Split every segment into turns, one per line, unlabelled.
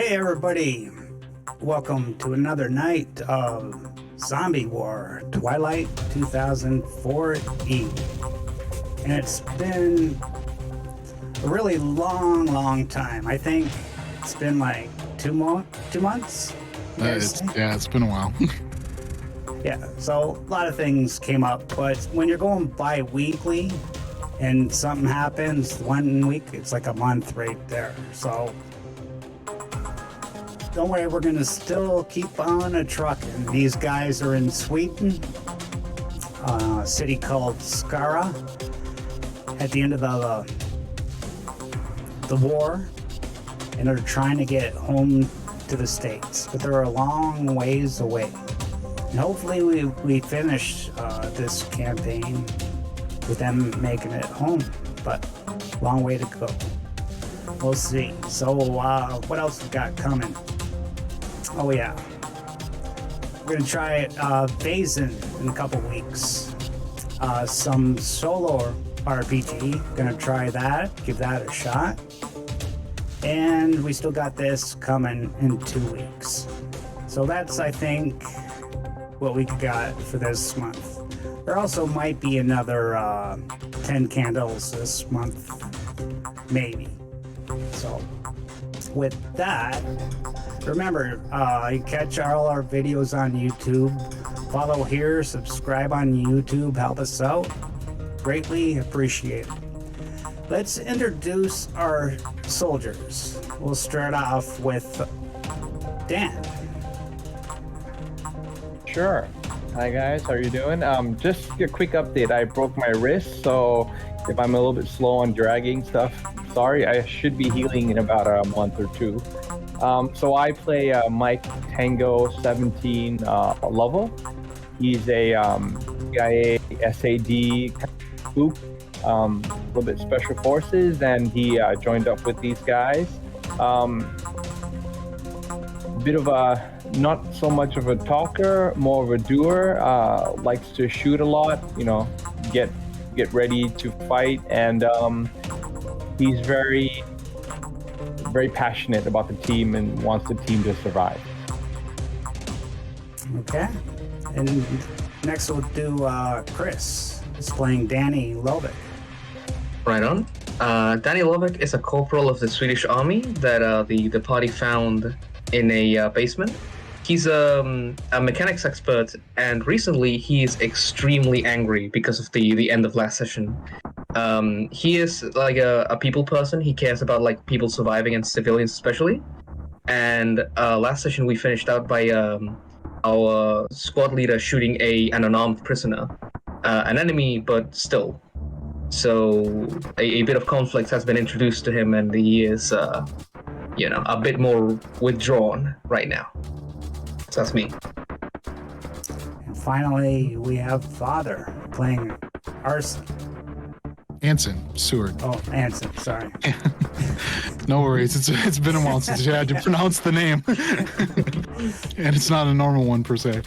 Hey everybody, welcome to another night of Zombie War, Twilight 2004E. And it's been a really long time. I think it's been like 2 months?
It's been a while.
Yeah, so a lot of things came up, but when you're going bi-weekly and something happens 1 week, it's like a month right there. So don't worry, we're gonna still keep on a trucking. These guys are in Sweden, a city called Skara, at the end of the war, and they're trying to get home to the States, but they're a long ways away. And hopefully we finish this campaign with them making it home, but long way to go. We'll see. So what else we got coming? Oh yeah, we're gonna try Phazon in a couple weeks. Some solo RPG, gonna try that, give that a shot. And we still got this coming in 2 weeks. So that's, I think, what we got for this month. There also might be another 10 candles this month, maybe. So with that, remember, you catch all our videos on YouTube. Follow here, subscribe on YouTube, help us out. Greatly appreciated. Let's introduce our soldiers. We'll start off with Dan.
Sure. Hi guys, how are you doing? Just a quick update. I broke my wrist, so if I'm a little bit slow on dragging stuff, sorry. I should be healing in about a month or two. So I play Mike Tango 17 Lovell. He's a CIA SAD spook, a little bit special forces, and he joined up with these guys. Bit of a not so much of a talker, more of a doer. Likes to shoot a lot, get ready to fight, and he's very passionate about the team and wants the team to survive.
Okay. And next we'll do Chris. He's playing Danny Lovick.
Right on. Danny Lovick is a corporal of the Swedish army that the party found in a basement. He's a mechanics expert, and recently he is extremely angry because of the end of last session. He is like a people person. He cares about like people surviving and civilians especially. And last session we finished out by our squad leader shooting an unarmed prisoner, an enemy, but still. So a bit of conflict has been introduced to him, and he is a bit more withdrawn right now. So that's me.
And finally, we have Father playing Arson.
Anson Seward.
Oh, Anson, sorry.
No worries. It's been a while since you had to pronounce the name. And it's not a normal one per se.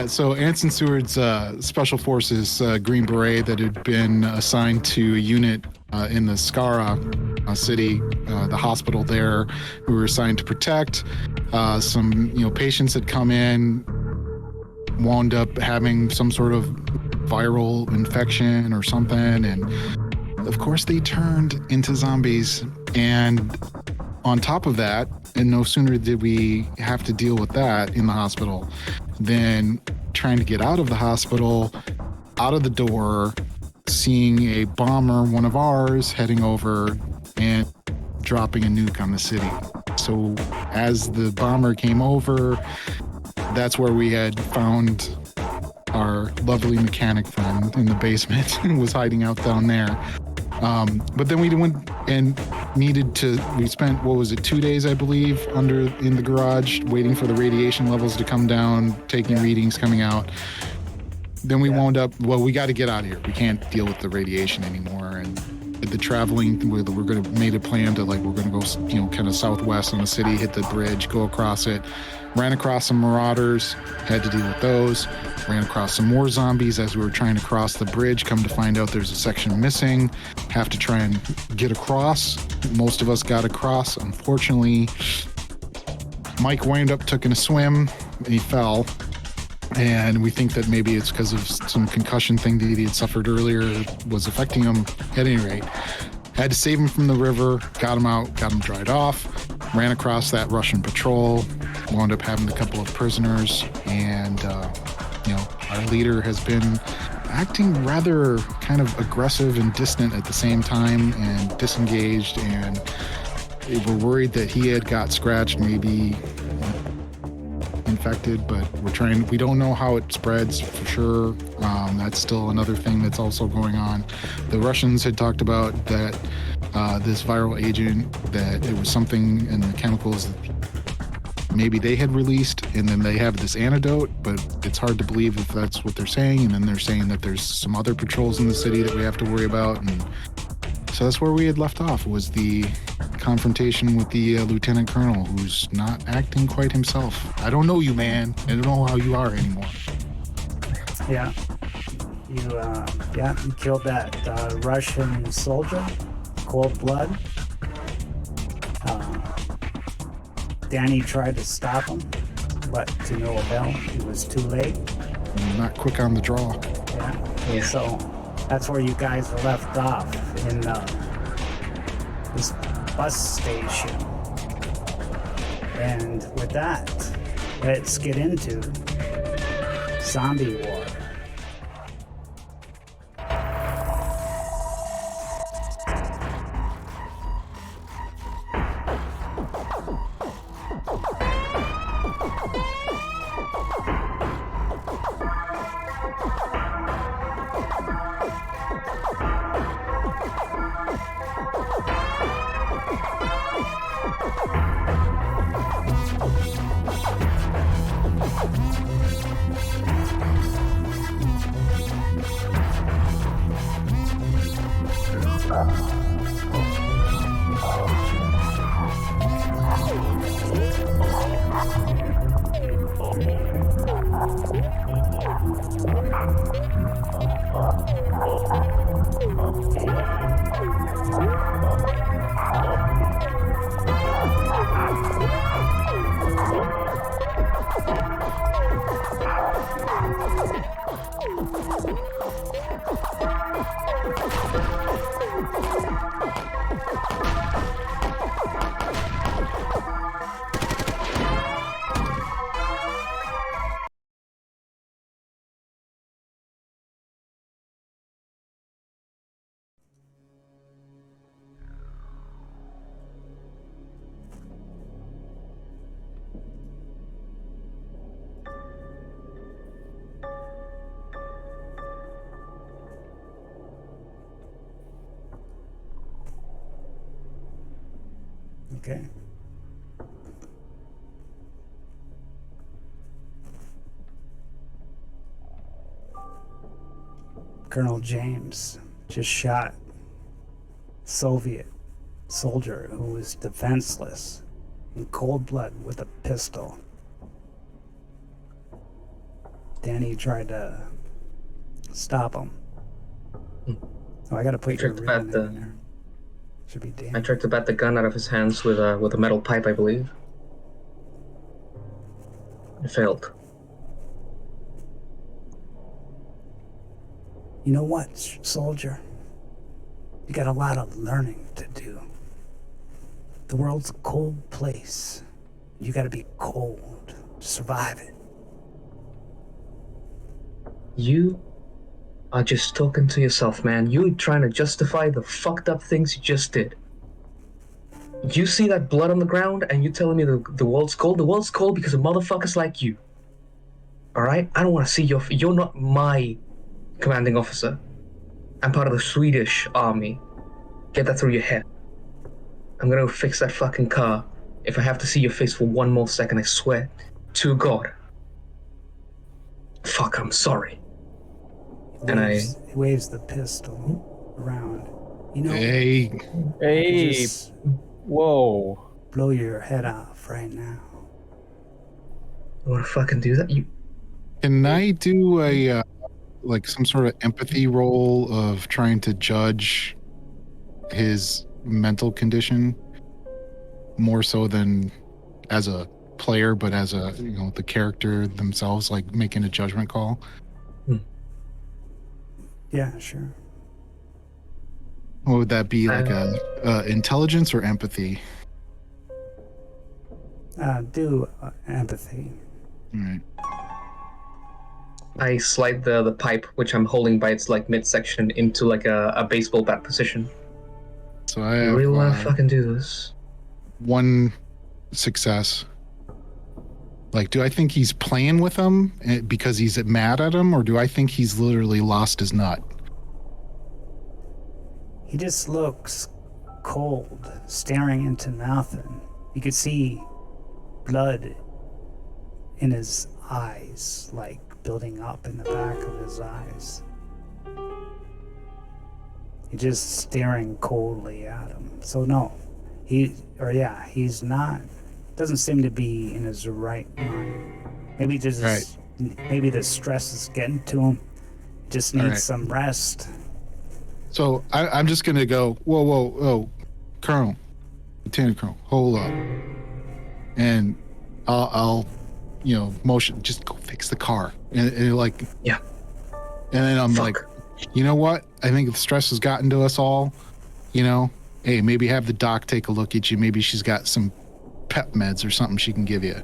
So Anson Seward's Special Forces Green Beret that had been assigned to a unit in the Skara city, the hospital there, we were assigned to protect. Some patients had come in, wound up having some sort of viral infection or something, and of course they turned into zombies. And on top of that, and no sooner did we have to deal with that in the hospital than trying to get out of the hospital, out of the door, seeing a bomber, one of ours, heading over and dropping a nuke on the city. So as the bomber came over, that's where we had found our lovely mechanic friend in the basement and was hiding out down there. But then we went and we spent, 2 days, I believe, in the garage, waiting for the radiation levels to come down, taking readings, coming out. Then we wound up, we got to get out of here. We can't deal with the radiation anymore. And the traveling, made a plan to we're going to go, kind of southwest on the city, hit the bridge, go across it. Ran across some marauders, had to deal with those. Ran across some more zombies as we were trying to cross the bridge. Come to find out there's a section missing. Have to try and get across. Most of us got across. Unfortunately, Mike wound up taking a swim and he fell. And we think that maybe it's because of some concussion thing that he had suffered earlier was affecting him. At any rate, had to save him from the river, got him out, got him dried off, ran across that Russian patrol, wound up having a couple of prisoners, and our leader has been acting rather kind of aggressive and distant at the same time and disengaged, and we're worried that he had got scratched, maybe infected, but we don't know how it spreads for sure. That's still another thing that's also going on. The Russians had talked about that this viral agent, that it was something in the chemicals that maybe they had released, and then they have this antidote, but it's hard to believe if that's what they're saying. And then they're saying that there's some other patrols in the city that we have to worry about. And so that's where we had left off, was the confrontation with the lieutenant colonel, who's not acting quite himself. I don't know you, man. I don't know how you are anymore.
Yeah. You killed that Russian soldier, cold blood. Danny tried to stop him, but to no avail. It was too late.
Not quick on the draw.
Yeah. So that's where you guys are left off, in this bus station. And with that, let's get into zombie war. Okay. Colonel James just shot Soviet soldier who was defenseless in cold blood with a pistol. Danny tried to stop him. Oh, I gotta put your real name in there. Should be Danny.
I tried to bat the gun out of his hands with a metal pipe, I believe. It failed.
You know what, soldier? You got a lot of learning to do. The world's a cold place. You gotta be cold to survive it.
You are just talking to yourself, man. You trying to justify the fucked up things you just did. You see that blood on the ground and you telling me the world's cold? The world's cold because of motherfuckers like you. Alright? I don't want to see you're not my commanding officer. I'm part of the Swedish army. Get that through your head. I'm gonna go fix that fucking car. If I have to see your face for one more second, I swear to God. Fuck, I'm sorry.
He waves the pistol around. You know,
Hey,
just
Whoa.
blow your head off right now.
You wanna fucking do that? You
can I do a like some sort of empathy role of trying to judge his mental condition more so than as a player, but as a the character themselves, like making a judgment call.
Yeah, sure.
What would that be? Like intelligence or empathy?
Do empathy.
All right.
I slide the pipe, which I'm holding by its like midsection, into like a baseball bat position.
So I
You
have
really want to fucking do this?
1 success. Like, do I think he's playing with him because he's mad at him, or do I think he's literally lost his nut?
He just looks cold, staring into nothing. You could see blood in his eyes, like building up in the back of his eyes. He's just staring coldly at him. So no, he's not. Doesn't seem to be in his right mind. Maybe just maybe the stress is getting to him. Just needs some rest.
So I'm just gonna go. Whoa, Colonel, Lieutenant Colonel, hold up, and I'll motion. Just go fix the car, and like
yeah.
And then I'm like, you know what? I think the stress has gotten to us all. Hey, maybe have the doc take a look at you. Maybe she's got some pep meds or something she can give you.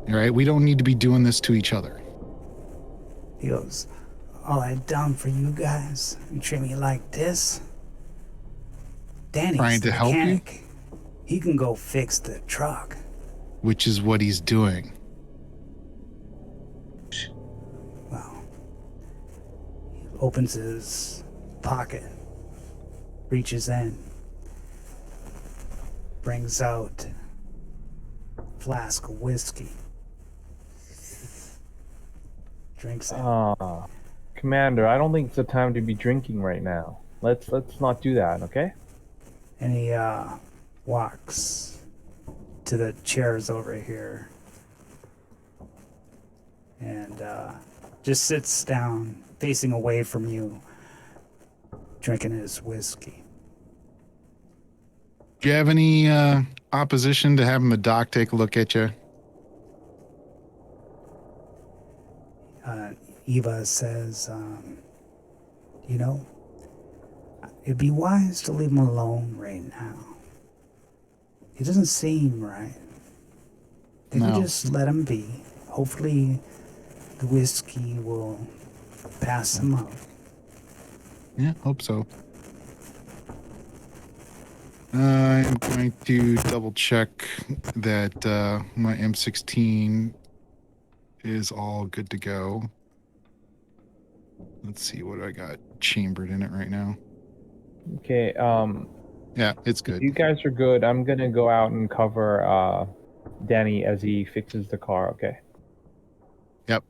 All right, we don't need to be doing this to each other.
He goes, all I've done for you guys, you treat me like this. Danny's
Trying to
the
help
mechanic. He can go fix the truck.
Which is what he's doing.
Well, he opens his pocket, reaches in, brings out a flask of whiskey. Drinks it.
Commander, I don't think it's the time to be drinking right now. Let's not do that, okay?
And he walks to the chairs over here and just sits down, facing away from you, drinking his whiskey.
Do you have any opposition to having the doc take a look at you?
Eva says, it'd be wise to leave him alone right now. He doesn't seem right. They can just let him be. Hopefully the whiskey will pass him up.
Yeah, hope so. I'm going to double check that my M16 is all good to go. Let's see what I got chambered in it right now.
Okay,
Yeah, it's good.
if you guys are good, I'm gonna go out and cover Danny as he fixes the car, okay?
Yep.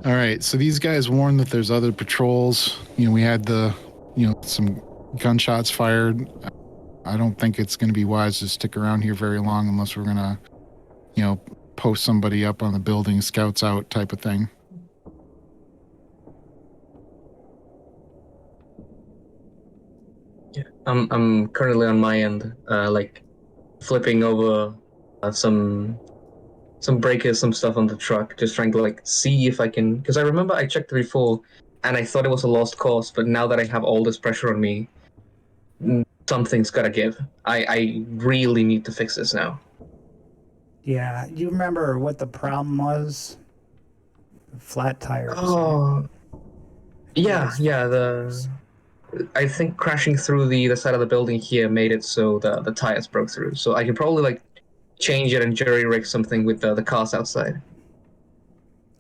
All right, so these guys warned that there's other patrols. We had some gunshots fired. I don't think it's going to be wise to stick around here very long unless we're going to, post somebody up on the building, scouts out type of thing.
Yeah, I'm currently on my end, like flipping over some breakers, some stuff on the truck, just trying to like see if I can. Because I remember I checked before, and I thought it was a lost cause. But now that I have all this pressure on me, something's gotta give. I really need to fix this now.
Yeah, you remember what the problem was? Flat tires.
Oh, yeah. I think crashing through the side of the building here made it so the tires broke through. So I could probably like change it and jury rig something with the cars outside.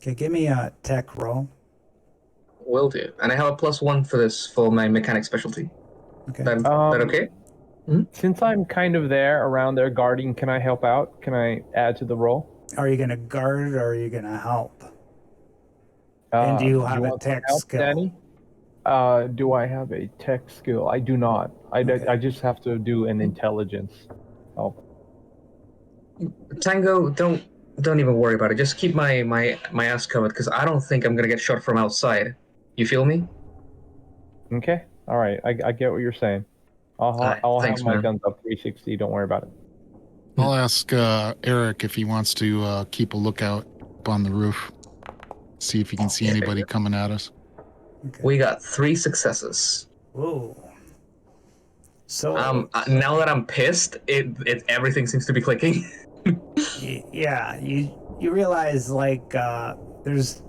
Okay, give me a tech roll.
Will do. And I have a +1 for this for my mechanic specialty.
Okay.
That okay?
Since I'm kind of around there guarding, can I help out? Can I add to the roll?
Are you gonna guard or are you gonna help? And do you have a
want some
tech
help,
skill?
Danny? Do I have a tech skill? I do not. I just have to do an intelligence help.
Tango, don't even worry about it. Just keep my ass covered because I don't think I'm gonna get shot from outside. You feel me?
Okay. All right. I get what you're saying. I'll
Thanks,
have my
man.
guns up 360. Don't worry about it.
I'll ask Eric if he wants to keep a lookout up on the roof. See if he can see anybody coming at us.
Okay.
We got 3 successes.
Whoa. So
Now that I'm pissed, it everything seems to be clicking.
yeah, you realize like there's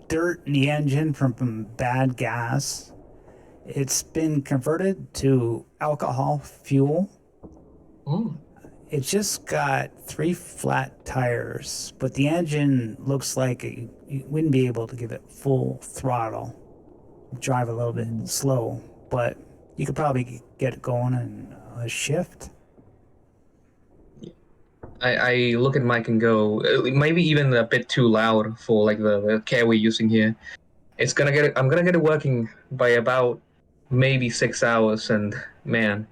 dirt in the engine from bad gas. It's been converted to alcohol fuel.
Oh.
It's just got 3 flat tires, but the engine looks like you wouldn't be able to give it full throttle. Drive a little bit slow, but you could probably get it going in a shift.
I look at Mike and go, maybe even a bit too loud for like the care we're using here. I'm gonna get it working by about maybe 6 hours, and man,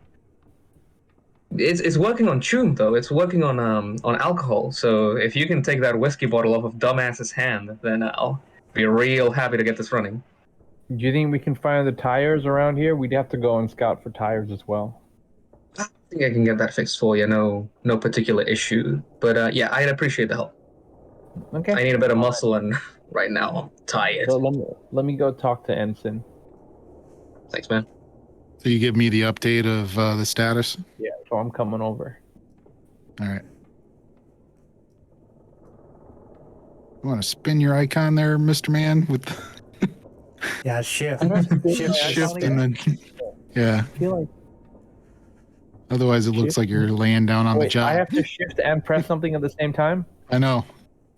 it's working on tune though. It's working on alcohol. So if you can take that whiskey bottle off of dumbass's hand, then I'll be real happy to get this running.
Do you think we can find the tires around here? We'd have to go and scout for tires as well.
I think I can get that fixed for you. No particular issue. But yeah, I'd appreciate the help.
Okay.
I need a bit of muscle, and right now I'm tired.
So let me go talk to Ensign.
Thanks, man.
So you give me the update of the status?
Yeah, so I'm coming over.
All right. You want to spin your icon there, Mr. Man? With
Yeah, shift.
shift and then... Yeah.
I feel like...
Otherwise, it looks like you're laying down on the job.
I have to shift and press something at the same time?
I know.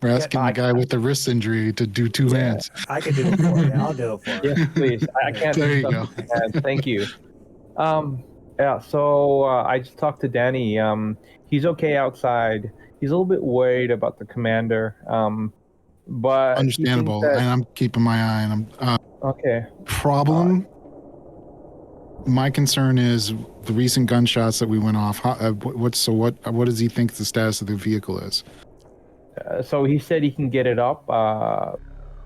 We're asking the guy with the wrist injury to do 2 hands.
I could do it for you. I'll do it for you.
Yes, please. I can't
There
do
you go.
something with my hands. Thank you. Yeah, so I just talked to Danny. He's okay outside. He's a little bit worried about the commander. But
Understandable. And I'm keeping my eye on him.
Okay.
Problem? My concern is the recent gunshots that we went off. What does he think the status of the vehicle is?
So he said he can get it up,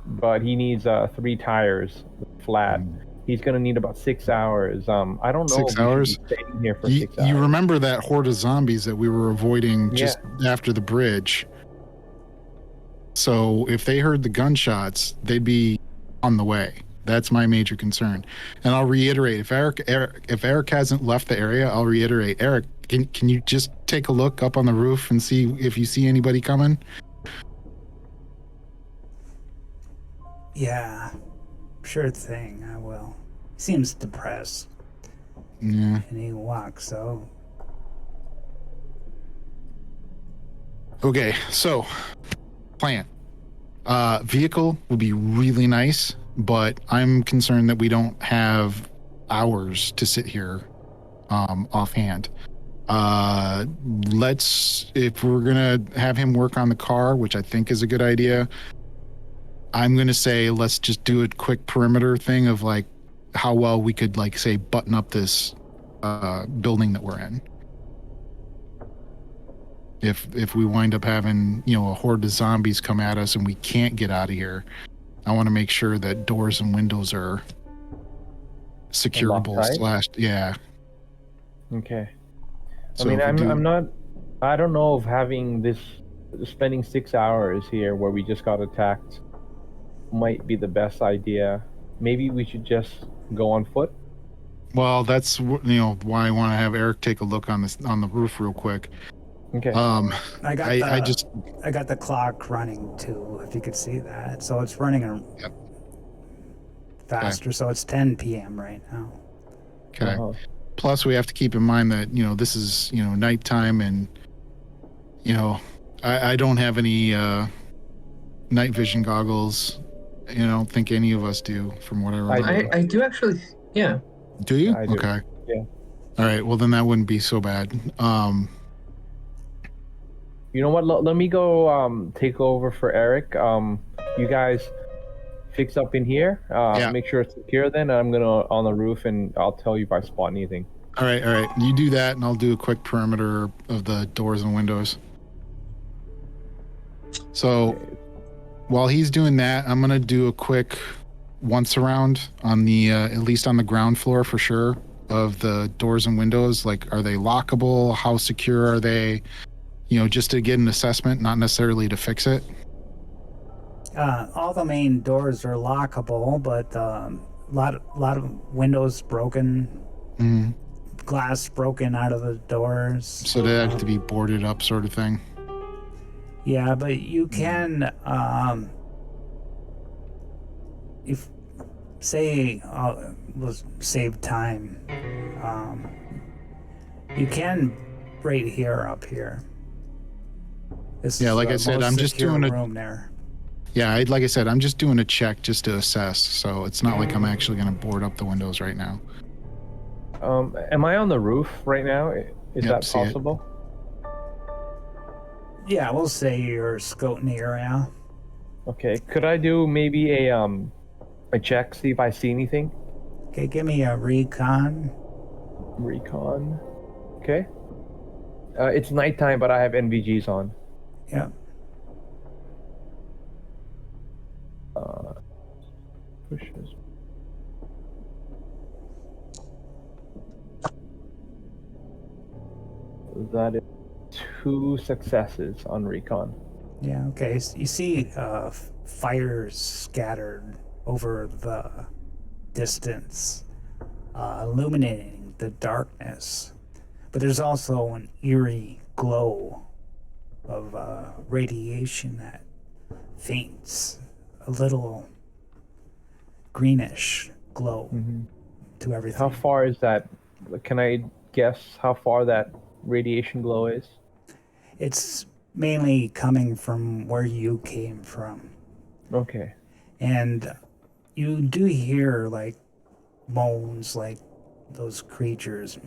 but he needs 3 tires flat. He's going to need about 6 hours. I don't know
6 hours?
If we should be staying here for 6 hours.
You remember that horde of zombies that we were avoiding just after the bridge? So if they heard the gunshots, they'd be on the way. That's my major concern. And I'll reiterate, if Eric hasn't left the area, I'll reiterate, Eric, can you just take a look up on the roof and see if you see anybody coming?
Yeah, sure thing. I will. He seems depressed.
Yeah.
And he walks, so.
Okay, so plan. Vehicle would be really nice, but I'm concerned that we don't have hours to sit here offhand. If we're gonna have him work on the car, which I think is a good idea, I'm gonna say let's just do a quick perimeter thing of like how well we could like say button up this building that we're in. If we wind up having, a horde of zombies come at us and we can't get out of here, I want to make sure that doors and windows are securable / yeah.
Okay.
So
I mean, I don't know if spending 6 hours here where we just got attacked might be the best idea. Maybe we should just go on foot.
Well, that's why I want to have Eric take a look on the roof real quick.
Okay.
I got the clock running too, if you could see that. So it's running faster. Okay. So it's 10 p.m. right now.
Okay. Plus, we have to keep in mind that this is nighttime, and I don't have any night vision goggles. I don't think any of us do, from what I remember.
I do actually. Yeah.
Do you?
I do.
Okay.
Yeah.
All right. Well, then that wouldn't be so bad.
You know what? Let me go take over for Eric. You guys fix up in here. Make sure it's secure then. I'm going to on the roof, and I'll tell you if I spot anything.
All right. You do that, and I'll do a quick perimeter of the doors and windows. So while he's doing that, I'm going to do a quick once around on the, at least on the ground floor for sure, of the doors and windows? Like, are they lockable? How secure are they? You know, just to get an assessment, not necessarily to fix it.
All the main doors are lockable, but lot of windows broken,
Mm.
glass broken out of the doors.
So they have to be boarded up, sort of thing.
Yeah, but you can, if say, we'll save time. You can right here, up here. This
Yeah,
is
like
the
I said,
most
I'm just
secure
doing a
room there.
Yeah, like I said, I'm just doing a check just to assess. So it's not like I'm actually going to board up the windows right now.
Am I on the roof right now? Is
Yep,
that
see it.
possible?
Yeah, we'll say you're scouting the area.
Okay. Could I do maybe a check, see if I see anything?
Okay, give me a recon.
Recon. Okay. It's nighttime, but I have NVGs on.
Yep.
Pushes. That is 2 successes on recon.
Yeah, okay. So you see fires scattered over the distance, illuminating the darkness. But there's also an eerie glow of radiation that faints, a little greenish glow to everything.
How far is that? Can I guess how far that radiation glow is?
It's mainly coming from where you came from.
Okay.
And you do hear like moans like those creatures.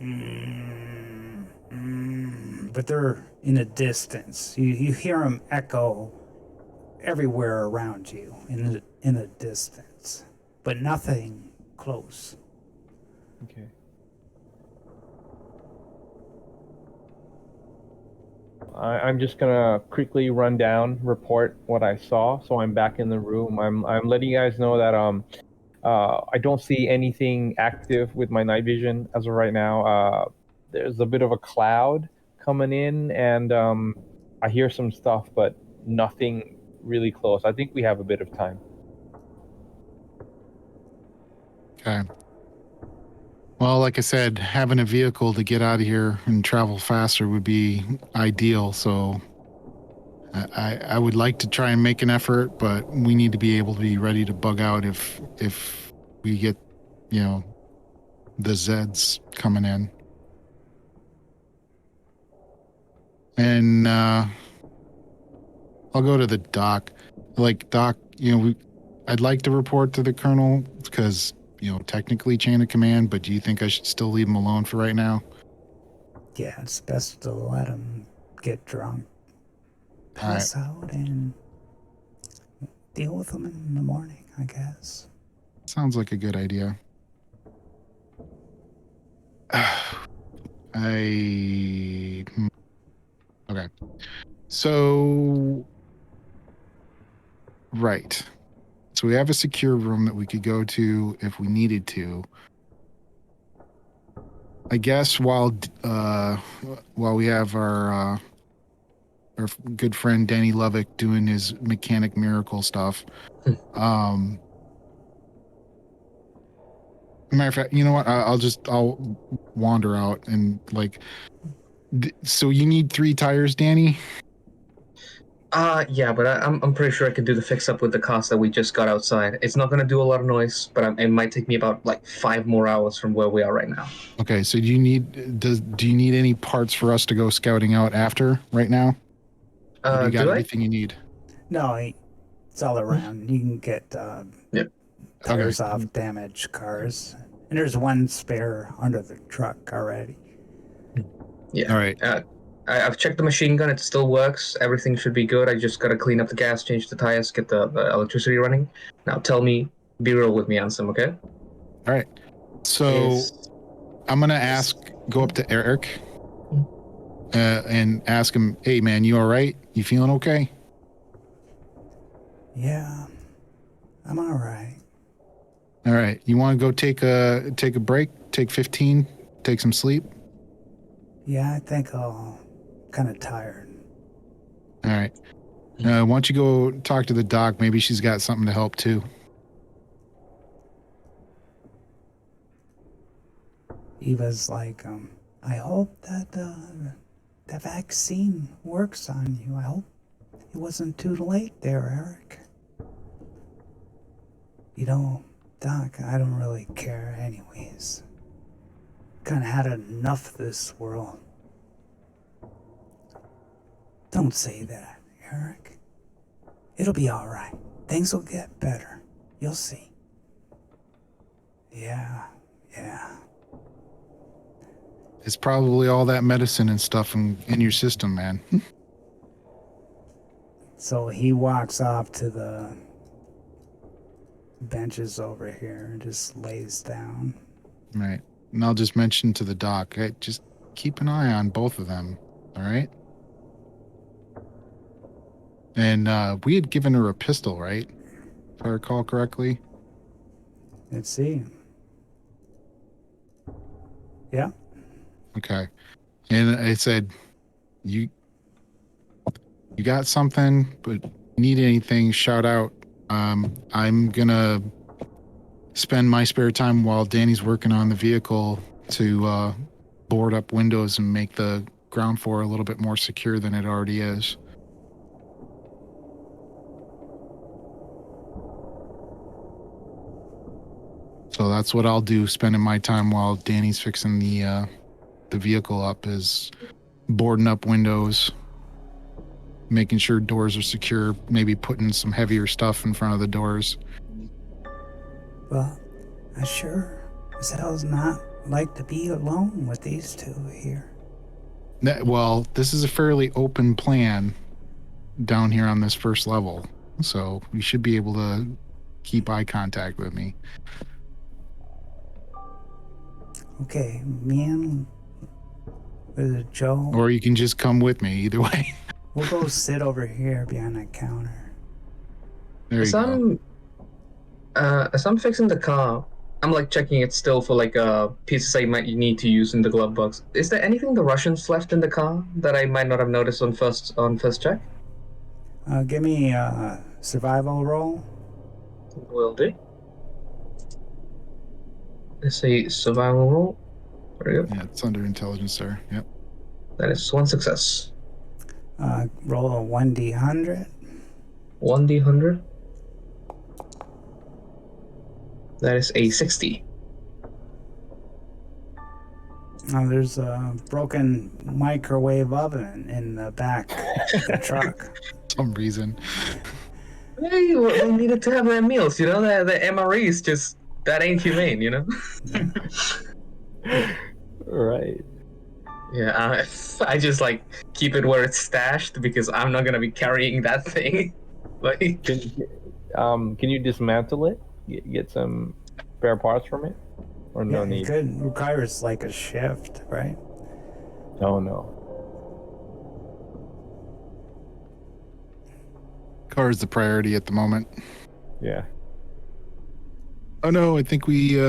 But they're in a distance. You hear them echo everywhere around you in a distance, but nothing close.
Okay. I'm just gonna quickly run down, report what I saw. So I'm back in the room. I'm letting you guys know that I don't see anything active with my night vision as of right now. There's a bit of a cloud coming in, and I hear some stuff, but nothing really close. I think we have a bit of time.
Okay. Well, like I said, having a vehicle to get out of here and travel faster would be ideal. So I would like to try and make an effort, but we need to be able to be ready to bug out if we get, you know, the Zeds coming in. And I'll go to the doc. Like, Doc, you know, I'd like to report to the colonel because, you know, technically chain of command, but do you think I should still leave him alone for right now?
Yeah, it's best to let him get drunk, pass out, and deal with them in the morning, I guess.
Sounds like a good idea. Okay. So, right. So we have a secure room that we could go to if we needed to. I guess while we have our good friend Danny Lovick doing his mechanic miracle stuff, matter of fact, you know what? I'll wander out and like. So you need 3 tires, Danny?
Yeah, but I'm pretty sure I could do the fix up with the cars that we just got outside. It's not gonna do a lot of noise, but it might take me about like 5 more hours from where we are right now.
Okay, so do you need any parts for us to go scouting out after right now? Or do you got everything you need?
No, it's all around. You can get
Yep.
tires off damaged cars. And there's one spare under the truck already.
Yeah.
All right.
I've checked the machine gun. It still works. Everything should be good. I just got to clean up the gas, change the tires, get the electricity running. Now tell me, be real with me, Ansem, okay?
All right. So I'm going to go up to Eric and ask him, hey, man, you all right? You feeling okay?
Yeah, I'm all right.
All right. You want to go take a break? Take 15 take some sleep?
Yeah, I think I'm kind of tired.
All right. Why don't you go talk to the doc? Maybe she's got something to help too.
Eva's like, I hope that the vaccine works on you. I hope it wasn't too late there, Eric. You know, Doc, I don't really care anyways. Kind of had enough of this world. Don't say that, Eric. It'll be all right. Things will get better. You'll see. Yeah.
It's probably all that medicine and stuff in your system, man.
So he walks off to the benches over here and just lays down.
Right. And I'll just mention to the doc, hey, just keep an eye on both of them, all right? And we had given her a pistol, right? If I recall correctly.
Let's see. Yeah.
Okay. And I said, you got something, but need anything, shout out. I'm gonna spend my spare time while Danny's working on the vehicle to board up windows and make the ground floor a little bit more secure than it already is. So that's what I'll do, spending my time while Danny's fixing the vehicle up, is boarding up windows, making sure doors are secure, maybe putting some heavier stuff in front of the doors.
Well, I sure as hell's not like to be alone with these two here.
Well, this is a fairly open plan down here on this first level, so you should be able to keep eye contact with me.
Okay, me and with Joe.
Or you can just come with me, either way.
We'll go sit over here behind that counter.
There you go.
As I'm fixing the car, I'm like checking it still for like pieces I might need to use in the glove box. Is there anything the Russians left in the car that I might not have noticed on first check?
Give me a survival roll.
Will do. Let's say survival roll. There we go.
Yeah, it's under intelligence there. Yep.
That is one success.
Roll a 1d100.
1d100. That is a 60.
There's a broken microwave oven in the back of the truck.
For some reason.
Hey, we needed to have their meals, you know? The MREs just, that ain't humane, you know?
Right.
Yeah, I just like keep it where it's stashed because I'm not gonna be carrying that thing. Like,
Can you dismantle it? Get some spare parts from it? Or no
Yeah,
need?
it could requires like a shift, right?
Oh no.
Car is the priority at the moment.
Yeah.
Oh no, I think we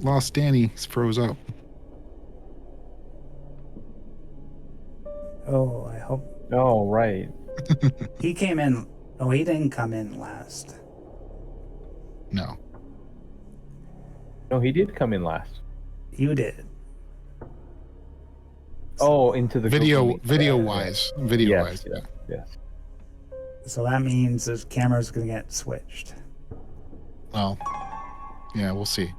lost Danny. He's froze up.
Oh, I hope
Oh right.
he came in. Oh, he didn't come in last.
No.
No, he did come in last.
You did.
Oh, into the
Video
yeah.
wise.
Yes.
So that means the camera's gonna get switched.
Well, yeah, we'll see.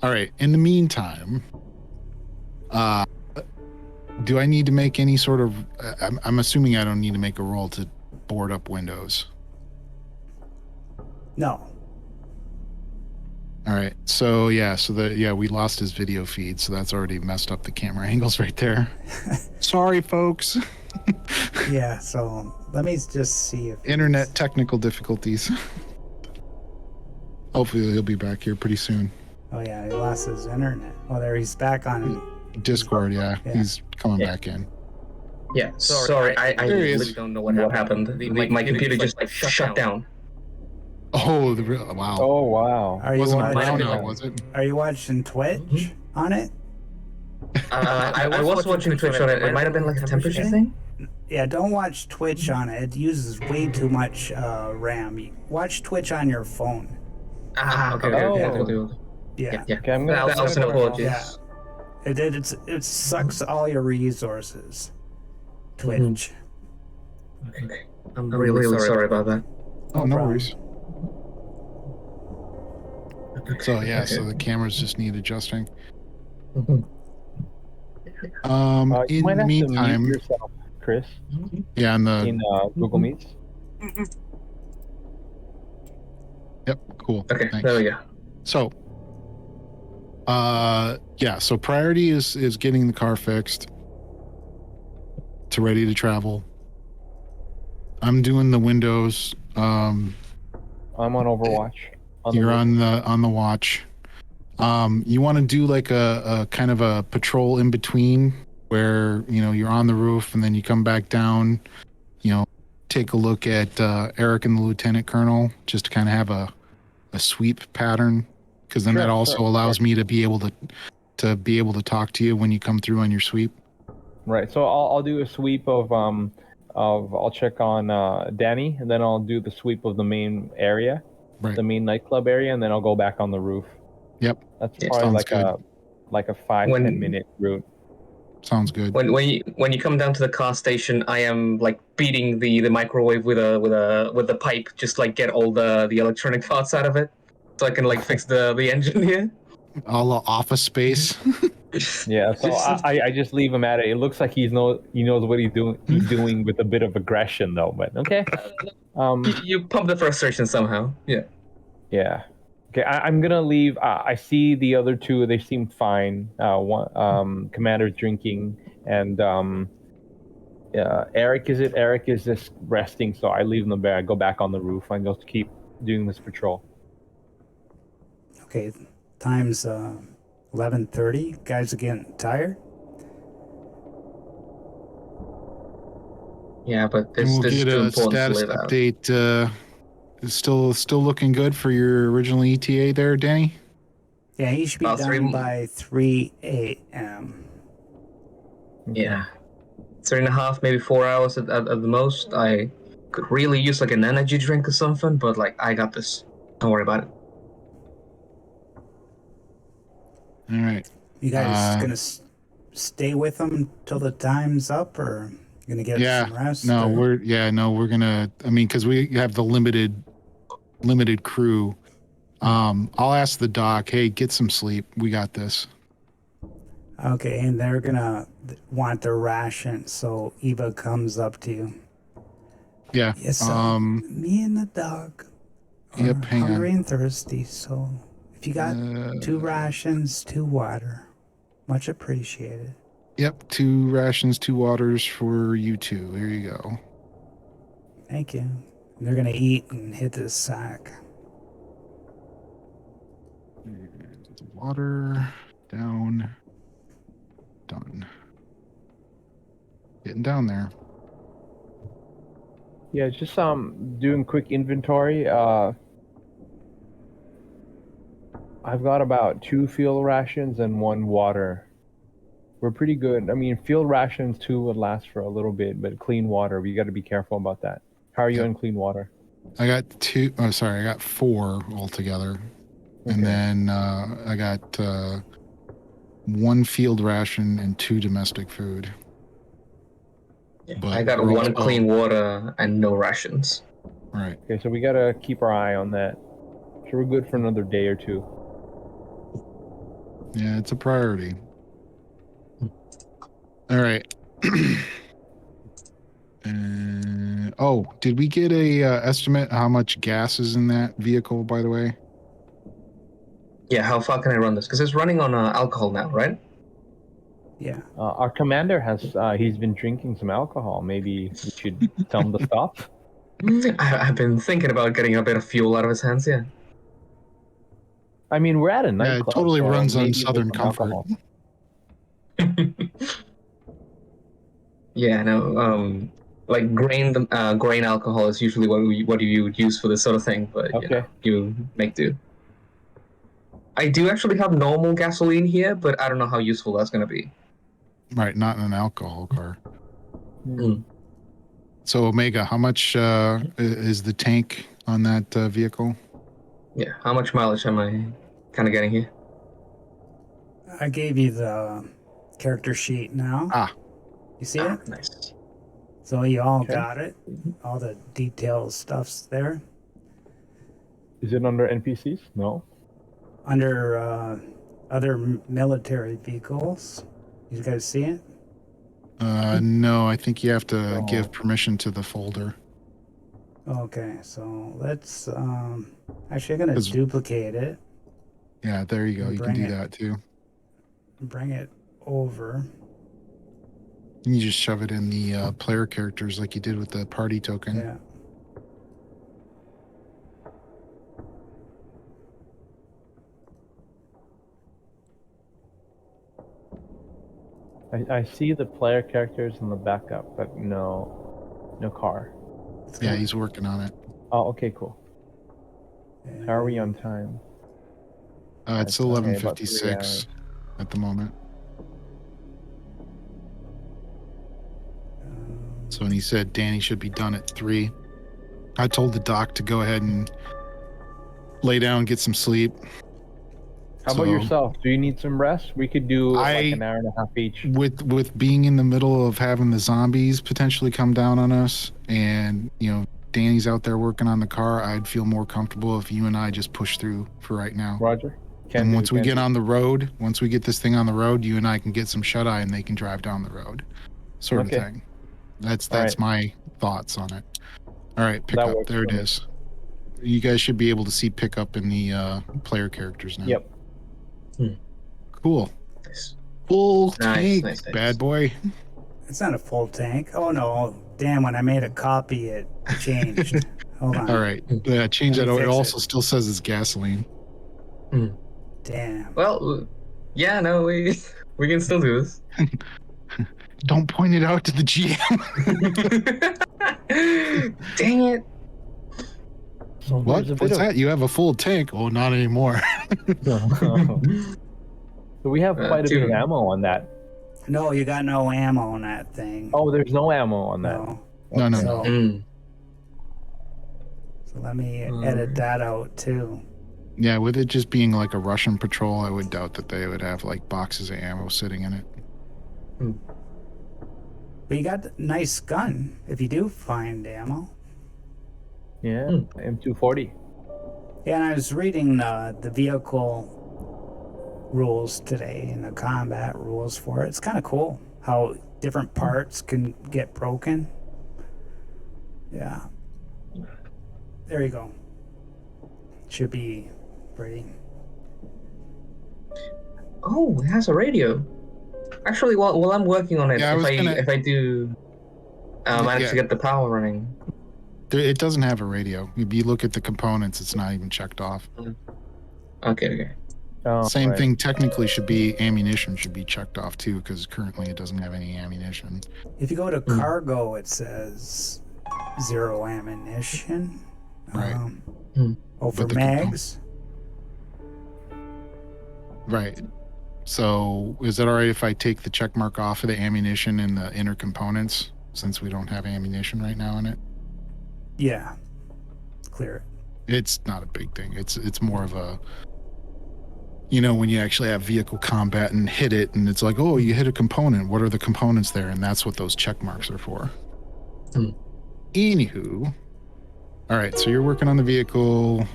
All right. In the meantime, do I need to make any sort of? I'm assuming I don't need to make a roll to board up windows.
No.
All right. So we lost his video feed, so that's already messed up the camera angles right there. Sorry, folks.
Yeah. So let me just see if
Internet technical difficulties. Hopefully he'll be back here pretty soon.
Oh yeah, he lost his internet. Oh, there he's back on.
Discord, yeah.
Yeah.
He's coming back in.
yeah, sorry, I
There he is.
really don't know what happened. My computer just like shut down.
Oh, wow.
Oh wow.
Are you
Wasn't a
watching?
brownout, was it?
Are you watching Twitch on it?
I was watching Twitch on it. It might have been like a temperature thing.
Yeah, don't watch Twitch on it. It uses way too much RAM. Watch Twitch on your phone.
Okay.
Oh.
Will do.
Yeah.
Yeah.
Okay, I'm gonna
Thousand apologies.
Yeah. It sucks all your resources. Twitch.
Okay. I'm really sorry about that.
Oh, no
problem.
worries. So yeah, so the cameras just need adjusting.
You
In
might
the
have to
meantime,
mute yourself, Chris,
yeah, on the
in Google Meets.
yep, cool.
Okay,
Thanks.
there we go.
So, yeah, so priority is getting the car fixed to ready to travel. I'm doing the windows.
I'm on Overwatch.
You're on the watch. You want to do like a kind of a patrol in between where, you know, you're on the roof and then you come back down, you know, take a look at Eric and the lieutenant colonel just to kind of have a sweep pattern, because then that also allows me to be able to talk to you when you come through on your sweep.
Right. So I'll do a sweep of I'll check on Danny, and then I'll do the sweep of the main area,
Right.
the main nightclub area, and then I'll go back on the roof.
Yep.
That's
Yeah,
probably
sounds
like a 5-10 minute route.
Sounds good.
When you come down to the car station, I am like beating the microwave with the pipe, just like get all the electronic parts out of it, so I can like fix the engine here.
All the office space.
Yeah, so I just leave him at it. It looks like he knows what he's doing. He's doing with a bit of aggression, though. But okay.
You pump the frustration somehow. Yeah.
Yeah. Okay, I'm gonna leave. I see the other two. They seem fine. One Commander's drinking, and Eric is just resting. So I leave him there. I go back on the roof. I go to keep doing this patrol.
Okay, time's 11:30. Guys are getting tired.
Yeah, but this
We'll
is
get
too
a
important to
status
live out.
update. Is still looking good for your original ETA there, Danny?
Yeah, he should be
About
done by 3 a.m.
Yeah, 3.5, maybe 4 hours at the most. I could really use like an energy drink or something, but like I got this. Don't worry about it.
All right.
You guys gonna stay with them till the time's up, or you gonna get some rest?
No,
or?
we're gonna. I mean, because we have the limited crew. I'll ask the doc. Hey, get some sleep. We got this.
Okay, and they're gonna want their ration, so Eva comes up to you.
Yeah.
Yes, me and the dog are
Yep. Hang
hungry
on.
and thirsty. So if you got 2 rations, 2 water, much appreciated.
Yep. 2 rations, 2 waters for you two. Here you go.
Thank you. They're gonna eat and hit the sack.
Water down. Done. Getting down there.
Yeah, just doing quick inventory. I've got about 2 fuel rations and 1 water. We're pretty good. I mean, fuel rations 2 would last for a little bit, but clean water, we got to be careful about that. How are you on clean water?
I got 2. Oh, sorry. I got 4 altogether.
Okay.
And then I got 1 field ration and 2 domestic food. But
I got
we're
1
also-
clean water and no rations.
Right.
Okay, so we got to keep our eye on that. So we're good for another day or 2.
Yeah, it's a priority. All right. Did we get a estimate how much gas is in that vehicle, by the way?
Yeah, how far can I run this? Because it's running on alcohol now, right?
Yeah.
Our commander has, he's been drinking some alcohol. Maybe we should tell him to stop.
I've been thinking about getting a bit of fuel out of his hands, yeah.
I mean, we're at a
Yeah,
nightclub.
it totally
so
runs on
maybe there's
Southern
some
Comfort.
alcohol.
Yeah, no, like grain alcohol is usually what you would use for this sort of thing, but
Okay.
you make do. I do actually have normal gasoline here, but I don't know how useful that's going to be.
Right, not in an alcohol car.
Mm.
So Omega, how much is the tank on that vehicle?
Yeah. How much mileage am I kind of getting here?
I gave you the character sheet now.
Ah,
You see it?
Nice.
So you all
Okay.
got it. All the detailed stuff's there.
Is it under NPCs? No.
Under other military vehicles. You guys see it?
no, I think you have to
Oh.
give permission to the folder.
Okay, so let's actually I'm gonna
'Cause-
duplicate it
Yeah, there you go. You can
Bring
do
it.
that too.
and bring it over.
You just shove it in the player characters like you did with the party token.
Yeah.
I see the player characters in the backup, but no car.
Yeah, he's working on it.
Oh, okay, cool. How are we on time?
It's
That's okay, about
11:56 at the moment. So, and he said Danny should be done at 3. I told the doc to go ahead and lay down and get some sleep.
How about
So-
yourself? Do you need some rest? We could do like an hour and a half each.
With being in the middle of having the zombies potentially come down on us, and Danny's out there working on the car, I'd feel more comfortable if you and I just push through for right now.
Roger.
And once we get on the road, once we get this thing on the road, you and I can get some shut eye and they can drive down the road, sort
Okay.
of thing. That's
right.
my thoughts on it. All right, pick
That
up.
works
There it
for me.
is. You guys should be able to see pick up in the player characters now.
Yep.
Cool.
Nice.
Full
Nice,
tank,
nice, nice.
bad boy.
It's not a full tank. Oh no. Damn, when I made a copy it changed. Hold on.
All right, change
Let
that.
me
It
fix
also
it.
still says it's gasoline.
Damn.
Well, yeah, no, we can still do this.
Don't point it out to the GM.
Dang it.
So
What?
there's a bit
What's
of-
that? You have a full tank? Oh, not anymore.
So we have quite a bit of
dude.
ammo on that.
No, you got no ammo on that thing.
Oh, there's no ammo on that.
No.
No.
So,
Mm.
so let me edit that out too.
Yeah, with it just being like a Russian patrol, I would doubt that they would have like boxes of ammo sitting in it.
But you got a nice gun if you do find ammo.
Yeah, M240.
Yeah, and I was reading the vehicle rules today and the combat rules for it. It's kind of cool how different parts can get broken. Yeah. There you go. Should be pretty.
Oh, it has a radio. Actually, while I'm working on it,
Yeah,
if I do manage to get the power running.
It doesn't have a radio. If you look at the components, it's not even checked off.
Okay.
Oh,
Same
right.
thing technically should be ammunition should be checked off too, because currently it doesn't have any ammunition.
If you go to cargo, it says 0 ammunition.
Right.
Oh, for
But the
mags?
Right. So is it all right if I take the check mark off of the ammunition and the inner components, since we don't have ammunition right now in it?
Yeah. Clear it.
It's not a big thing. It's more of a, when you actually have vehicle combat and hit it, and it's like, oh, you hit a component. What are the components there? And that's what those check marks are for. Anywho, all right. So you're working on the vehicle.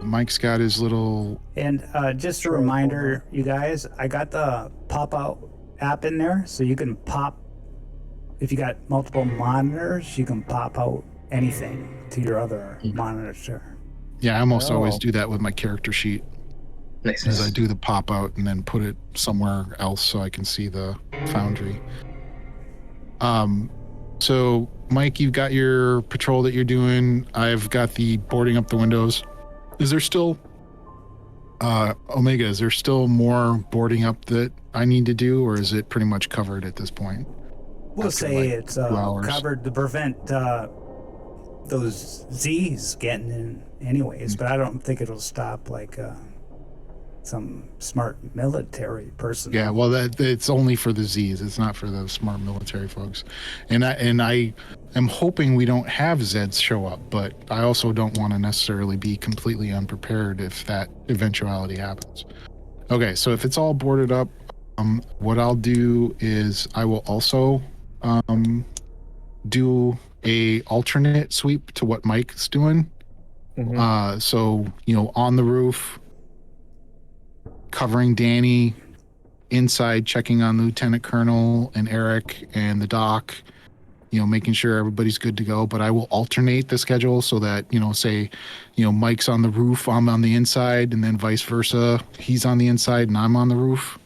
Mike's got his little.
And just a reminder, you guys, I got the pop-out app in there, so you can pop, if you got multiple monitors, you can pop out anything to your other monitor.
Yeah, I almost always
Oh.
do that with my character sheet.
Nice.
Is I do the pop out and then put it somewhere else so I can see the foundry. So Mike, you've got your patrol that you're doing. I've got the boarding up the windows. Is there still Omega, is there still more boarding up that I need to do, or is it pretty much covered at this point?
We'll
After,
say
like,
it's
2 hours.
covered to prevent those Z's getting in anyways, but I don't think it'll stop like some smart military person.
Yeah, well, it's only for the Z's. It's not for the smart military folks. And I am hoping we don't have Zeds show up, but I also don't want to necessarily be completely unprepared if that eventuality happens. Okay, so if it's all boarded up, what I'll do is I will also do a alternate sweep to what Mike's doing. So, on the roof, covering Danny, inside checking on Lieutenant Colonel and Eric and the doc, making sure everybody's good to go. But I will alternate the schedule so that, say, Mike's on the roof, I'm on the inside, and then vice versa. He's on the inside and I'm on the roof.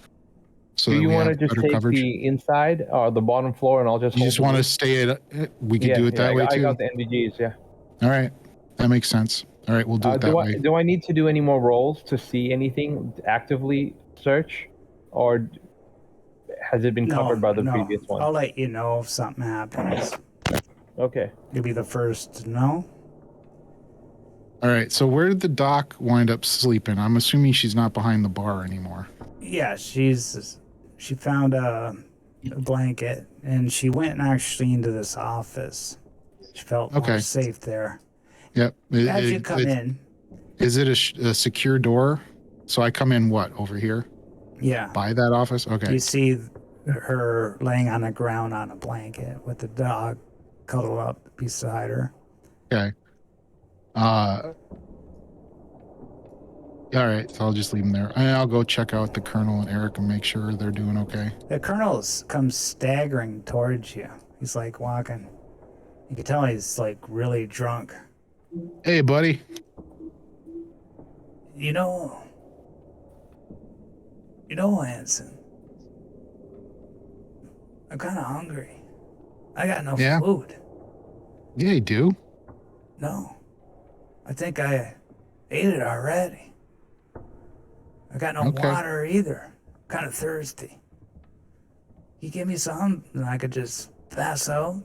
So
do you want to just take
coverage.
the inside or the bottom floor, and I'll just?
You just want to stay at? We could do it that way too.
I got the NVGs. Yeah.
All right, that makes sense. All right, we'll do it that way.
Do I need to do any more rolls to see anything actively search, or has it been covered by the previous one?
I'll let you know if something happens.
Okay.
You'll be the first to know.
All right, so where did the doc wind up sleeping? I'm assuming she's not behind the bar anymore.
Yeah, she found a blanket, and she went actually into this office. She felt more safe there.
Yep.
As you come in.
Is it a secure door? So I come in over here?
Yeah.
By that office? Okay.
You see her laying on the ground on a blanket with the dog cuddled up beside her.
Okay. All right, so I'll just leave them there. And I'll go check out the Colonel and Eric and make sure they're doing okay.
The Colonel comes staggering towards you. He's like walking. You can tell he's like really drunk.
Hey, buddy.
You know, Hanson, I'm kind of hungry. I got no food.
Yeah, you do.
No, I think I ate it already. I got no water either. I'm kind of thirsty. You give me some, and I could just pass out.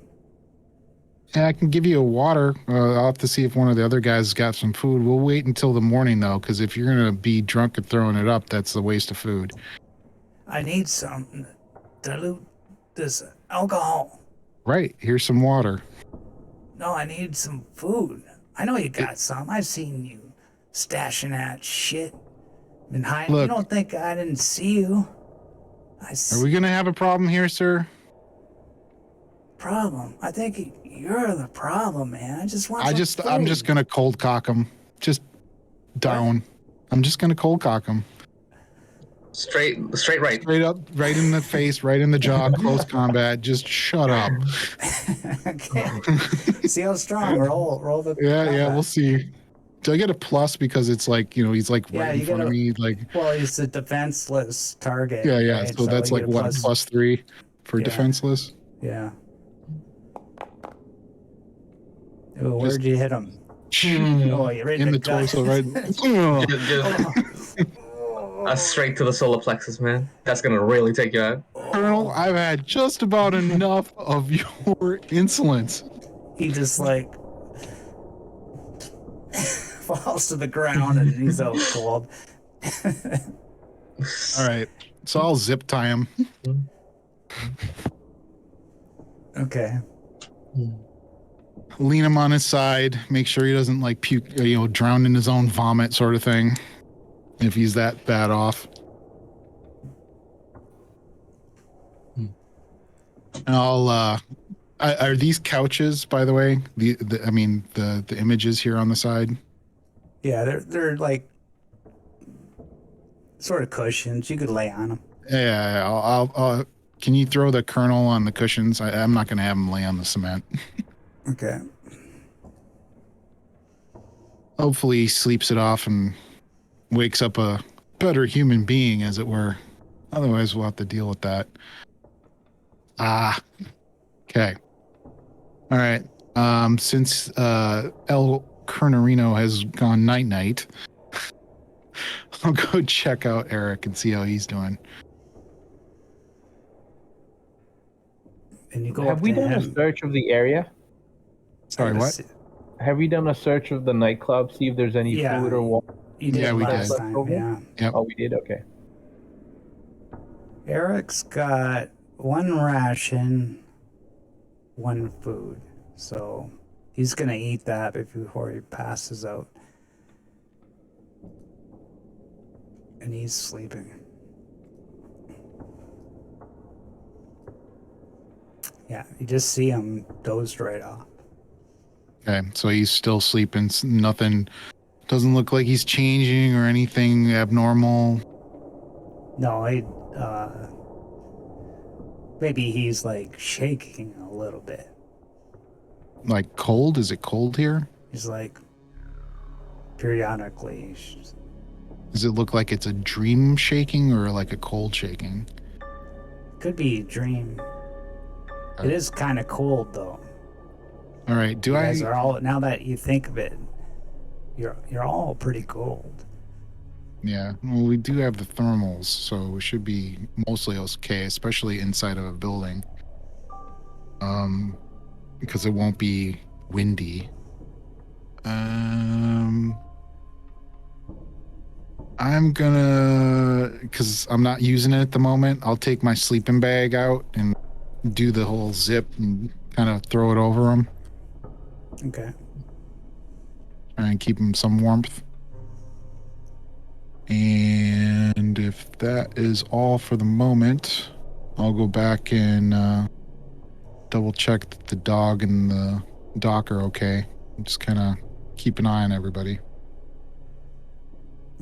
Yeah, I can give you a water. I'll have to see if one of the other guys has got some food. We'll wait until the morning, though, because if you're going to be drunk and throwing it up, that's a waste of food.
I need something to dilute this alcohol.
Right. Here's some water.
No, I need some food. I know you got some. I've seen you stashing that shit. Been hiding.
Look,
you don't think I didn't see you?
Are we going to have a problem here, sir?
Problem? I think you're the problem, man. I just want.
I'm just going to cold cock him. Just down. What? I'm just going to cold cock him.
Straight right.
Straight up, right in the face, right in the jaw, close combat. Just shut up.
Okay. See how strong. Roll the.
Yeah, we'll see. Do I get a plus because it's like, he's like right in front of me? Like,
well, he's a defenseless target.
Yeah.
Right?
So that's like what, +3 for defenseless?
Yeah. Ooh, where'd you hit him?
Oh, you're right in the torso, right?
Straight to the solar plexus, man. That's gonna really take you out.
Colonel, I've had just about enough of your insolence.
He just like falls to the ground and he's out cold.
All right, so I'll zip tie him.
Okay.
Lean him on his side. Make sure he doesn't like puke, drown in his own vomit, sort of thing. If he's that bad off. And I'll are these couches, by the way? The images here on the side?
Yeah, they're like sort of cushions. You could lay on them.
Yeah, I'll can you throw the Colonel on the cushions? I'm not going to have him lay on the cement.
Okay.
Hopefully he sleeps it off and wakes up a better human being, as it were. Otherwise, we'll have to deal with that. Okay. All right. Since El Cornerino has gone night-night, I'll go check out Eric and see how he's doing.
And you go.
Have we done a search of the area?
Sorry, what?
Have we done a search of the nightclub? See if there's any food or water?
You did
Yeah, we
last
did.
time,
Over?
yeah.
Yep.
Oh, we did? Okay.
Eric's got 1 ration, 1 food. So he's going to eat that before he passes out. And he's sleeping. Yeah, you just see him dozed right off.
Okay, so he's still sleeping. Nothing, doesn't look like he's changing or anything abnormal.
No, maybe he's like shaking a little bit.
Like cold? Is it cold here?
He's like periodically.
Does it look like it's a dream shaking or like a cold shaking?
Could be a dream. It is kind of cold though.
All right.
You guys are all, now that you think of it, you're all pretty cold.
Yeah. Well, we do have the thermals, so we should be mostly okay, especially inside of a building. Because it won't be windy. I'm gonna, because I'm not using it at the moment, I'll take my sleeping bag out and do the whole zip and kind of throw it over him.
Okay.
Try and keep him some warmth. And if that is all for the moment, I'll go back and double check that the dog and the doc are okay. Just kind of keep an eye on everybody.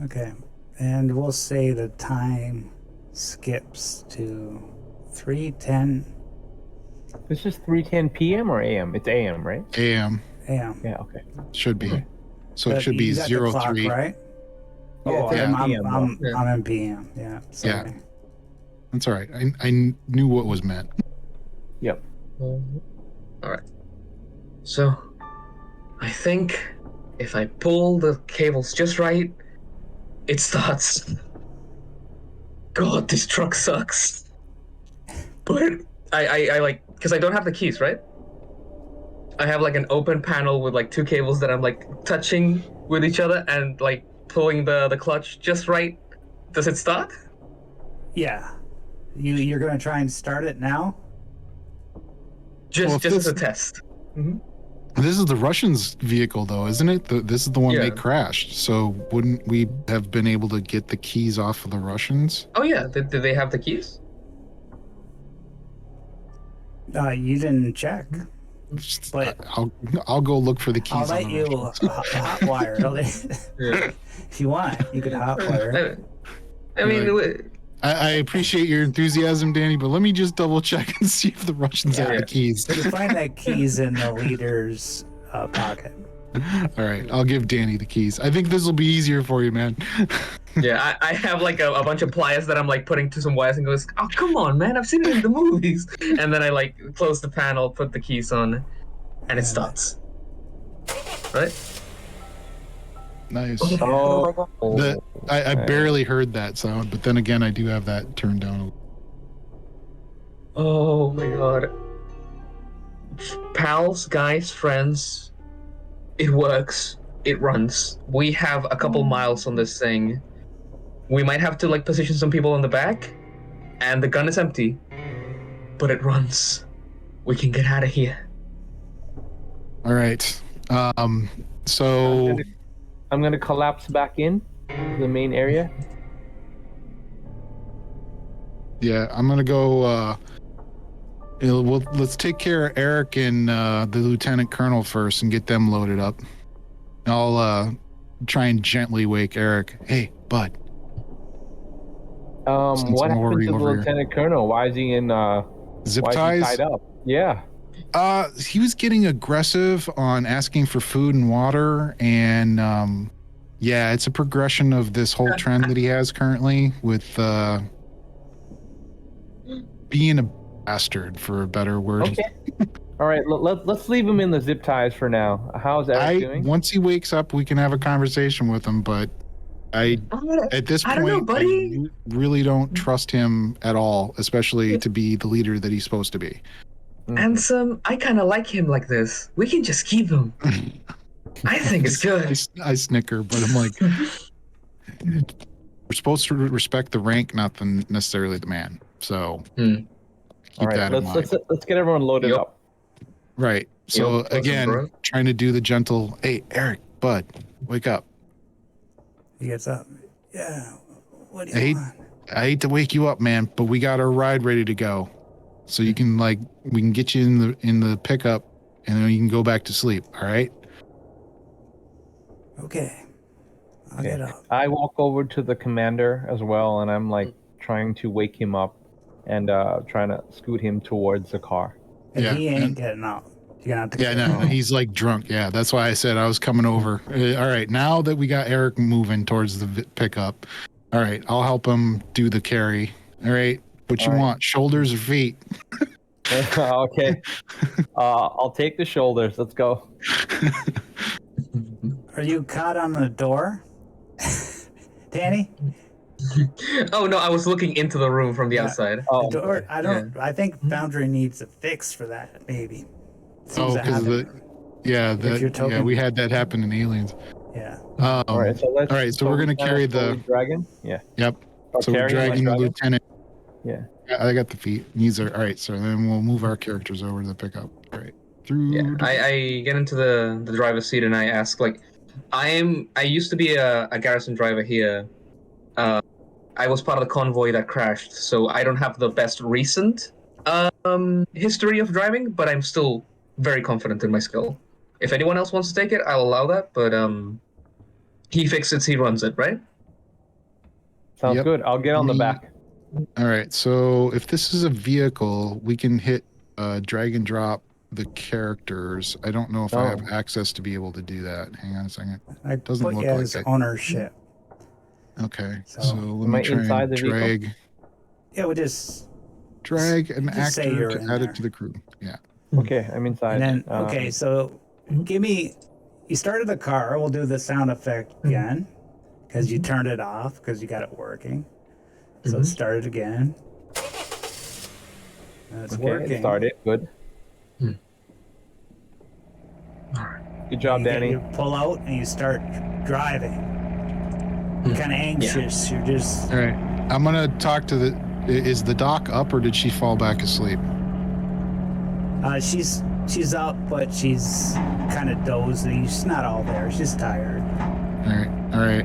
Okay. And we'll say the time skips to 3:10
This is 3:10 p.m. or a.m.? It's a.m., right?
AM
a.m.
Yeah, okay.
should be. So
But
it should be
you got the clock,
03.
right?
Yeah,
Oh,
it's
I'm,
PM,
I'm,
though.
I'm in PM. Yeah. Sorry.
That's all right. I knew what was meant.
Yep.
All right. So, I think if I pull the cables just right, it starts. God, this truck sucks. But I like, because I don't have the keys, right? I have like an open panel with like 2 cables that I'm like touching with each other and like pulling the clutch just right. Does it start?
Yeah. You're gonna try and start it now?
Well,
Just
if
as a
this-
test.
This is the Russians' vehicle, though, isn't it? This is the one they
Yeah.
crashed. So wouldn't we have been able to get the keys off of the Russians?
Oh yeah, did they have the keys?
You didn't check. But
I'll go look for the keys.
I'll
on
let
the
you
Russians.
hotwire.
Yeah.
If you want, you could hotwire.
I mean,
I appreciate your enthusiasm, Danny, but let me just double check and see if the Russians have
Yeah.
the keys.
You find that keys in the leader's pocket.
All right, I'll give Danny the keys. I think this will be easier for you, man.
yeah, I have like a bunch of pliers that I'm like putting to some wires and goes, oh come on, man, I've seen it in the movies. And then I like close the panel, put the keys on, and it starts. Right?
Nice.
Oh.
I barely heard that sound, but then again, I do have that turned down.
Oh my god. Pals, guys, friends, it works. It runs. We have a couple miles on this thing. We might have to like position some people on the back, and the gun is empty, but it runs. We can get out of here.
All right. So
I'm gonna collapse back in to the main area.
yeah, I'm gonna go. Let's take care of Eric and the lieutenant colonel first and get them loaded up. I'll try and gently wake Eric. Hey, bud. Since
What
I'm
happened
already
to the
over here.
lieutenant colonel? Why is he in?
Zip
why is he
ties.
tied up? Yeah.
He was getting aggressive on asking for food and water, and yeah, it's a progression of this whole trend that he has currently with being a bastard, for a better word.
Okay. All right. Let's leave him in the zip ties for now. How's Eric doing?
Once he wakes up, we can have a conversation with him, but at this
I don't know,
point,
buddy.
I really don't trust him at all, especially to be the leader that he's supposed to be.
Ansem, I kind of like him like this. We can just keep him. I think it's good.
I snicker, but I'm like, we're supposed to respect the rank, not necessarily the man. So keep
All right,
that in mind.
let's get everyone loaded up.
Right. So
Yep,
again, trying to do the gentle. Hey, Eric, bud, wake up.
He gets up. Yeah. What do you want?
I hate to wake you up, man, but we got our ride ready to go. So you can we can get you in the pickup, and then you can go back to sleep. All right.
Okay. I'll get up.
I walk over to the commander as well, and I'm like trying to wake him up and trying to scoot him towards the car.
And he ain't getting up. You're gonna have to get
No, he's like drunk. Yeah, that's why I said I was coming over. All right, now that we got Eric moving towards the pickup, all right, I'll help him do the carry. All right, what you want, shoulders or feet?
Okay. I'll take the shoulders. Let's go.
Are you caught on the door, Danny?
Oh no, I was looking into the room from the outside.
Oh,
The door. I don't. I think Foundry needs a fix for that. Maybe. Seems to
Because
happen.
we had that happen in Aliens.
Yeah.
all right. So
we're gonna carry the
dragon. Yeah.
Yep.
Oh,
So we're
carrying
dragging
my
the
dragon?
lieutenant.
Yeah.
I got the feet. These are all right. So then we'll move our characters over to the pickup. All right.
Yeah, I get into the driver's seat and I ask, like, I used to be a garrison driver here. I was part of the convoy that crashed, so I don't have the best recent history of driving, but I'm still very confident in my skill. If anyone else wants to take it, I'll allow that, but he fixes it, he runs it, right?
Sounds good. I'll get on the back.
All right. So if this is a vehicle, we can hit drag and drop the characters. I don't know if I have access to be able to do that. Hang on a second.
I
Doesn't
put
look
you
like
as
it.
ownership.
Okay.
So-
So
Am
let
I
me try
inside
and
the vehicle?
Yeah, we just.
drag an
Just say
actor
you're
to
in
add
there.
it to the crew. Yeah.
Okay, I'm inside.
And then okay, so give me. You started the car. We'll do the sound effect again, because you turned it off because you got it working. So start it again. And it's working.
It started. Good. Good job, Danny.
You pull out and you start driving. You're kind of anxious. You're just.
All right. I'm gonna talk to the. Is the doc up or did she fall back asleep?
She's up, but she's kind of dozy. She's not all there. She's tired.
All right.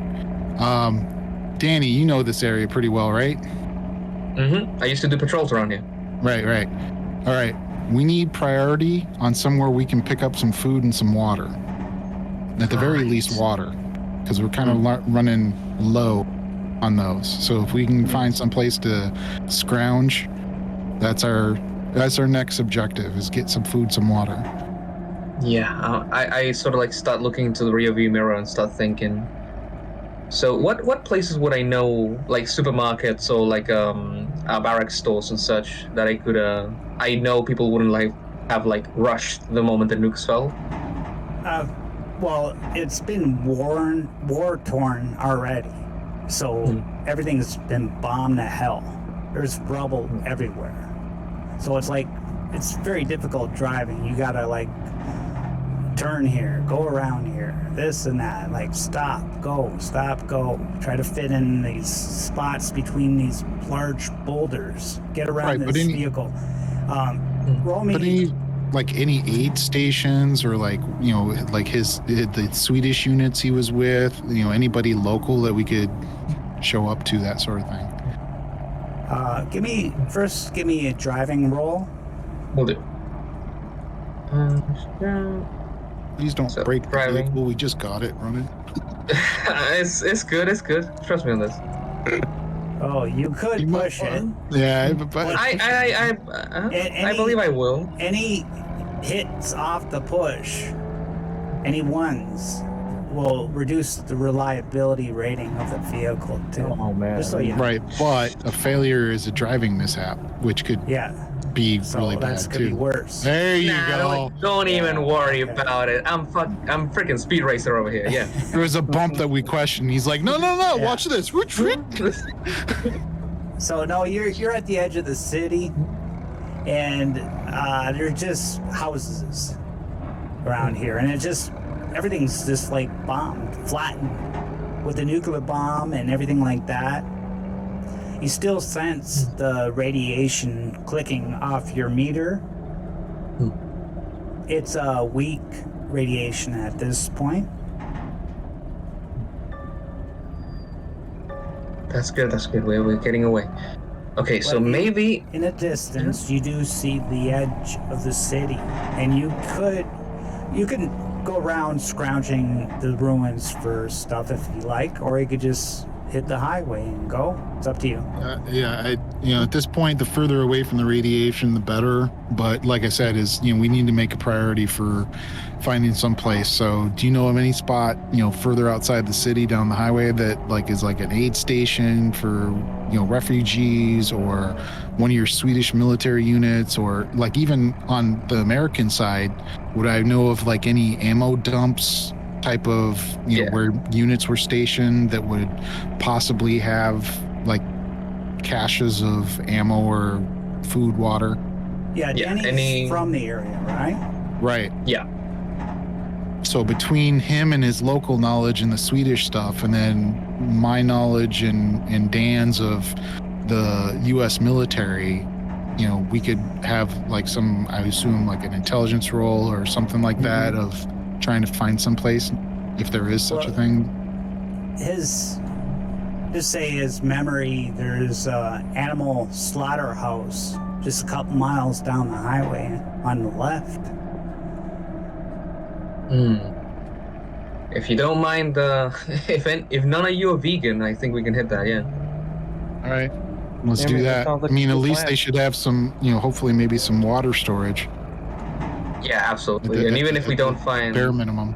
Danny, you know this area pretty well, right?
I used to do patrols around here.
Right. All right. We need priority on somewhere we can pick up some food and some water. At the very least, water, because we're kind of running low on those. So if we can find some place to scrounge, that's our next objective, is get some food, some water.
Yeah, I sort of like start looking into the rearview mirror and start thinking. So what places would I know, like supermarkets or like barrack stores and such, that I could I know people wouldn't have rushed the moment the nukes fell?
Well, it's been war torn already, so everything's been bombed to hell. There's rubble everywhere, so it's very difficult driving. You gotta turn here, go around here, this and that, stop, go, try to fit in these spots between these large boulders, get around this vehicle. Roll me.
Any aid stations or the Swedish units he was with, anybody local that we could show up to, that sort of thing.
Give me a driving roll.
Will do.
Please don't break the vehicle. We just got it running.
It's good. Trust me on this.
Oh, you could push it.
Yeah, but
I believe I will.
Any hits off the push, any ones, will reduce the reliability rating of the vehicle too.
Oh man!
Just so you know.
Right, but a failure is a driving mishap, which could be really bad
that's
too.
Could be worse.
There you go.
Don't even worry about it. I'm freaking speed racer over here. Yeah.
There was a bump that we questioned. He's like, no, watch this.
So no, you're at the edge of the city, and there's just houses around here, and everything's just bombed, flattened. with the nuclear bomb and everything like that, you still sense the radiation clicking off your meter. It's a weak radiation at this point.
That's good. That's good. We're getting away. Okay, so
But
maybe
in a distance, you do see the edge of the city, and you can go around scrounging the ruins for stuff if you like, or you could just hit the highway and go. It's up to you.
At this point, the further away from the radiation, the better. But like I said, we need to make a priority for finding some place. So, do you know of any spot, further outside the city down the highway that is like an aid station for, refugees, or one of your Swedish military units, or like even on the American side, would I know of like any ammo dumps type of, where units were stationed that would possibly have like caches of ammo or food, water?
Yeah, Danny's from the area, right?
Right.
Yeah.
So between him and his local knowledge and the Swedish stuff, and then my knowledge and Dan's of the U.S. military, we could have like I assume like an intelligence role or something like that of trying to find some place, if there is such a thing.
His memory, there's animal slaughterhouse just a couple miles down the highway on the left.
If you don't mind, if none of you are vegan, I think we can hit that. Yeah.
All right, let's do that.
Like
at least they should have some, hopefully maybe some water storage.
Yeah, absolutely. And even if we don't find
bare minimum,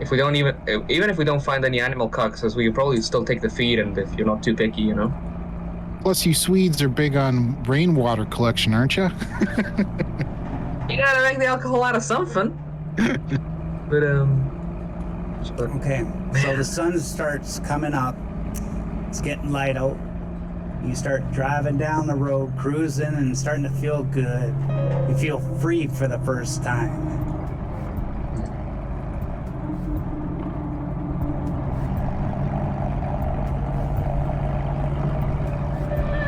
even if we don't find any animal carcasses, we can probably still take the feed, and if you're not too picky,
Plus, you Swedes are big on rainwater collection, aren't you?
You gotta make the alcohol out of something. But
Okay, so the sun starts coming up. It's getting light out. You start driving down the road, cruising, and starting to feel good. You feel free for the first time.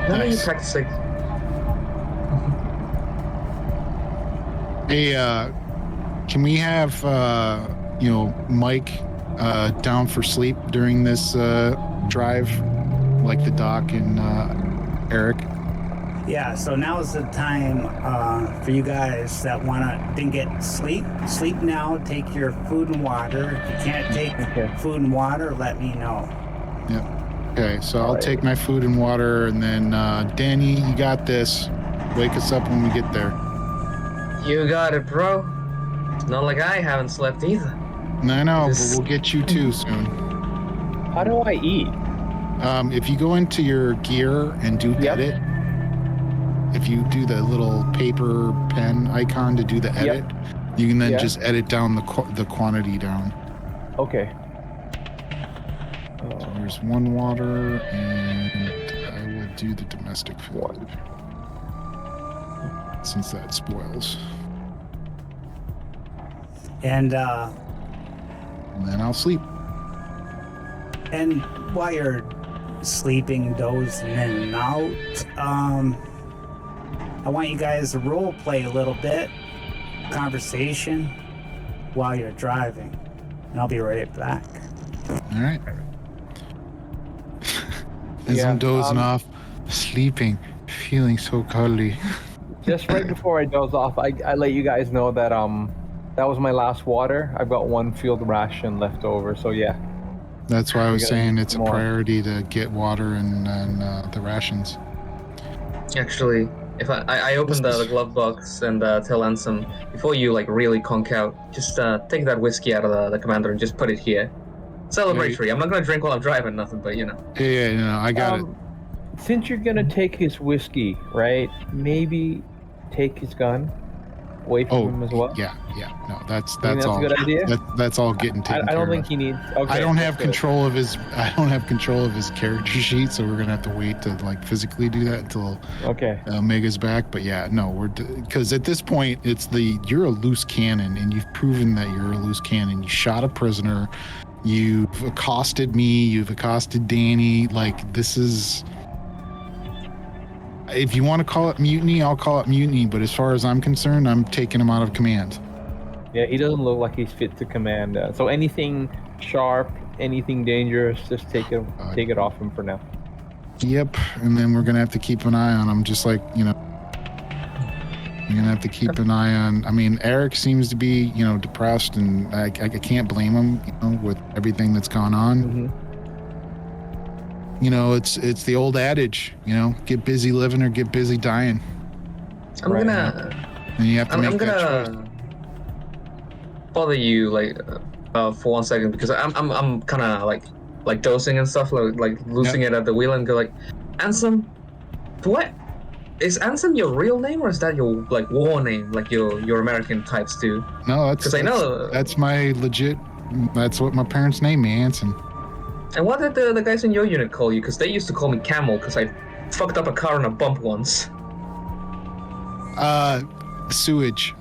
When are you practicing?
Hey, can we have Mike down for sleep during this drive, like the Doc and Eric?
Yeah, so now is the time for you guys that didn't get sleep. Sleep now. Take your food and water. If you can't take food and water, let me know.
Yep. Okay, so I'll take my food and water, and then Danny, you got this. Wake us up when we get there.
You got it, bro. It's not like I haven't slept either.
I know, but we'll get you too soon.
How do I eat?
If you go into your gear and do edit, if you do the little paper pen icon to do the edit, you can then just edit down the quantity down.
Okay.
So there's one water, and I will do the domestic food since that spoils.
And
then I'll sleep.
And while you're sleeping, dozing in and out, I want you guys to role play a little bit, conversation, while you're driving. And I'll be right back.
All right. As I'm dozing off, sleeping, feeling so cuddly.
Just right before I doze off, I let you guys know that that was my last water. I've got one field ration left over, so yeah.
That's why I was saying it's a priority to get water and the rations.
Actually, if I open the glove box and tell Ansem, before you really conk out, just take that whiskey out of the commander and just put it here. Celebratory. I'm not gonna drink while I'm driving, nothing, but
Yeah, I got it.
Since you're gonna take his whiskey, right? Maybe take his gun away from him as well.
Yeah. No, that's
that's
all.
a good idea.
That's all getting taken
I don't
care
think
of.
he needs. Okay,
I don't have control of his. I don't have control of his character sheet, so we're gonna have to wait to physically do that until Mega's back. But yeah, no, because at this point you're a loose cannon, and you've proven that you're a loose cannon. You shot a prisoner. You've accosted me. You've accosted Danny. Like, this is... If you want to call it mutiny, I'll call it mutiny. But as far as I'm concerned, I'm taking him out of command.
Yeah, he doesn't look like he's fit to command. So anything sharp, anything dangerous, just take it off him for now.
Yep, and then we're gonna have to keep an eye on him, just like, you know, you're gonna have to keep an eye on. I mean, Eric seems to be, you know, depressed, and I can't blame him, you know, with everything that's gone on.
Mm-hmm.
You know, it's the old adage, you know, get busy living or get busy dying.
I'm
Right.
And you have to
I'm
make that choice.
gonna bother you like for 1 second because I'm kind of like dosing and stuff, like losing it at the wheel and go like, Ansem, what is Ansem your real name or is that your like war name, like your American types do?
No,
Because I know.
that's my legit. That's what my parents named me, Anson.
And what did the guys in your unit call you? Because they used to call me Camel because I fucked up a car in a bump once.
Sewage.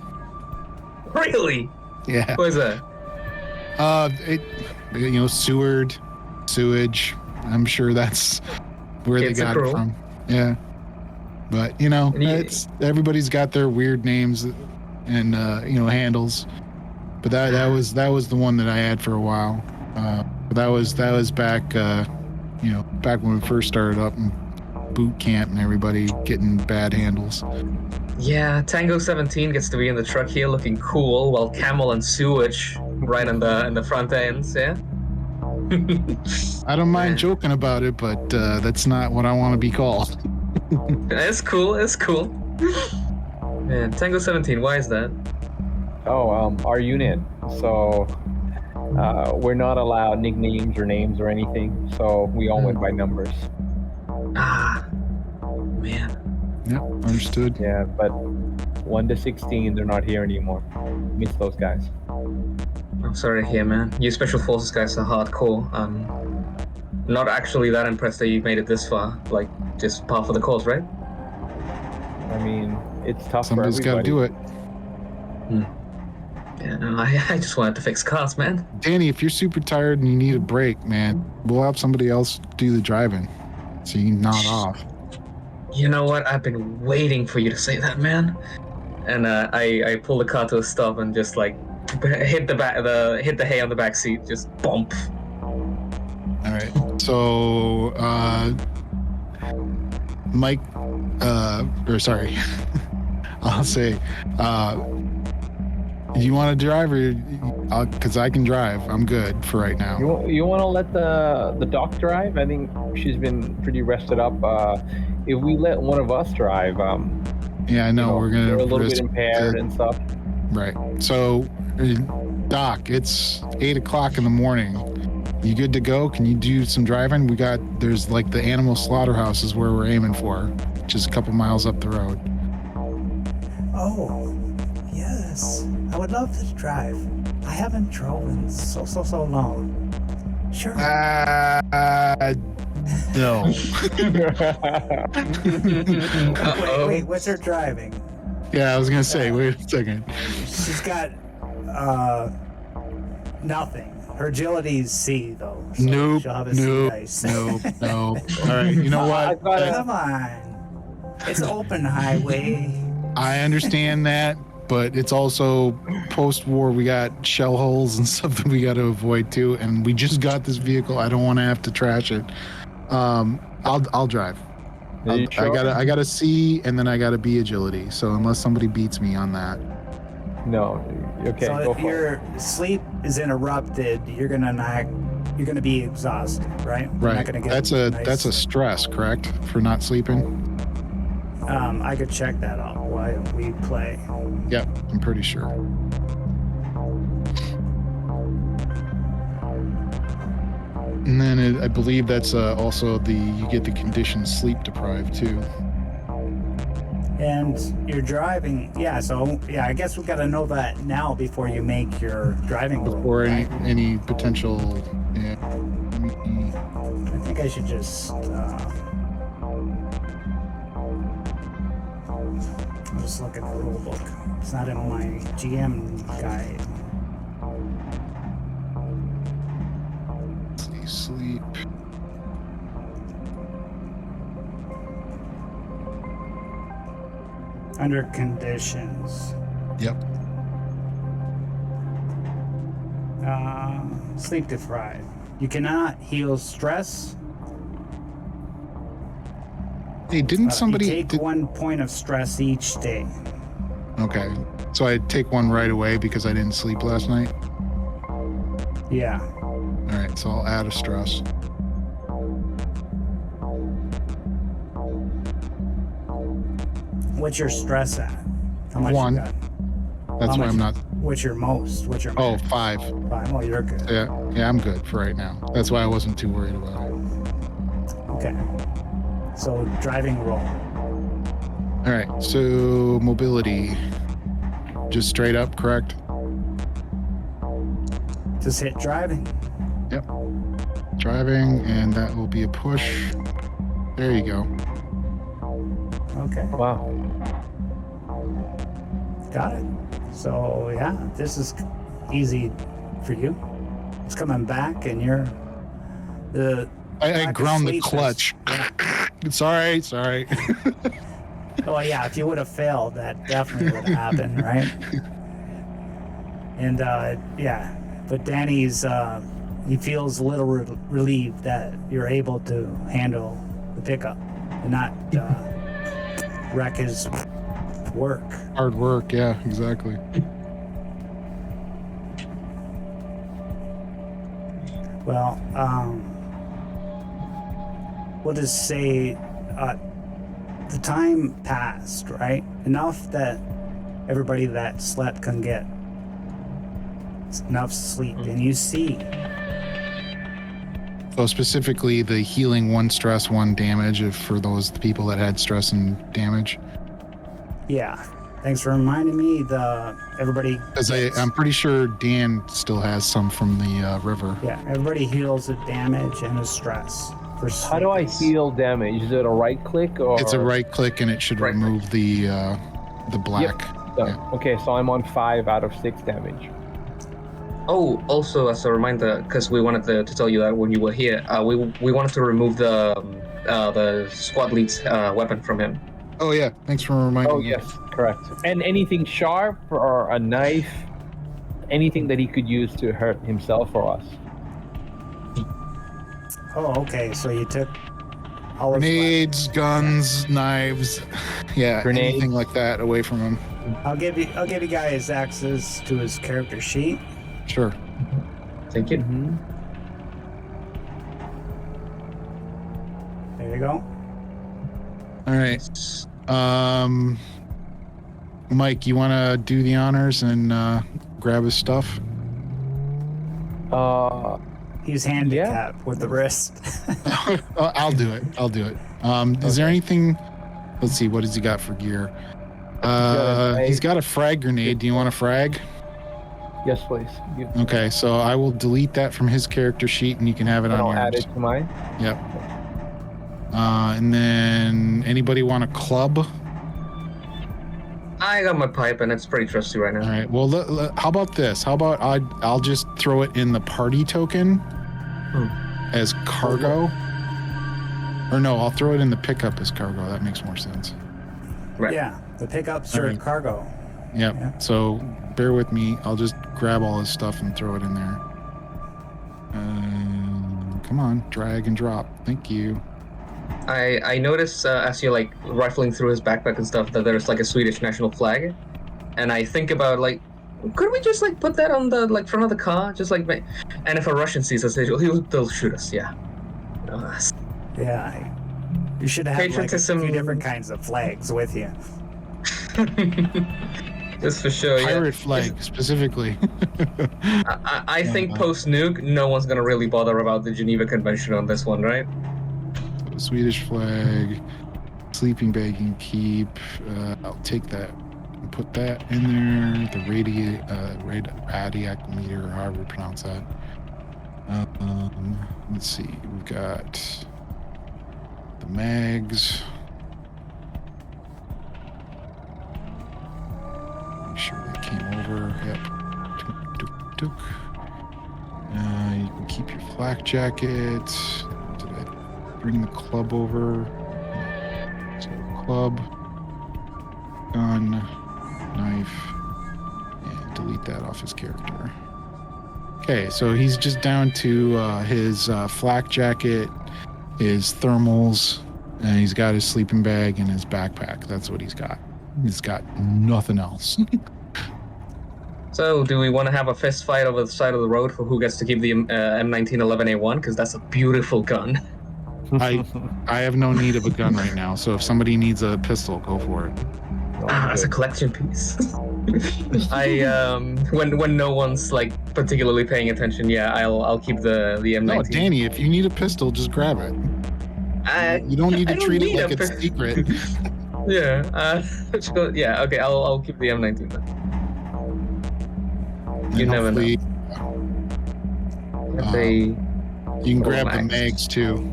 Really?
Yeah.
What is that?
You know, sewage. I'm sure that's where
It's
they got it from. Yeah. But you know, it's everybody's got their weird names and you know, handles. But that was the one that I had for a while. But that was back you know, back when we first started up in boot camp and everybody getting bad handles.
Yeah, Tango 17 gets to be in the truck here looking cool, while Camel and Sewage right in the front ends, yeah?
I don't mind
Man.
joking about it, but that's not what I want to be called.
It's cool, it's cool. Man, Tango 17, why is that?
Oh, our unit. So we're not allowed nicknames or names or anything. So we all went by numbers.
Ah, man.
Yep, understood.
Yeah, but 1 to 16, they're not here anymore. Miss those guys.
I'm sorry to hear, man. You Special Forces guys are hardcore. Not actually that impressed that you made it this far. Like, just par for the course, right?
I mean, it's tough
Somebody's
for
got to
everybody.
do it.
Yeah, no, I just wanted to fix cars, man.
Danny, if you're super tired and you need a break, man, we'll have somebody else do the driving, so you can nod off.
You know what? I've been waiting for you to say that, man. And I pull the car to a stop and just like hit the hay on the back seat, just bump.
All right. So, Mike, or sorry, I'll say, you want to drive or? Because I can drive. I'm good for right now.
You want to let the doc drive? I think she's been pretty rested up. If we let one of us drive,
Yeah, I know,
you know,
we're gonna
they're a little
risk
bit impaired and stuff.
Right. So, Doc, it's 8:00 in the morning. You good to go? Can you do some driving? There's like the animal slaughterhouse is where we're aiming for, which is a couple miles up the road.
Oh, yes. I would love to drive. I haven't drove in so long. Sure.
No.
Wait, what's her driving?
Yeah, I was gonna say, wait a second.
She's got nothing. Her agility is C though. So
Nope,
she'll have a C dice.
nope. All right, you know what?
Come on. It's open highway.
I understand that, but it's also post-war. We got shell holes and stuff that we got to avoid too. And we just got this vehicle. I don't want to have to trash it. I'll drive. I got a C and then I got a B agility. So unless somebody beats me on that.
No, okay.
So
go
if
for
your sleep is interrupted, you're gonna be exhausted, right? You're
Right.
not gonna get
That's a stress, correct? For not sleeping.
I could check that out while we play.
Yep, I'm pretty sure. And then I believe that's also you get the condition sleep deprived too.
And you're driving, I guess we gotta know that now before you make your driving roll,
Or
right?
any potential. Yeah.
I think I should just I'll just look at the rule book. It's not in my GM guide.
sleep.
Under conditions.
Yep.
Sleep deprived. You cannot heal stress.
Hey, didn't somebody
you take 1 point of stress each day.
Okay, so I take one right away because I didn't sleep last night.
Yeah.
All right, so I'll add a stress.
What's your stress at? How much
One.
you got?
That's why I'm not.
What's your most? What's your
Oh,
max?
5.
5. Oh, you're good.
Yeah, I'm good for right now. That's why I wasn't too worried about it.
Okay. So driving roll.
All right, so mobility, just straight up, correct?
Just hit driving.
Yep. Driving, and that will be a push. There you go.
Okay.
Wow.
Got it. So yeah, this is easy for you. It's coming back, and you're the.
I
lack of
ground the
sleep is-
clutch. Sorry.
Oh yeah, if you would have failed, that definitely would have happened, right? And yeah, but Danny's he feels a little relieved that you're able to handle the pickup and not wreck his work.
Hard work, yeah, exactly.
Well, we'll just say the time passed, right? Enough that everybody that slept can get enough sleep. And you see,
So specifically the healing 1 stress, 1 damage for those people that had stress and damage.
yeah, thanks for reminding me. Everybody,
Because I'm pretty sure Dan still has some from the river.
yeah, everybody heals the damage and the stress. For
How do I
sleep.
heal damage? Is it a right click or?
It's a right click and it should
Right
remove the black.
Done.
Yeah.
Okay, so I'm on 5 out of 6 damage.
Oh, also as a reminder, because we wanted to tell you that when you were here, we wanted to remove the squad lead's weapon from him.
Oh yeah, thanks for reminding
Oh
me.
yes, correct. And anything sharp or a knife, anything that he could use to hurt himself or us.
Oh, okay. So you took all of
Grenades, guns, knives, yeah,
Grenades.
anything like that away from him.
I'll give you guys access to his character sheet.
Sure.
Thank you.
Mm-hmm.
There you go.
All right. Mike, you want to do the honors and grab his stuff?
He's handicapped with the wrist.
I'll do it. Is there anything? Let's see. What has he got for gear? He's got a frag grenade. Do you want a frag?
Yes, please.
Okay, so I will delete that from his character sheet, and you can have it
And
on
I'll add
yours.
it to mine.
Yep. And then anybody want a club?
I got my pipe and it's pretty trusty right now.
All right. Well, how about this? How about I'll just throw it in the party token as cargo. Or no, I'll throw it in the pickup as cargo. That makes more sense.
Right.
Yeah, the pickups are
Alright.
cargo.
Yep.
Yeah.
So bear with me. I'll just grab all his stuff and throw it in there. Come on, drag and drop. Thank you.
I noticed as you're like rifling through his backpack and stuff that there's like a Swedish national flag, and I think about like, could we just like put that on the like front of the car, just like, and if a Russian sees us, they'll shoot us. Yeah.
Yeah, you should have like a
Patriotism.
few different kinds of flags with you.
Just for sure.
Pirate
Yeah.
flag specifically.
I think post nuke, no one's gonna really bother about the Geneva Convention on this one, right?
Swedish flag, sleeping bag you can keep. I'll take that and put that in there. The radiometer, or however you pronounce that. Let's see. We've got the mags. Make sure they came over. Yep. Tuk, tuk, tuk. You can keep your flak jacket. Did I bring the club over? So club, gun, knife, and delete that off his character. Okay, so he's just down to his flak jacket, his thermals, and he's got his sleeping bag and his backpack. That's what he's got. He's got nothing else.
So, do we want to have a fist fight over the side of the road for who gets to keep the M1911A1? Because that's a beautiful gun.
I have no need of a gun right now, so if somebody needs a pistol, go for it.
That's a collection piece. When no one's like particularly paying attention, yeah, I'll keep the M19.
No, Danny, if you need a pistol, just grab it. You don't need to treat it like it's secret.
Yeah. Yeah. Okay. I'll keep the M19 then. You never know.
You can grab the mags too.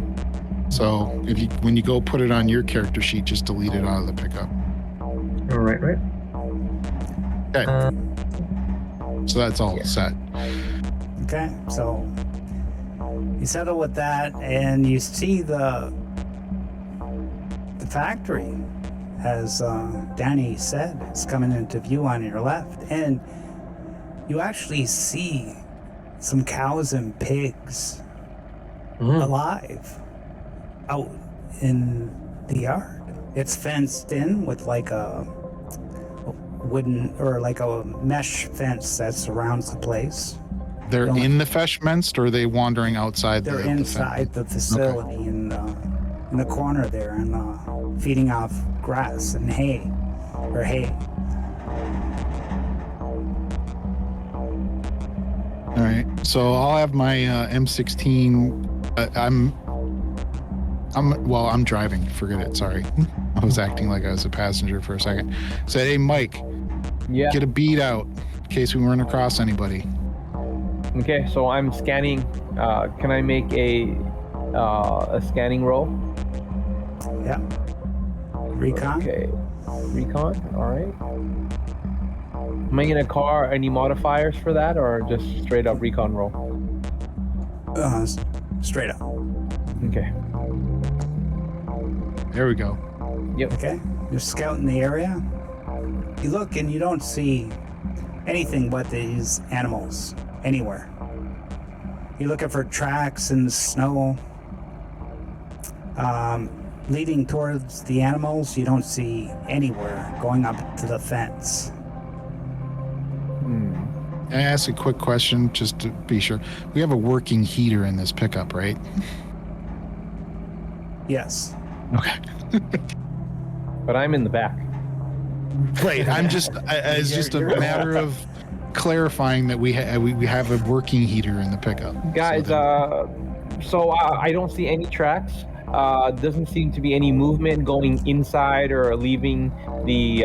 So when you go put it on your character sheet, just delete it out of the pickup.
All right.
Okay. So that's all set.
Okay, so you settle with that, and you see the factory, as Danny said, is coming into view on your left, and you actually see some cows and pigs alive out in the yard. It's fenced in with like a wooden or like a mesh fence that surrounds the place.
They're in the fence, or are they wandering outside?
They're inside the facility in the corner there, and feeding off grass and hay.
All right, so I'll have my M16. I'm driving. Forget it. Sorry, I was acting like I was a passenger for a second. Said, hey, Mike, get a bead out in case we run across anybody.
Okay, so I'm scanning. Can I make a scanning roll?
Yeah. Recon.
Okay. Recon. All right. Am I gonna car any modifiers for that, or just straight up recon roll?
Straight up.
Okay.
There we go.
Yep.
Okay. You're scouting the area. You look and you don't see anything but these animals anywhere. You're looking for tracks in the snow. Leading towards the animals, you don't see anywhere going up to the fence.
Can I ask a quick question just to be sure? We have a working heater in this pickup, right?
Yes.
Okay.
But I'm in the back.
Right. I'm just as just a matter of clarifying that we have a working heater in the pickup.
Guys, so I don't see any tracks. Doesn't seem to be any movement going inside or leaving the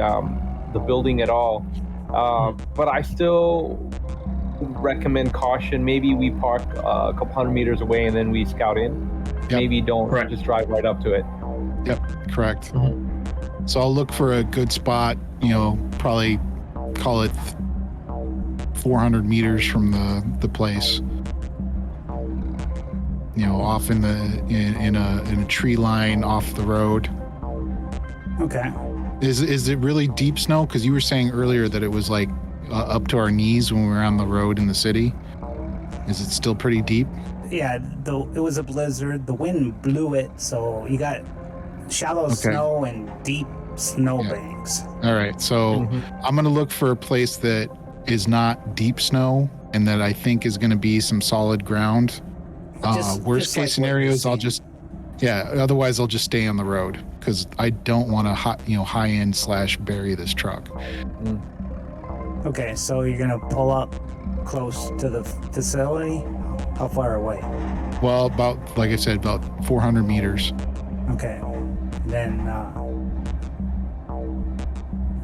building at all. But I still recommend caution. Maybe we park a couple hundred meters away and then we scout in.
Yep.
Maybe don't just drive right up to it.
Yep, correct. So I'll look for a good spot, probably call it 400 meters from the place. Off in a tree line off the road.
Okay.
Is it really deep snow? Because you were saying earlier that it was like up to our knees when we were on the road in the city. Is it still pretty deep?
Yeah, it was a blizzard. The wind blew it, so you got shallow snow and deep snowbanks.
All right, so I'm going to look for a place that is not deep snow and that I think is going to be some solid ground. Worst case scenarios, otherwise I'll just stay on the road because I don't want to high end / bury this truck.
Okay, so you're gonna pull up close to the facility. How far away?
Well, about, like I said, about 400 meters.
Okay, then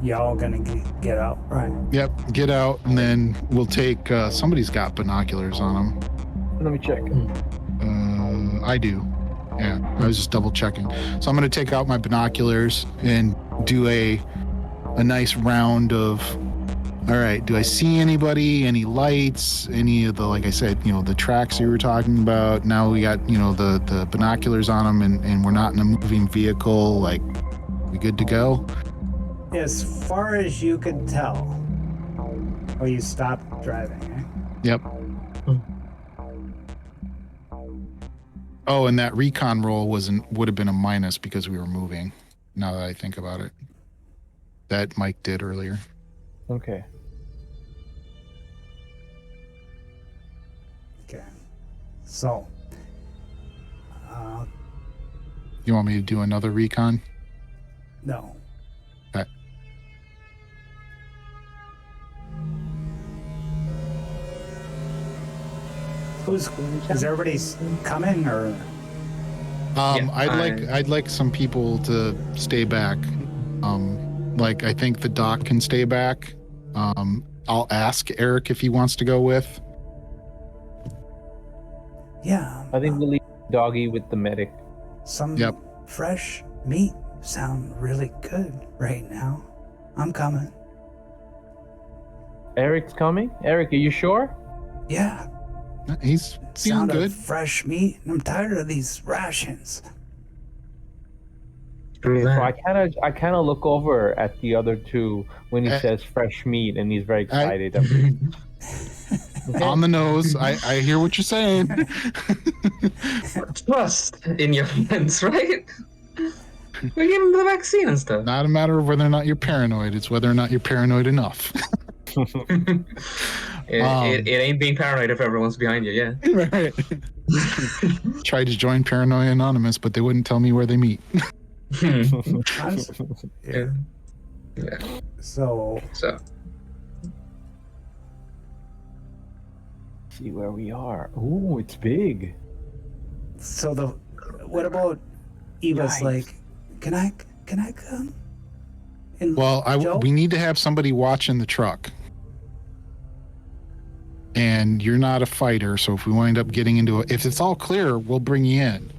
y'all gonna get out, right?
Yep, get out, and then we'll take. Somebody's got binoculars on them.
Let me check.
I do. Yeah, I was just double checking. So I'm going to take out my binoculars and do a nice round of All right. Do I see anybody? Any lights? Any of the, like I said, the tracks you were talking about? Now we got, the binoculars on them, and we're not in a moving vehicle. Like, we good to go?
As far as you can tell. Oh, you stopped driving, eh?
Yep. Oh, and that recon roll would have been a minus because we were moving. Now that I think about it, that Mike did earlier.
Okay.
Okay. So,
You want me to do another recon?
no.
Okay.
Is everybody's coming or?
I'd like some people to stay back. Like I think the doc can stay back. I'll ask Eric if he wants to go with.
Yeah.
I think we'll leave Doggy with the medic.
Some
Yep.
fresh meat sound really good right now. I'm coming.
Eric's coming? Eric, are you sure?
Yeah.
He's feeling
Sound
good.
of fresh meat. I'm tired of these rations.
True
So
that.
I kind of look over at the other two when he says fresh meat, and he's very excited.
On the nose. I hear what you're saying.
Trust in your friends, right? We give them the vaccine and stuff.
Not a matter of whether or not you're paranoid. It's whether or not you're paranoid enough.
It ain't being paranoid if everyone's behind you, yeah.
Right. Tried to join Paranoia Anonymous, but they wouldn't tell me where they meet.
Honestly,
Yeah.
So,
So,
See where we are. Ooh, it's big.
what about Eva's
Yikes.
like, can I come? And
Well,
Joe?
we need to have somebody watching the truck. And you're not a fighter, so if we wind up getting into it, if it's all clear, we'll bring you in.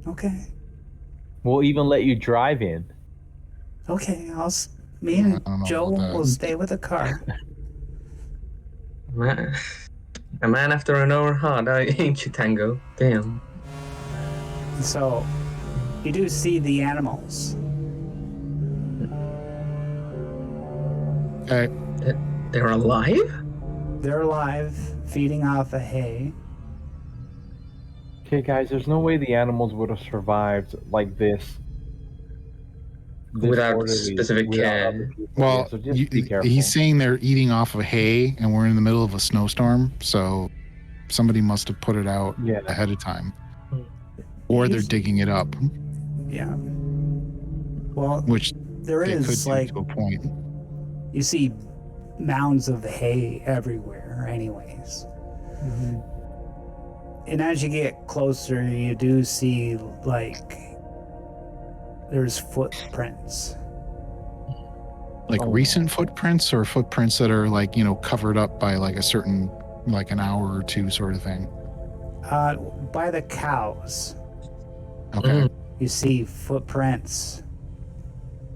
Okay.
We'll even let you drive in.
Okay. Me
I
and
don't know
Joe
about that.
will stay with the car.
a man after an hour hard, ain't you, Tango? Damn.
So, you do see the animals.
Okay.
They're alive?
They're alive, feeding off of hay.
Okay, guys, there's no way the animals would have survived like this.
Without
orderly,
specific
without
care.
other people.
Well,
Yeah, so just be careful.
he's saying they're eating off of hay, and we're in the middle of a snowstorm, so somebody must have put it out
Yeah.
ahead of time. Or they're
He's-
digging it up,
Yeah. Well,
which
there
they could
is
do
like,
to a point.
you see mounds of hay everywhere, anyways.
Mhm.
And as you get closer, you do see like there's footprints.
Like
Oh.
recent footprints or footprints that are like, covered up by like a certain, like an hour or two sort of thing.
By the cows,
Okay.
you see footprints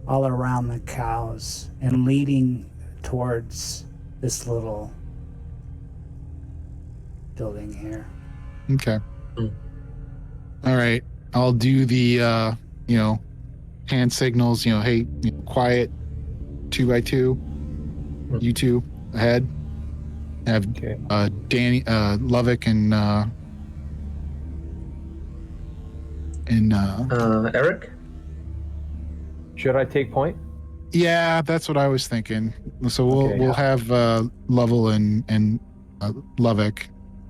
all around the cows and leading towards this little building here.
Okay.
Mm.
All right. I'll do the, hand signals, hey, quiet, 2x2, you two ahead. Have
Okay.
Danny, Lovick and
Eric?
Should I take point?
yeah, that's what I was thinking. So we'll
Okay.
we'll have Lovell and Lovick.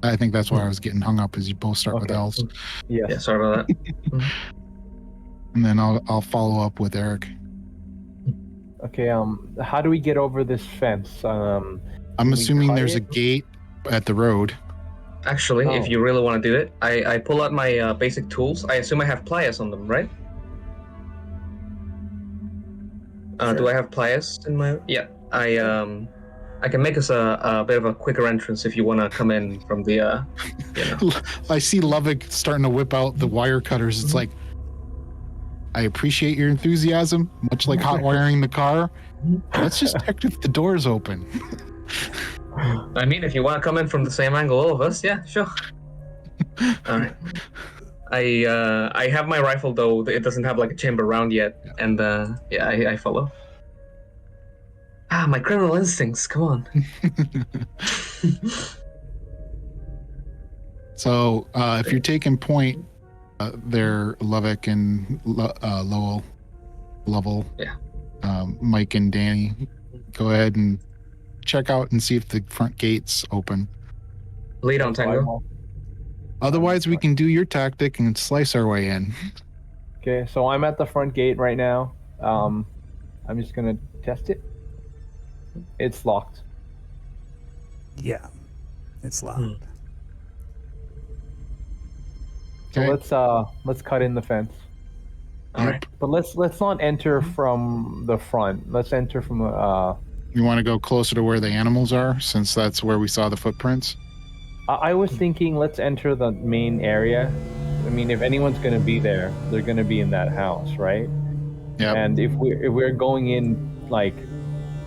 I think that's why I was getting hung up, is you both start with
Okay.
L's,
Yes.
Yeah, sorry about that.
and then I'll follow up with Eric.
Okay. How do we get over this fence?
I'm
we
assuming
cut
there's a
it?
gate at the road.
Actually, if
Oh.
you really want to do it, I pull out my basic tools. I assume I have pliers on them, right? Do
Sure.
I have pliers in my? Yeah, I can make us a bit of a quicker entrance if you want to come in from the
I see Lovick starting to whip out the wire cutters. It's like, I appreciate your enthusiasm, much like hot wiring the car, Let's just check if the door's open.
I mean, if you want to come in from the same angle, all of us, yeah, sure. All right. I have my rifle though. It doesn't have like a chamber round yet, and yeah, I follow. Ah, my criminal instincts. Come on.
So if you're taking point there, Lovick and Lovell,
Yeah.
Mike and Danny, go ahead and check out and see if the front gate's open.
Lead on Tango.
Otherwise, we can do your tactic and slice our way in.
Okay, so I'm at the front gate right now. I'm just gonna test it. It's locked.
Yeah, it's locked.
Okay.
So let's cut in the fence.
All right.
But let's not enter from the front. Let's enter from
You want to go closer to where the animals are, since that's where we saw the footprints?
I was thinking let's enter the main area. I mean, if anyone's gonna be there, they're gonna be in that house, right?
Yeah.
And if we're going in, like,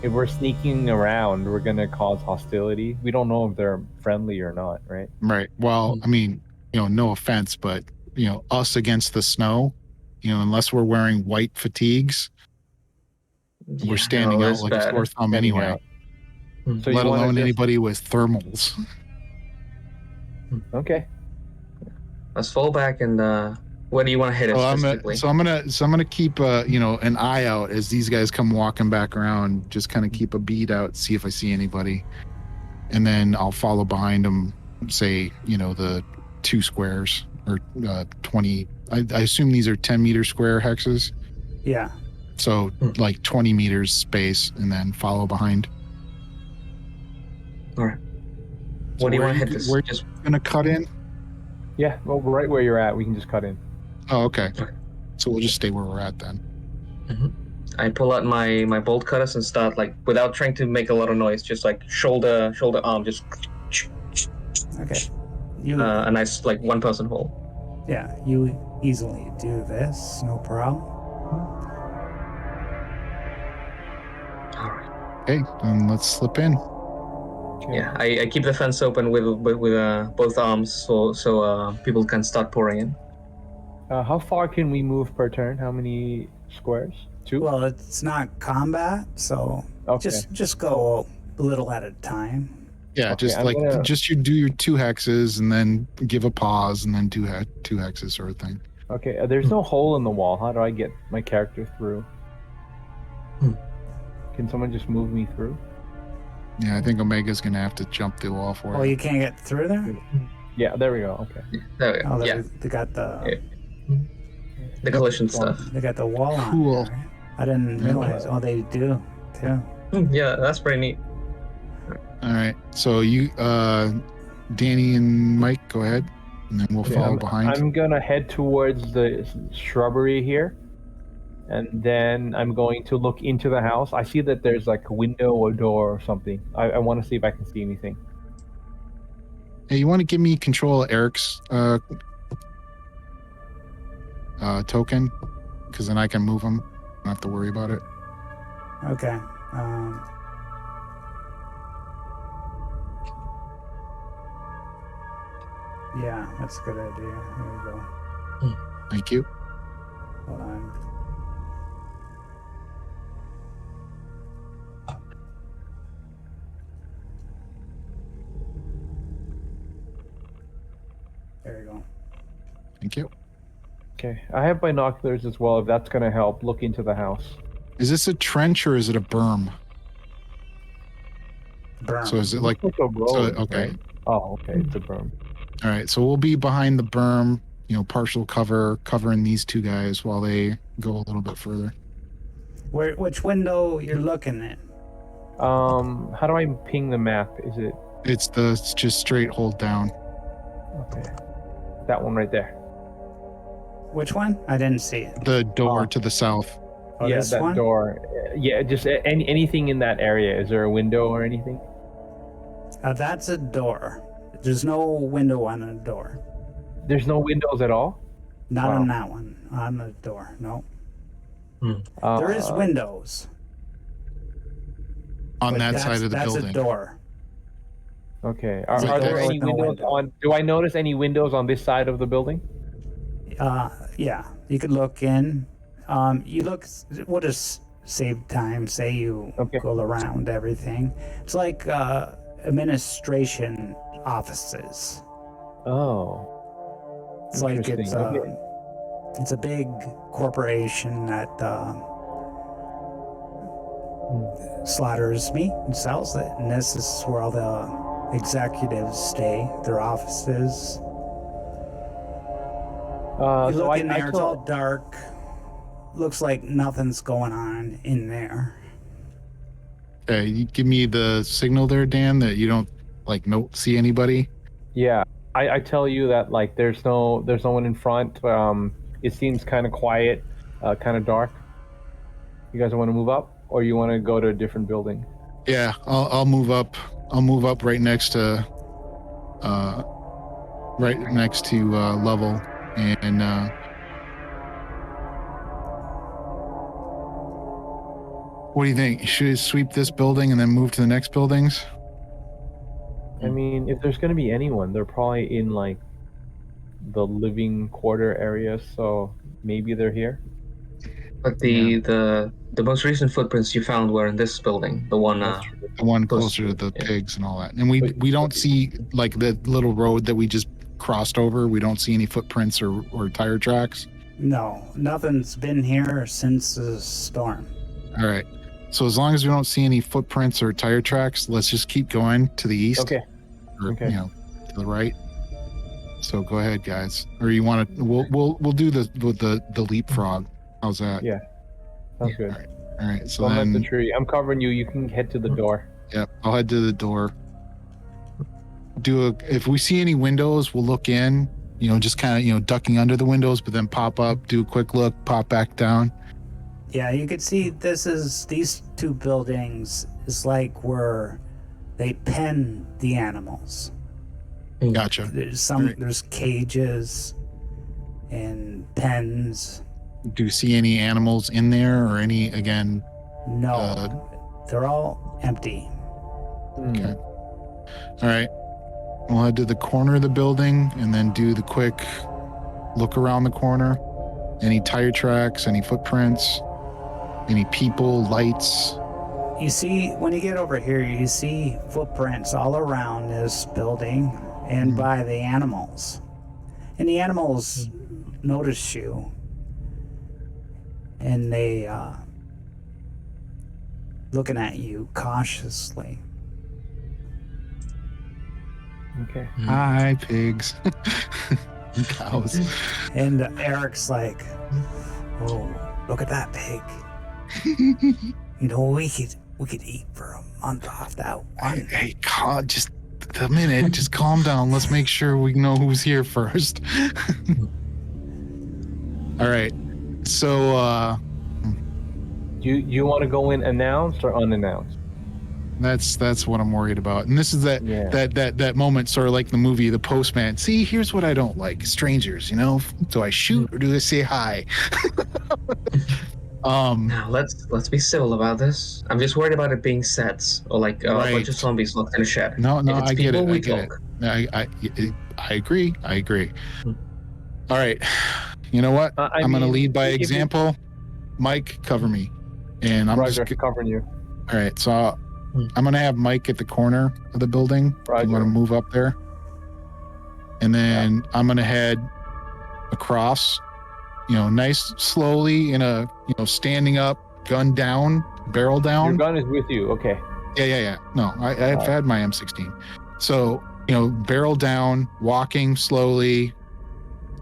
if we're sneaking around, we're gonna cause hostility. We don't know if they're friendly or not, right?
Right. Well, I mean, no offense, but us against the snow, unless we're wearing white fatigues, we're standing out like a sore thumb anyway.
out. So
Let
you wanna
alone
just-
anybody with thermals.
Okay.
Let's fall back and where do you want to hit it specifically?
I'm gonna keep an eye out as these guys come walking back around. Just kind of keep a bead out, see if I see anybody, and then I'll follow behind them. Say the 2 squares or 20. I assume these are 10-meter square hexes.
Yeah.
So like 20 meters space, and then follow behind.
All right.
So
What do you
where
want to
you-
hit this?
where-
Just
Gonna cut in.
Yeah. Well, right where you're at, we can just cut in.
Oh, okay.
Okay.
So we'll just stay where we're at then.
I pull out my bolt cutters and start like without trying to make a lot of noise, just like shoulder arm, just
Okay. You.
a nice like 1-person hole.
Yeah. You easily do this. No problem.
All right.
Okay, then let's slip in.
Okay.
Yeah, I keep the fence open with both arms so people can start pouring in.
How far can we move per turn? How many squares? 2?
Well, it's not combat, so
Okay.
just go a little at a time.
Yeah,
Okay,
just
I'm
like
gonna-
you do your 2 hexes and then give a pause and then 2 hexes sort of thing.
Okay. There's no hole in the wall. How do I get my character through? Can someone just move me through?
Yeah, I think Omega's gonna have to jump the wall for
Oh,
it.
you can't get through there?
Yeah. There we go. Okay.
There we go.
Oh,
Yeah,
they got the
the collision stuff.
they got the wall on.
Cool.
There, right? I didn't realize. Oh, they do too.
Yeah, that's pretty neat.
All right, so you, Danny and Mike, go ahead, and then we'll follow behind.
I'm gonna head towards the shrubbery here, and then I'm going to look into the house. I see that there's like a window or door or something. I want to see if I can see anything.
Hey, you want to give me control of Eric's token, because then I can move him. I don't have to worry about it.
Okay. Yeah, that's a good idea. Here we go.
Thank you.
Hold on. There you go.
Thank you.
Okay, I have binoculars as well. If that's gonna help, look into the house.
Is this a trench or is it a berm?
Burn.
So is it like?
It's a road,
So okay.
right? Oh, okay, it's a berm.
All right, so we'll be behind the berm, partial covering these 2 guys while they go a little bit further.
Which window you're looking at?
How do I ping the map? Is it
It's just straight hold down.
okay? That one right there.
Which one? I didn't see it.
The door to the south.
Oh,
yeah,
this
that
one?
door. Yeah, just anything in that area. Is there a window or anything?
That's a door. There's no window on the door.
There's no windows at all.
Not
Wow.
on that one. On the door. No. There is windows.
on
But
that side of the
that's
building.
a door.
Okay.
It's
Are
a
there
door
any
with no
windows
window.
on? Do I notice any windows on this side of the building?
Yeah, you could look in. You look. We'll just save time. Say you
Okay.
go around everything. It's like administration offices.
Oh.
It's like
Interesting. Okay.
it's a big corporation that slaughters meat and sells it, and this is where all the executives stay. Their offices. You
So
look in there.
I
It's
saw,
all dark. Looks like nothing's going on in there.
Okay, you give me the signal there, Dan, that you don't like see anybody.
yeah. I tell you that like there's no one in front. It seems kind of quiet, kind of dark. You guys want to move up, or you want to go to a different building?
Yeah, I'll move up. I'll move up right next to level, and what do you think? Should I sweep this building and then move to the next buildings?
I mean, if there's going to be anyone, they're probably in like the living quarter area, so maybe they're here.
But the most recent footprints you found were in this building, the one
That's true.
The one
close
closer to the
yeah.
pigs and all that. And we don't see like the little road that we just crossed over. We don't see any footprints or tire tracks.
No, nothing's been here since the storm.
All right. So as long as we don't see any footprints or tire tracks, let's just keep going to the east.
Okay.
Or,
Okay.
to the right. So go ahead, guys. Or you want to? We'll do the leapfrog. How's that?
Yeah. Sounds good.
All right. So
I'm at the
then,
tree. I'm covering you. You can head to the door.
yep. I'll head to the door. If we see any windows, we'll look in. Just kind of ducking under the windows, but then pop up, do a quick look, pop back down.
Yeah, you can see these two buildings is like where they pen the animals.
Gotcha.
There's cages and pens.
Do you see any animals in there or any, again?
No, they're all empty.
Okay. All right. We'll head to the corner of the building and then do the quick look around the corner. Any tire tracks, any footprints, any people, lights.
You see, when you get over here, you see footprints all around this building and by the animals. And the animals notice you. And they looking at you cautiously.
Okay.
Hi, pigs. Cows.
And Eric's like, "Oh, look at that pig. We could eat for a month off that one."
Hey, just a minute. Just calm down. Let's make sure we know who's here first. All right. So,
You want to go in announced or unannounced?
that's what I'm worried about. And this is that moment, sort of like the movie The Postman. See, here's what I don't like: strangers. Do I shoot or do I say hi?
Now let's be civil about this. I'm just worried about it being sets or like a bunch of zombies locked in a shed.
No,
If it's
I get
people,
it.
we
I get
talk.
it. I agree. All right. You know what? I'm going to lead by example. Mike, cover me. And I'm
Roger,
just
covering you.
all right. So I'm going to have Mike at the corner of the building.
Roger.
I'm going to move up there. And then I'm going to head across, nice, slowly in a, standing up, gun down, barrel down.
Your gun is with you. Okay.
Yeah. No, I've had my M16. So, barrel down, walking slowly,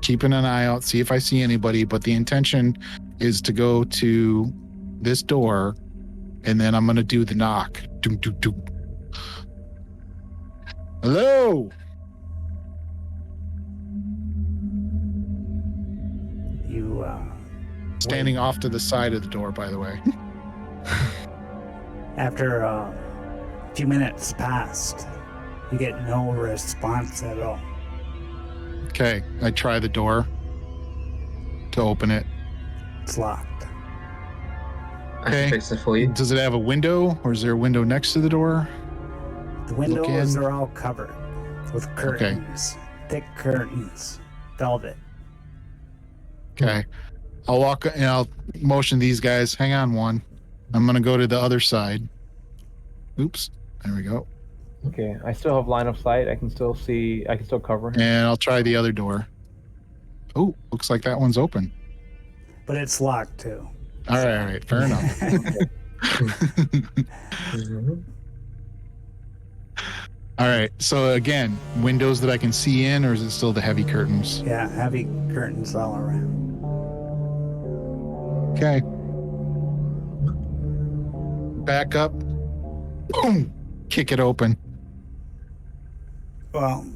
keeping an eye out, see if I see anybody. But the intention is to go to this door, and then I'm going to do the knock. Doom, doom, doom. Hello?
You
Standing off to the side of the door, by the way.
after a few minutes passed, you get no response at all.
Okay, I try the door to open it.
It's locked.
I can fix it for you.
Does it have a window, or is there a window next to the door?
The windows are all covered with curtains, thick curtains, velvet.
Okay. I'll walk and I'll motion these guys. Hang on one. I'm going to go to the other side. Oops. There we go.
Okay, I still have line of sight. I can still cover him.
And I'll try the other door. Oh, looks like that one's open.
But it's locked too.
All right. Fair enough. All right. So again, windows that I can see in, or is it still the heavy curtains?
Yeah, heavy curtains all around.
Okay. Back up. Boom. Kick it open.
Well,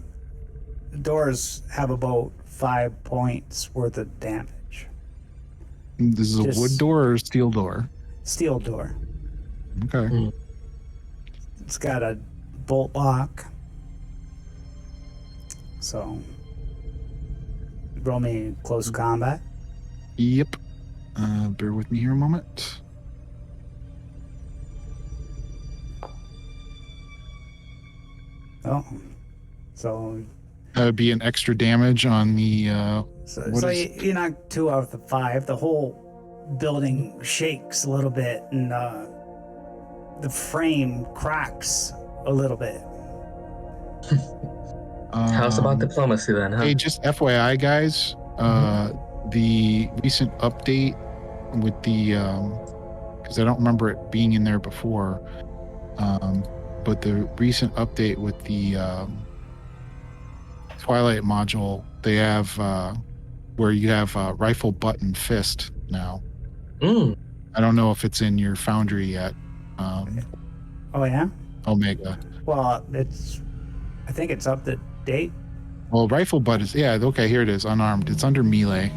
the doors have about 5 points worth of damage.
This is a wood door or a steel door?
Steel door.
Okay.
It's got a bolt lock. So, roll me close combat.
Yep. Bear with me here a moment.
Oh, so
That would be an extra damage on the.
you knock 2 out of the 5. The whole building shakes a little bit, and the frame cracks a little bit.
How's about diplomacy then, huh?
Hey, just FYI, guys. The recent update with the because I don't remember it being in there before, but the recent update with the Twilight module, they have where you have rifle butt and fist now. I don't know if it's in your foundry yet.
Oh yeah.
Omega.
Well, I think it's up to date.
Well, rifle butt is okay. Here it is, unarmed. It's under melee.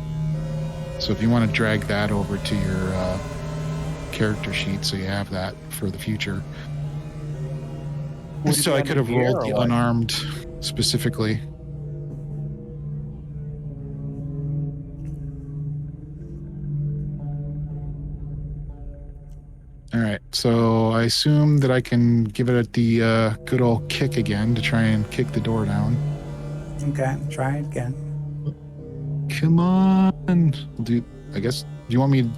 So if you want to drag that over to your character sheet, so you have that for the future. So I could have rolled the unarmed specifically. All right, so I assume that I can give it the good old kick again to try and kick the door down.
Okay, try it again.
Come on. I guess, do you want me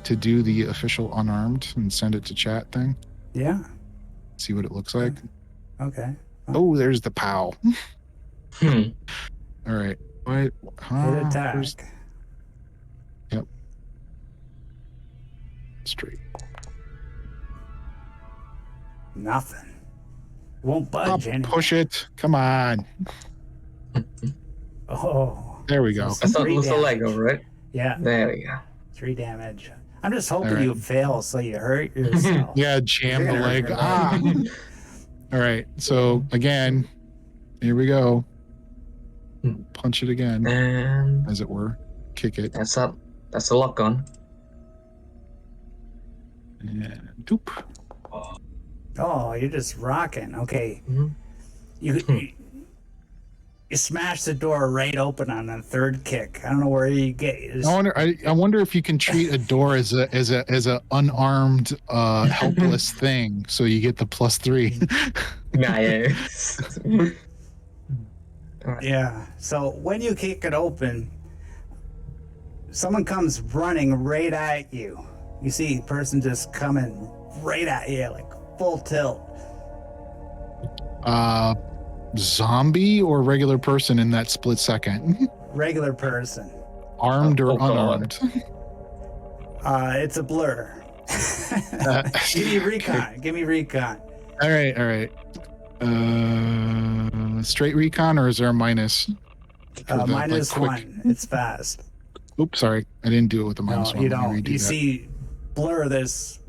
to do the official unarmed and send it to chat thing?
Yeah.
See what it looks like?
Okay.
Oh, there's the POW. All right. What?
Hit attack.
Yep. Straight.
Nothing. Won't budge anyway.
Push it. Come on.
Oh.
There we go.
That's not the Lego, right?
Yeah.
There we go.
3 damage. I'm just hoping you fail so you hurt yourself.
Yeah, jam the leg. All right. So again, here we go. Punch it again,
And
as it were. Kick it.
that's a lock on.
And doop.
Oh, you're just rocking. Okay. You smash the door right open on the 3rd kick. I don't know where you get.
I wonder if you can treat a door as a unarmed, helpless thing, so you get the +3.
Yeah.
Yeah. So when you kick it open, someone comes running right at you. You see a person just coming right at you, like full tilt.
Zombie or regular person in that split second?
Regular person.
Armed or unarmed?
It's a blur. Give me recon. Give me recon.
All right. Straight recon, or is there a minus?
-1. It's fast.
Oops, sorry. I didn't do it with the -1.
No, you don't. You see blur this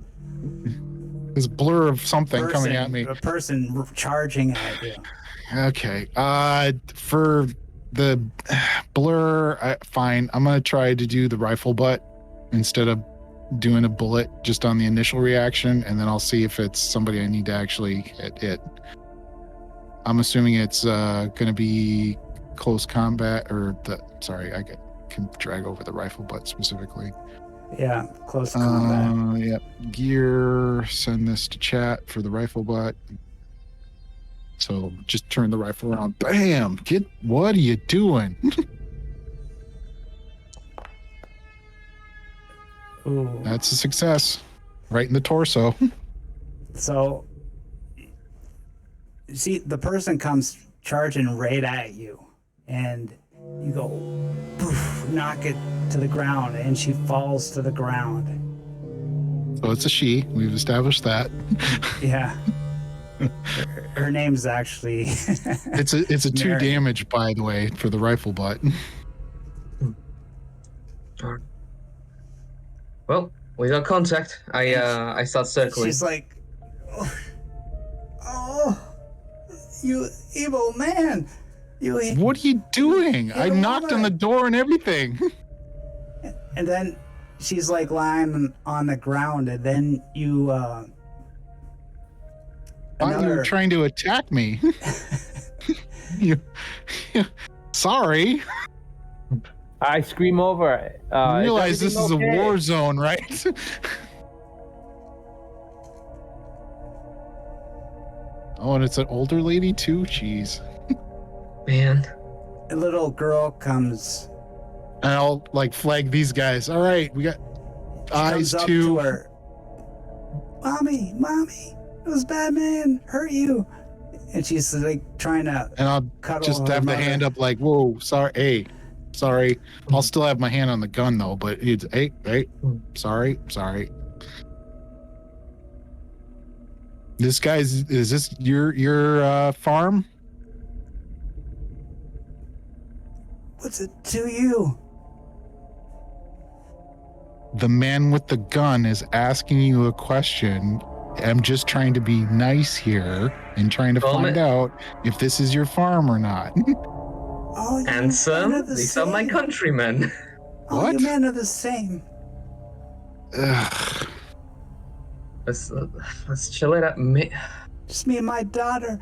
blur of something coming at me.
A person charging at you.
Okay. For the blur, fine. I'm gonna try to do the rifle butt instead of doing a bullet just on the initial reaction, and then I'll see if it's somebody I need to actually hit. I'm assuming it's gonna be close combat, or I can drag over the rifle butt specifically.
Yeah, close combat.
Yep. Gear. Send this to chat for the rifle butt. So just turn the rifle around. Bam! What are you doing?
Ooh.
That's a success. Right in the torso.
So, see, the person comes charging right at you, and you go, poof, knock it to the ground, and she falls to the ground.
So it's a she. We've established that.
Yeah. Her name's actually.
It's a 2
Mary.
damage, by the way, for the rifle butt.
Well, we got contact. I start circling.
She's like, oh, you evil man.
What are you doing? I knocked on the door and everything.
And then she's like lying on the ground, and then you.
Thought you were trying to attack me. Sorry.
I scream over.
You realize this is
everything
a
okay?
war zone, right? Oh, and it's an older lady too? Jeez.
Man.
A little girl comes.
And I'll like flag these guys. All right, we got eyes
Comes up
too.
to her. Mommy, it was Batman. Hurt you? And she's like trying to
And I'll
cuddle
just
her
have
mother.
the hand up like, whoa, sorry. Hey, sorry. I'll still have my hand on the gun though, but it's, hey, sorry. This is this your farm?
What's it to you?
The man with the gun is asking you a question. I'm just trying to be nice here and trying to find out if this is your farm or not.
Oh, you
Handsome,
men are the
these are my
same.
countrymen.
Oh,
What?
you men are the same.
Ugh.
Let's chill it out.
Just me and my daughter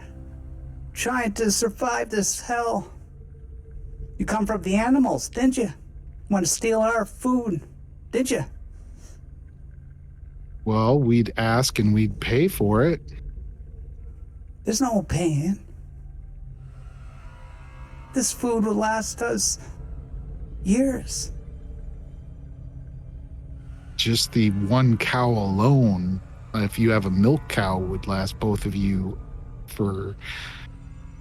trying to survive this hell. You come from the animals, didn't you? Want to steal our food, did you?
Well, we'd ask and we'd pay for it.
There's no paying. This food will last us years.
Just the one cow alone, if you have a milk cow, would last both of you for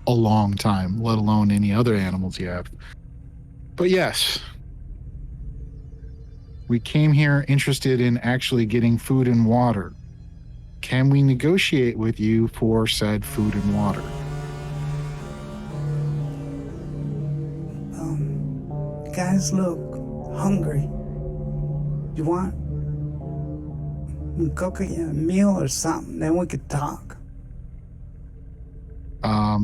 a long time, let alone any other animals you have. But yes, we came here interested in actually getting food and water. Can we negotiate with you for said food and water?
You guys look hungry. You want? We can cook you a meal or something, then we could talk.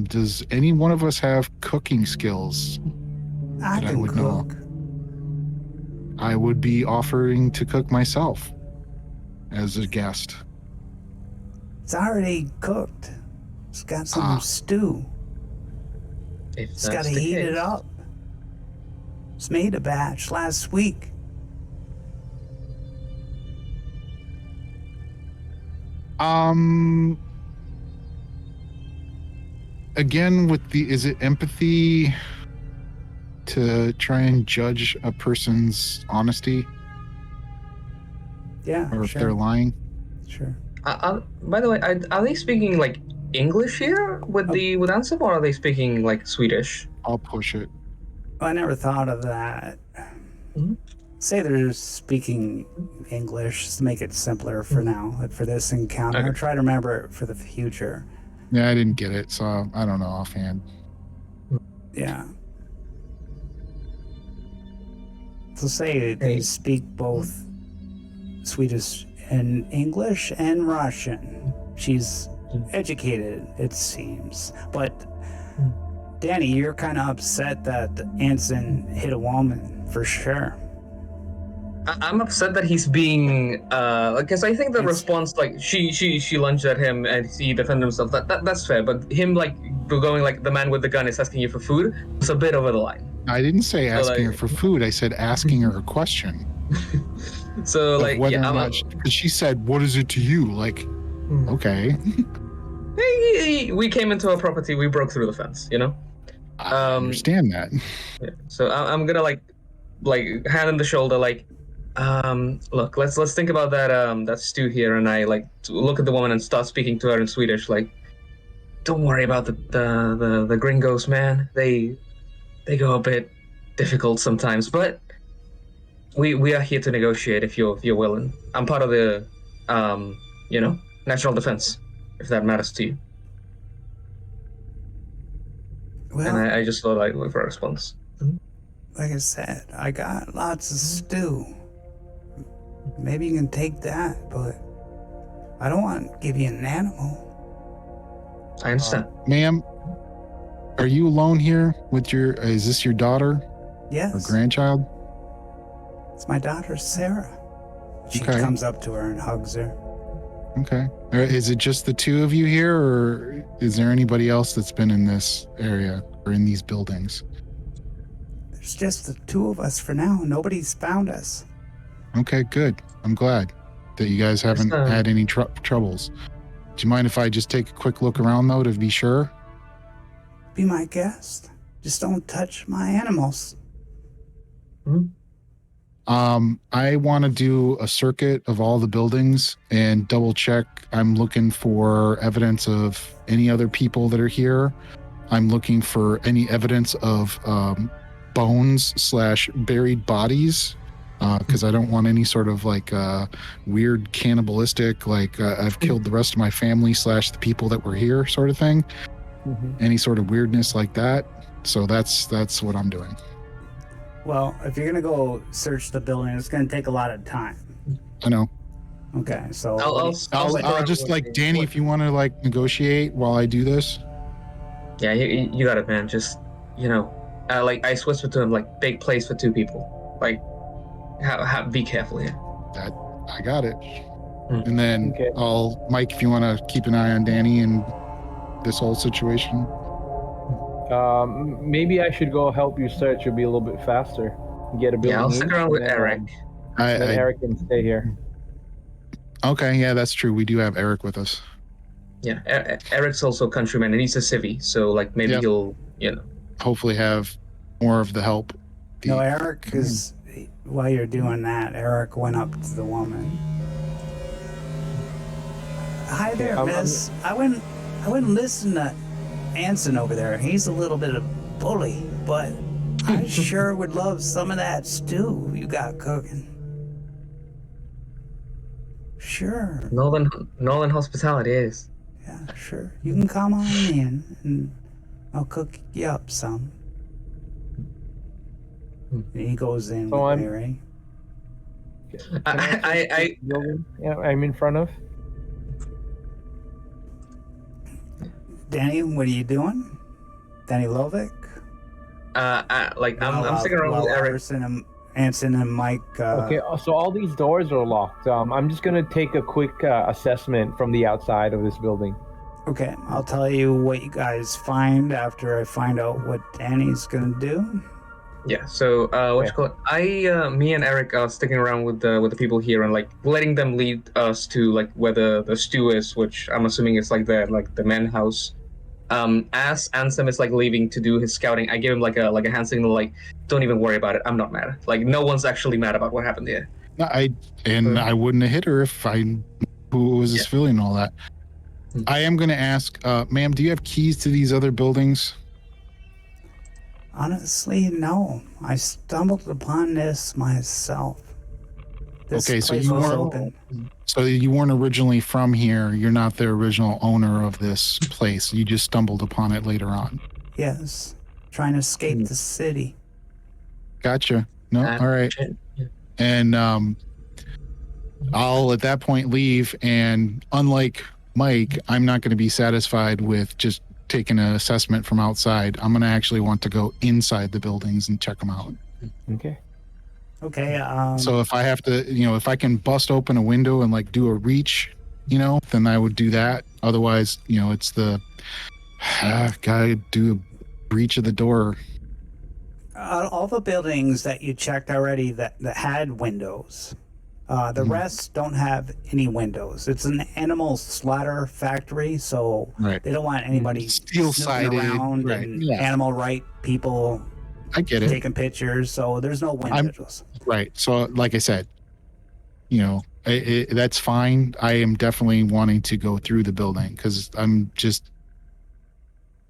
Does any one of us have cooking skills?
I
That I
can
would know.
cook.
I would be offering to cook myself as a guest.
It's already cooked. It's got some stew.
If
Just gotta
that's the
heat
case.
it up. Just made a batch last week.
Again, is it empathy to try and judge a person's honesty
Yeah,
or if
sure.
they're lying?
Sure.
By the way, are they speaking like English here with Ansem, or are they speaking like Swedish?
I'll push it.
I never thought of that.
Mhm.
Say they're speaking English just to make it simpler for now, like for this encounter.
Okay.
Try to remember it for the future.
Yeah, I didn't get it, so I don't know offhand.
Yeah. So say they
Hey.
speak both Swedish and English and Russian. She's educated, it seems. But Danny, you're kind of upset that Anson hit a woman, for sure.
I'm upset that he's being because I think the
It's-
response, like she lunged at him and he defended himself. That's fair, but him like going like the man with the gun is asking you for food was a bit over the line.
I didn't say asking her
like-
for food. I said asking her a question.
So
of
like,
whether
yeah,
or not because she said, "What is it to you?" Like, okay,
we came into a property, we broke through the fence, you know.
I understand that.
Yeah. So I'm gonna like hand in the shoulder, like, look, let's think about that stew here, and I like look at the woman and start speaking to her in Swedish, like, don't worry about the gringos, man. They go a bit difficult sometimes, but we are here to negotiate if you're willing. I'm part of the you know, national defense, if that matters to you.
Well,
And I just thought I'd wait for a response.
like I said, I got lots of stew. Maybe you can take that, but I don't want to give you an animal.
I understand.
Ma'am, are you alone here with your? Is this your daughter or
Yes,
grandchild?
it's my daughter, Sarah. She
Okay.
comes up to her and hugs her.
Okay. Is it just the two of you here, or is there anybody else that's been in this area or in these buildings?
There's just the two of us for now. Nobody's found us.
Okay, good. I'm glad that you guys haven't had any troubles. Do you mind if I just take a quick look around, though, to be sure?
Be my guest. Just don't touch my animals.
I want to do a circuit of all the buildings and double check. I'm looking for evidence of any other people that are here. I'm looking for any evidence of bones / buried bodies, because I don't want any sort of like weird cannibalistic, like I've killed the rest of my family / the people that were here sort of thing. Any sort of weirdness like that. So that's what I'm doing.
Well, if you're gonna go search the building, it's gonna take a lot of time.
I know.
Okay, so
I'll just like Danny, if you want to like negotiate while I do this.
Yeah, you got it, man. Just, you know, like I whispered to him, like, big place for two people. Like, be careful here.
That I got it. And then Mike, if you want to keep an eye on Danny and this whole situation.
Maybe I should go help you search. It'll be a little bit faster. Get a building.
Yeah, I'll stick around with Eric.
Then Eric can stay here.
Okay, yeah, that's true. We do have Eric with us.
Yeah, Eric's also a countryman, and he's a civvy, so like maybe he'll, you know,
hopefully have more of the help.
No, Eric is. While you're doing that, Eric went up to the woman. Hi there, miss. I wouldn't listen to Anson over there. He's a little bit of a bully, but I sure would love some of that stew you got cooking. Sure.
Northern hospitality is.
Yeah, sure. You can come on in, and I'll cook you up some. And he goes in with Mary.
I'm in front of.
Danny, what are you doing? Danny Lovick?
I'm sticking around with Eric.
Anson and Mike.
Okay, so all these doors are locked. I'm just gonna take a quick assessment from the outside of this building.
Okay, I'll tell you what you guys find after I find out what Danny's gonna do.
Yeah. So me and Eric are sticking around with the people here and like letting them lead us to like where the stew is, which I'm assuming is like the men house. As Ansem is like leaving to do his scouting, I give him like a hand signal, like, don't even worry about it. I'm not mad. Like, no one's actually mad about what happened here.
I wouldn't have hit her if I knew who was a civilian and all that. I am going to ask, ma'am, do you have keys to these other buildings?
Honestly, no. I stumbled upon this myself.
Okay, so you weren't originally from here. You're not the original owner of this place. You just stumbled upon it later on.
Yes, trying to escape the city.
Gotcha. No, all right. And I'll at that point leave. And unlike Mike, I'm not going to be satisfied with just taking an assessment from outside. I'm going to actually want to go inside the buildings and check them out.
Okay.
So if I have to, if I can bust open a window and like do a reach, then I would do that. Otherwise, it's the gotta do a breach of the door.
All the buildings that you checked already that had windows, The rest don't have any windows. It's an animal slaughter factory, so
Right.
they don't want anybody
Steel-sided,
snooping around
right,
and
yeah.
animal right people
I get it.
taking pictures. So there's no windows.
Right. So, like I said, that's fine. I am definitely wanting to go through the building because I'm just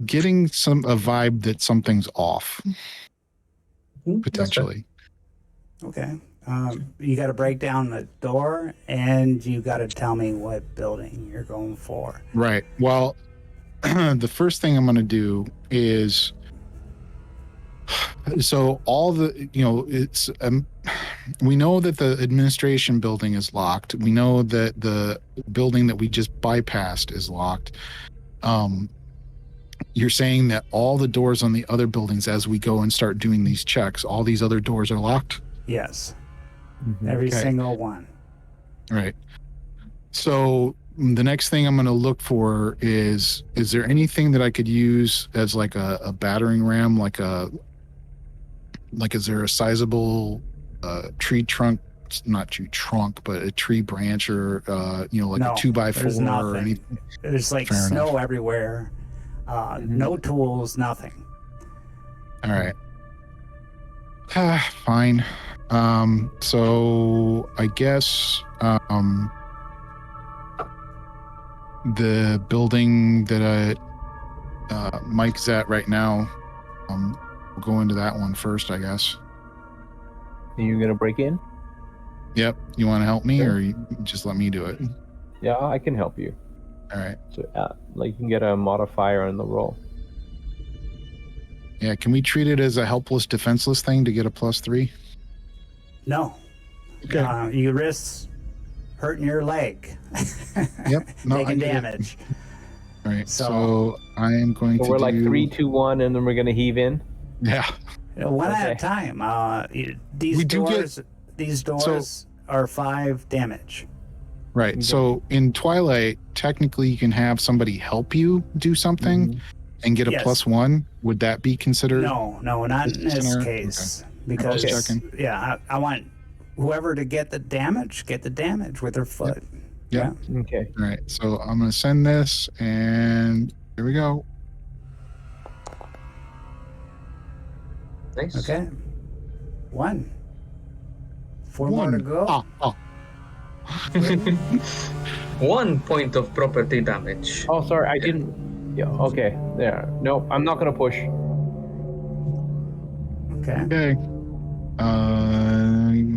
getting a vibe that something's off potentially.
Okay. You got to break down the door, and you got to tell me what building you're going for.
Right. Well, the first thing I'm going to do is, so all the, it's, we know that the administration building is locked. We know that the building that we just bypassed is locked. You're saying that all the doors on the other buildings, as we go and start doing these checks, all these other doors are locked?
Yes.
Mhm.
Every
Okay.
single one.
Right. So the next thing I'm going to look for is there anything that I could use as like a battering ram, like is there a sizable tree trunk, not tree trunk, but a tree branch or, like
No,
a 2x4
there's
or
nothing.
anything?
There's like
Fair
snow
enough.
everywhere. No tools, nothing.
All right. Fine. So I guess the building that Mike's at right now, we'll go into that one first, I guess.
Are you gonna break in?
Yep. You want to help me,
Sure.
or you just let me do it?
Yeah, I can help you.
All right.
So, you can get a modifier on the roll.
Yeah. Can we treat it as a helpless, defenseless thing to get a +3?
No.
Okay.
You risk hurting your leg.
Yep. No, I
Taking
get it.
damage.
All right.
So-
So I am going
So
to
we're
do...
like 3, 2, 1, and then we're gonna heave in.
Yeah.
One at a
Okay.
time. These
We do
doors. These doors are 5 damage.
Right.
Okay.
So in Twilight, technically you can have somebody help you do something
Mhm.
and get a
Yes.
+1. Would that be considered?
No, not in this
Scenario?
case. Because
Just checking.
I want whoever to get the damage with their foot.
Yep.
Okay.
All right. So I'm going to send this, and here we go.
Nice.
Okay. 1. 4 more to go.
Oh.
1 point of property damage.
Oh, sorry, I didn't. Yeah. Okay. There. No, I'm not gonna push.
Okay.
Okay.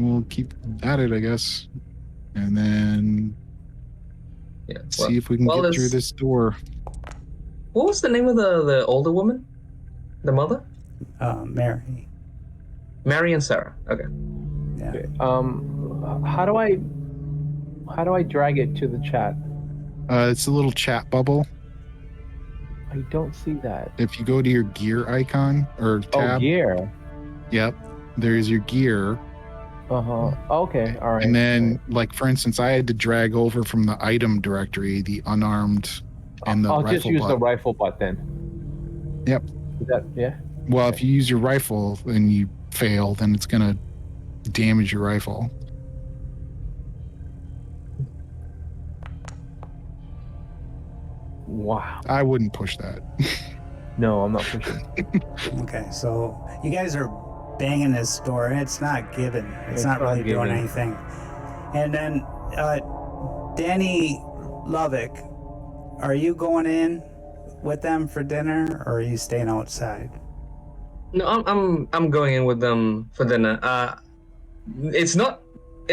We'll keep at it, I guess. And then
Yeah.
see if we can get through this door.
What was the name of the older woman? The mother?
Mary.
Mary and Sarah. Okay.
Yeah.
Okay. How do I drag it to the chat?
It's a little chat bubble.
I don't see that.
If you go to your gear icon or tab,
Oh, gear.
yep, there's your gear.
Okay. All right.
And then, like, for instance, I had to drag over from the item directory the unarmed and the
I'll
rifle
just use
butt.
the rifle butt then.
Yep.
Is that yeah?
Well, if you use your rifle and you fail, then it's going to damage your rifle.
Wow.
I wouldn't push that.
No, I'm not pushing.
Okay. So you guys are banging this door. It's not giving. It's not really doing
giving.
anything. And then, Danny Lovick, are you going in with them for dinner, or are you staying outside?
No, I'm going in with them for dinner. It's not.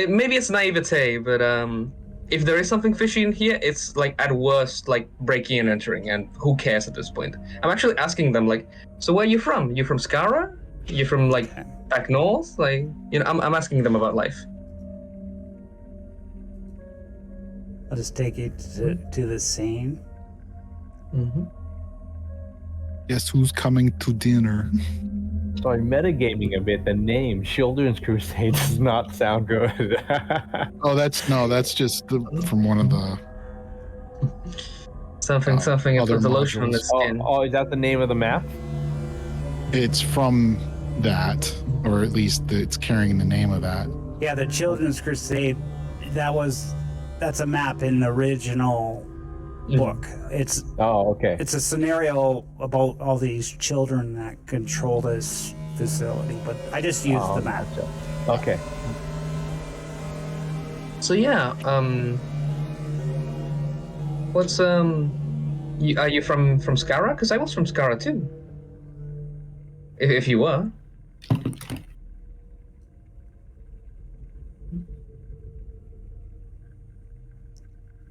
Maybe it's naivete, but if there is something fishy in here, it's like at worst like breaking and entering, and who cares at this point? I'm actually asking them like, so where are you from? You from Skara? You from like back north? Like, I'm asking them about life.
I'll just take you to the scene.
Mm-hmm.
Guess who's coming to dinner?
Sorry, metagaming a bit. The name Children's Crusade does not sound good.
Oh, that's just from one of the
Something. It
other
puts the lotion on the
modules.
skin.
Oh, is that the name of the map?
It's from that, or at least it's carrying the name of that.
Yeah, the Children's Crusade that's a map in the original book. It's
Oh, okay.
it's a scenario about all these children that control this facility, but I just used the map.
Gotcha. Okay.
So yeah, what's are you from Skara? Because I was from Skara too. If you were.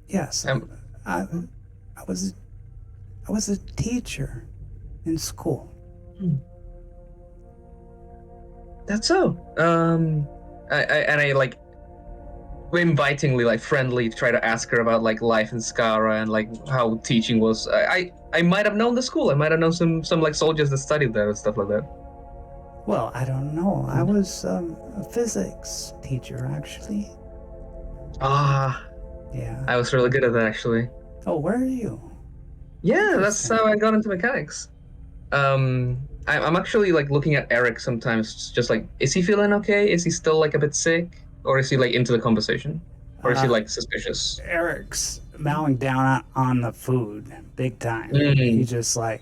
Yes, I was a teacher in school.
That's so. I like invitingly, like friendly, try to ask her about like life in Skara and like how teaching was. I might have known the school. I might have known some like soldiers that studied there and stuff like that.
Well, I don't know. I was a physics teacher, actually.
Ah,
Yeah.
I was really good at that actually.
Oh, where are you?
Yeah, that's how I got into mechanics. I'm actually like looking at Eric sometimes, just like, is he feeling okay? Is he still like a bit sick, or is he like into the conversation, or is he like suspicious?
Eric's mowing down on the food big time.
Mm.
He's just like,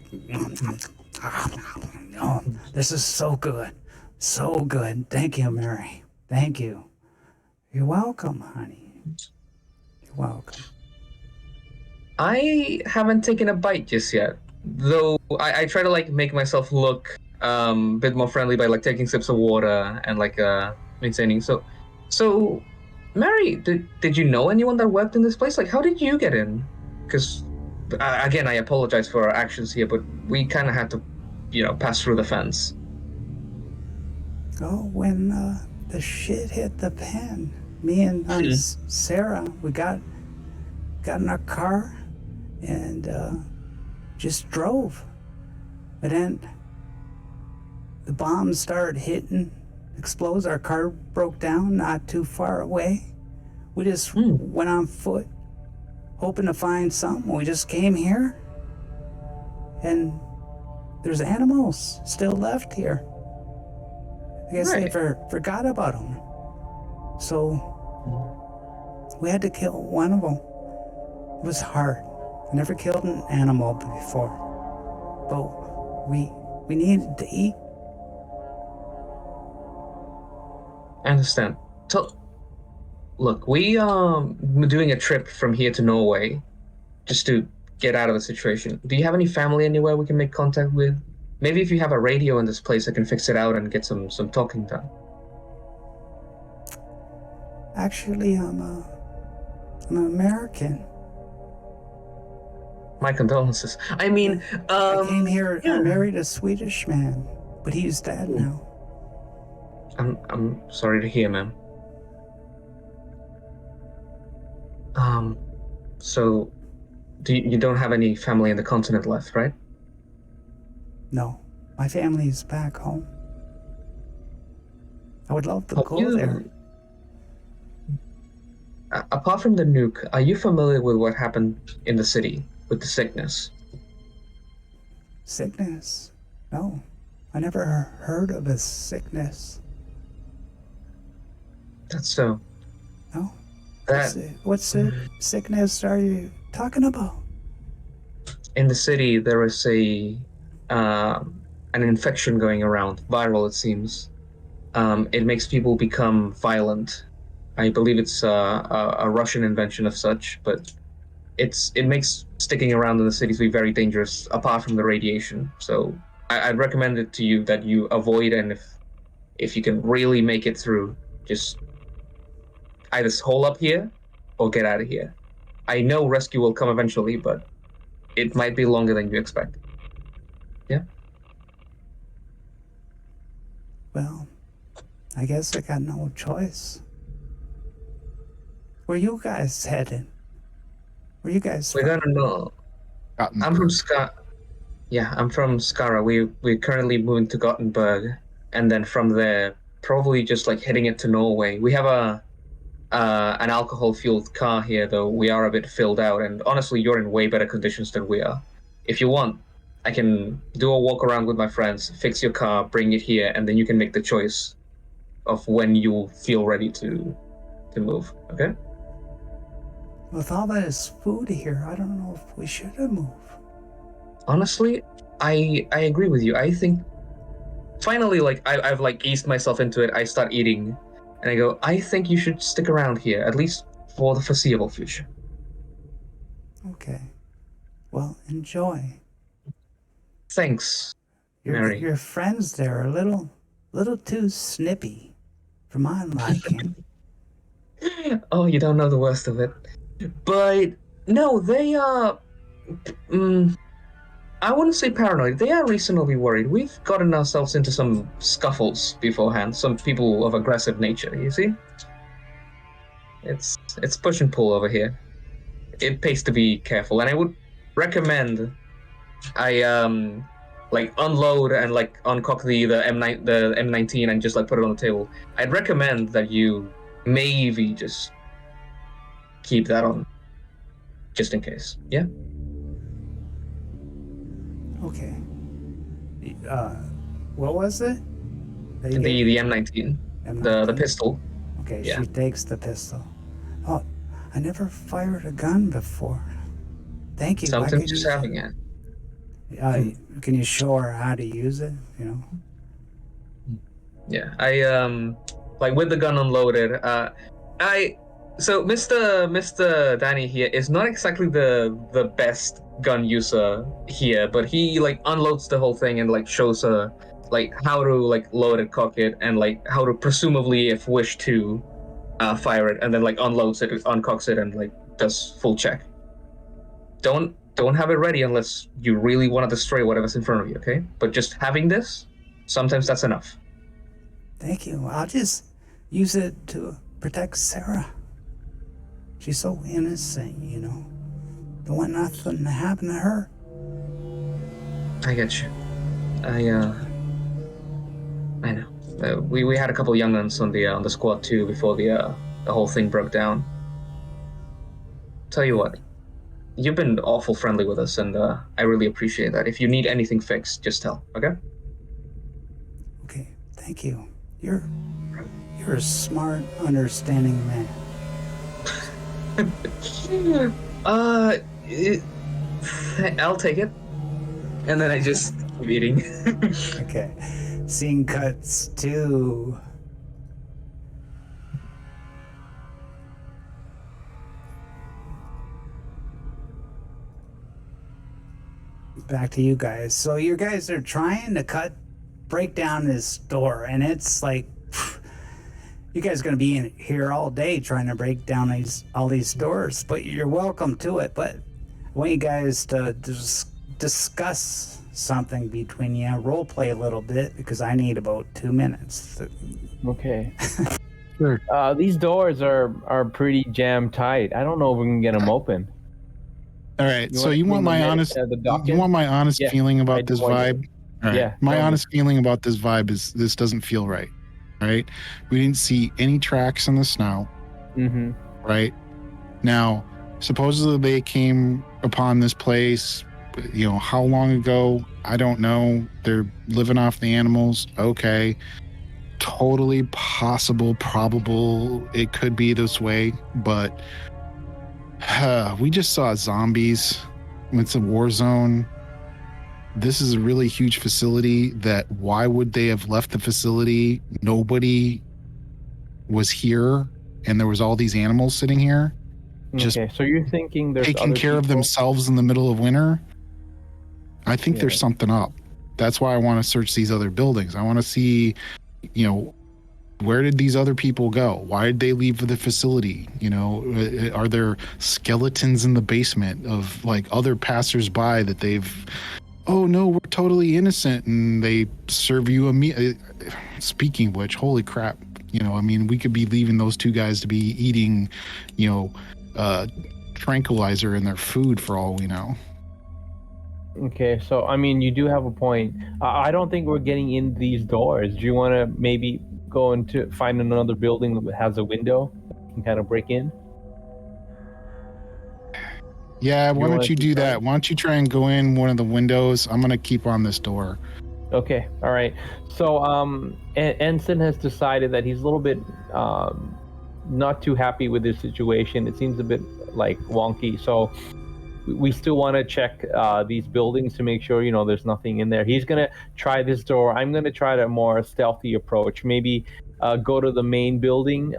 oh, this is so good. So good. Thank you, Mary. Thank you. You're welcome, honey. You're welcome.
I haven't taken a bite just yet, though. I try to like make myself look a bit more friendly by like taking sips of water and like maintaining. So, Mary, did you know anyone that worked in this place? Like, how did you get in? Because again, I apologize for our actions here, but we kind of had to, pass through the fence.
Oh, when the shit hit the fan, me and Sarah, we got in our car and just drove. But then the bombs started hitting, explodes. Our car broke down not too far away. We just went on foot, hoping to find something. We just came here, and there's animals still left here. I guess they forgot about them. So we had to kill one of them. It was hard. I never killed an animal before, but we needed to eat.
I understand. So, look, we are doing a trip from here to Norway just to get out of the situation. Do you have any family anywhere we can make contact with? Maybe if you have a radio in this place, I can fix it out and get some talking done.
Actually, I'm American.
My condolences. I mean,
I came here. I married a Swedish man, but he's dead now.
I'm sorry to hear, ma'am. So, you don't have any family in the continent left, right?
No, my family's back home. I would love to
Have
go
you-
there.
Apart from the nuke, are you familiar with what happened in the city with the sickness?
Sickness? No, I never heard of a sickness.
That's so.
No.
That
What sickness are you talking about?
in the city there is an infection going around, viral it seems. It makes people become violent. I believe it's a Russian invention of such, but it makes sticking around in the cities be very dangerous, apart from the radiation. So I'd recommend it to you that you avoid, and if you can really make it through, just either hole up here or get out of here. I know rescue will come eventually, but it might be longer than you expect. Yeah?
Well, I guess I got no choice. Where you guys headed? Where you guys
We're
from?
gonna know. I'm from Skara. Yeah, I'm from Skara. We're currently moving to Gothenburg, and then from there, probably just like heading it to Norway. We have an alcohol-fueled car here, though we are a bit filled out, and honestly, you're in way better conditions than we are. If you want, I can do a walk around with my friends, fix your car, bring it here, and then you can make the choice of when you feel ready to move. Okay?
With all this food here, I don't know if we should move.
Honestly, I agree with you. I think finally, like I've like eased myself into it. I start eating, and I go, I think you should stick around here at least for the foreseeable future.
Okay. Well, enjoy.
Thanks,
Your
Mary.
your friends there are a little too snippy for my liking.
Oh, you don't know the worst of it. But no, they are. I wouldn't say paranoid. They are reasonably worried. We've gotten ourselves into some scuffles beforehand. Some people of aggressive nature. You see, it's push and pull over here. It pays to be careful, and I would recommend I like unload and like uncock the M19 and just like put it on the table. I'd recommend that you maybe just keep that on, just in case. Yeah.
Okay. What was it?
The M19, the pistol.
Okay,
Yeah.
she takes the pistol. Oh, I never fired a gun before. Thank you.
Sometimes just having it.
Can you show her how to use it? You know.
Yeah, I like with the gun unloaded. So Mr. Danny here is not exactly the best gun user here, but he like unloads the whole thing and like shows her like how to like load it, cock it, and like how to presumably, if wish to, fire it, and then like unloads it, uncocks it, and like does full check. Don't have it ready unless you really want to destroy whatever's in front of you, okay? But just having this, sometimes that's enough.
Thank you. I'll just use it to protect Sarah. She's so innocent, you know. Don't want nothing to happen to her.
I get you. I know. We had a couple young ones on the squad too before the whole thing broke down. Tell you what, you've been awful friendly with us, and I really appreciate that. If you need anything fixed, just tell, okay?
Okay, thank you. You're a smart, understanding man.
I'll take it. And then I just keep eating.
Okay. Scene cuts to back to you guys. So you guys are trying to break down this door, and it's like you guys are going to be in here all day trying to break down all these doors, but you're welcome to it. But I want you guys to discuss something between you, role play a little bit, because I need about 2 minutes.
Okay.
Sure.
These doors are pretty jam tight. I don't know if we can get them open.
All right. So you want my honest feeling about this vibe? All right.
Yeah.
My honest feeling about this vibe is this doesn't feel right. Right? We didn't see any tracks in the snow.
Mm-hmm.
Right? Now, supposedly they came upon this place, you know, how long ago? I don't know. They're living off the animals. Okay. Totally possible, probable. It could be this way, but we just saw zombies. It's a war zone. This is a really huge facility that why would they have left the facility? Nobody was here and there was all these animals sitting here. Just
okay, so you're thinking there's
taking care of themselves in the middle of winter? I think there's something up. That's why I want to search these other buildings. I want to see, you know, where did these other people go? Why did they leave the facility? You know, are there skeletons in the basement of like other passersby that they've, oh no, we're totally innocent, and they serve you a meal. Speaking of which, holy crap, you know, I mean, we could be leaving those two guys to be eating, you know, tranquilizer in their food for all we know.
Okay, so I mean, you do have a point. I don't think we're getting in these doors. Do you want to maybe go into find another building that has a window and kind of break in?
Yeah, why don't you do that? Why don't you try and go in one of the windows? I'm gonna keep on this door.
Okay, all right. So Ensign has decided that he's a little bit not too happy with this situation. It seems a bit like wonky. So we still want to check these buildings to make sure, there's nothing in there. He's going to try this door. I'm going to try the more stealthy approach. Maybe go to the main building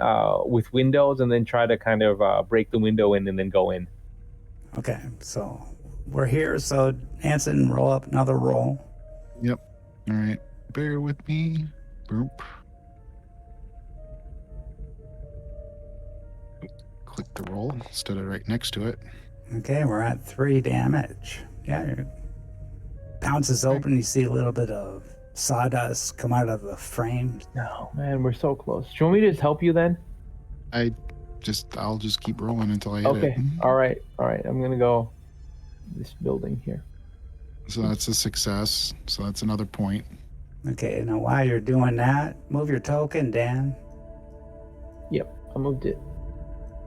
with windows and then try to kind of break the window in and then go in.
Okay, so we're here. So Anson, roll up another roll.
Yep. All right. Bear with me. Boop. Click the roll instead of right next to it.
Okay, we're at 3 damage. Yeah, it pounces open. You see a little bit of sawdust come out of the frame.
No, man, we're so close. Do you want me to just help you then?
I'll just keep rolling until I hit
Okay.
it.
All right. I'm gonna go this building here.
So that's a success. So that's another point.
Okay, now while you're doing that, move your token, Dan.
Yep, I moved it.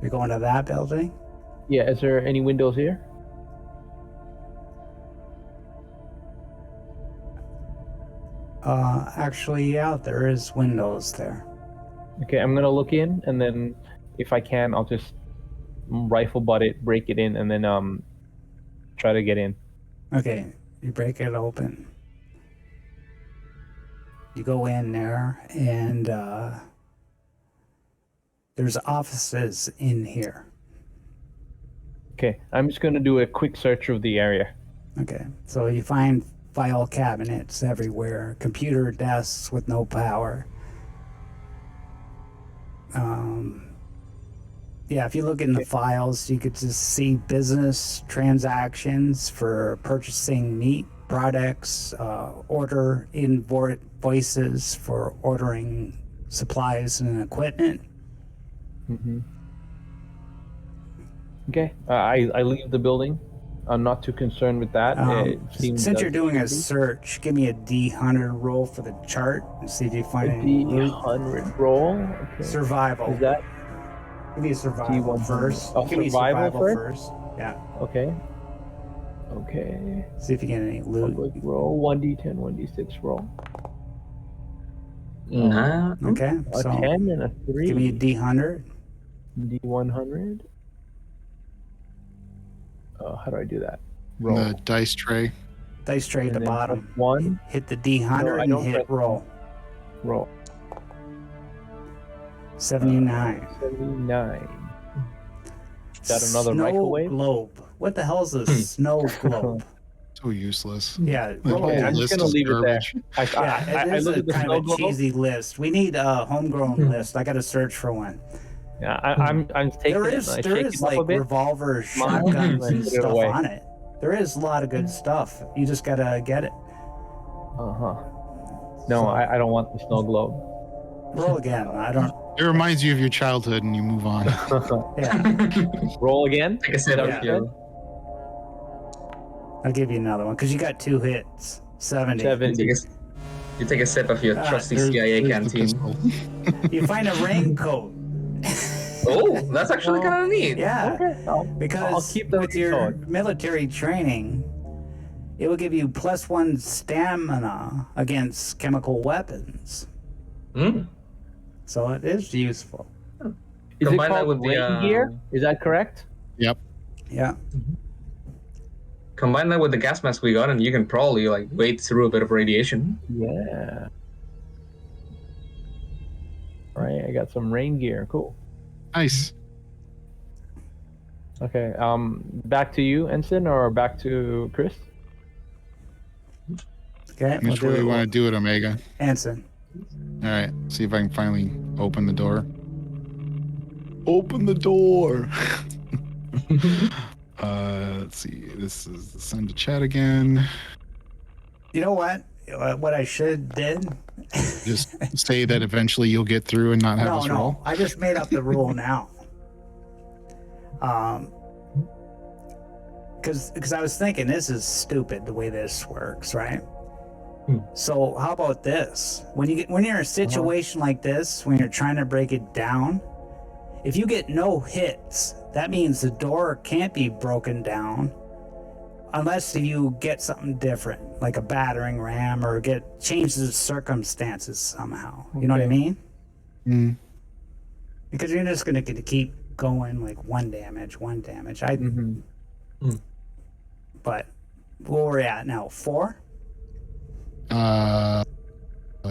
You're going to that building?
Yeah, is there any windows here?
Actually, yeah, there is windows there.
Okay, I'm gonna look in, and then if I can, I'll just rifle butt it, break it in, and then try to get in.
Okay, you break it open. You go in there, and there's offices in here.
Okay, I'm just gonna do a quick search of the area.
Okay, so you find file cabinets everywhere, computer desks with no power. Yeah, if you look in the files, you could just see business transactions for purchasing meat products, order invoices for ordering supplies and equipment.
Mm-hmm. Okay, I leave the building. I'm not too concerned with that. It seems
Since you're doing a search, give me a D100 roll for the chart and see if you find any loot.
D100 roll. Okay.
Survival.
Is that
Give me a survival
D100.
first.
Oh,
Give me
survival
survival first. Yeah.
okay? Okay.
See if you get any loot.
Public roll 1d10, 1d6 roll.
Nah.
Okay.
A
So
10 and a 3.
give me a D100.
D100. How do I do that? Roll.
The dice tray.
Dice tray at
And
the
then
bottom.
press 1.
Hit the D100
No, I
and
don't
hit
press
roll.
Roll.
79.
79. Is that another
Snow
microwave?
globe. What the hell's a snow globe?
So useless.
Yeah.
The
roll
whole
it.
I'm just
list
gonna
is
leave it there.
garbage.
Yeah, it
I
is
look
a
at the
kind
snow
of a
globe.
cheesy list. We need a homegrown list. I got to search for one.
Yeah, I'm taking
There
it.
is
And I
there
shake
is
it up a
like
bit.
revolver
Mine,
shotguns
and
and
put it
stuff
away.
on it. There is a lot of good stuff. You just gotta get it.
No, I don't want the snow globe.
Roll again. I don't.
It reminds you of your childhood and you move on.
Yeah,
Roll again.
Take a sip
Yeah.
of your.
I'll give you another one because you got 2 hits. 70.
70.
You take a sip of your trusty
There's-
CIA
there's the
canteen.
pistol.
You find a raincoat.
Oh, that's actually kind of neat.
Yeah,
Okay. I'll
because
keep the
with your
raincoat.
military training, it will give you +1 stamina against chemical weapons.
Mm.
So it is useful.
Is it
Combine that
called
with the,
rain gear? Is that correct?
Yep.
Yeah.
Combine that with the gas mask we got, and you can probably like wade through a bit of radiation.
Yeah. All right, I got some rain gear. Cool.
Nice.
Okay. Back to you, Ensign, or back to Chris?
Okay.
Which way you want to do it, Omega?
Anson.
All right. See if I can finally open the door. Open the door. Let's see. This is send to chat again.
You know what? What I should did?
Just say that eventually you'll get through and not have us
No.
roll.
I just made up the rule now. Because I was thinking this is stupid the way this works, right? So how about this? When you're in a situation like this, when you're trying to break it down, if you get no hits, that means the door can't be broken down unless you get something different, like a battering ram or change the circumstances somehow. You know what I
Okay.
mean?
Mm.
Because you're just going to keep going like one damage. But where we're at now, 4?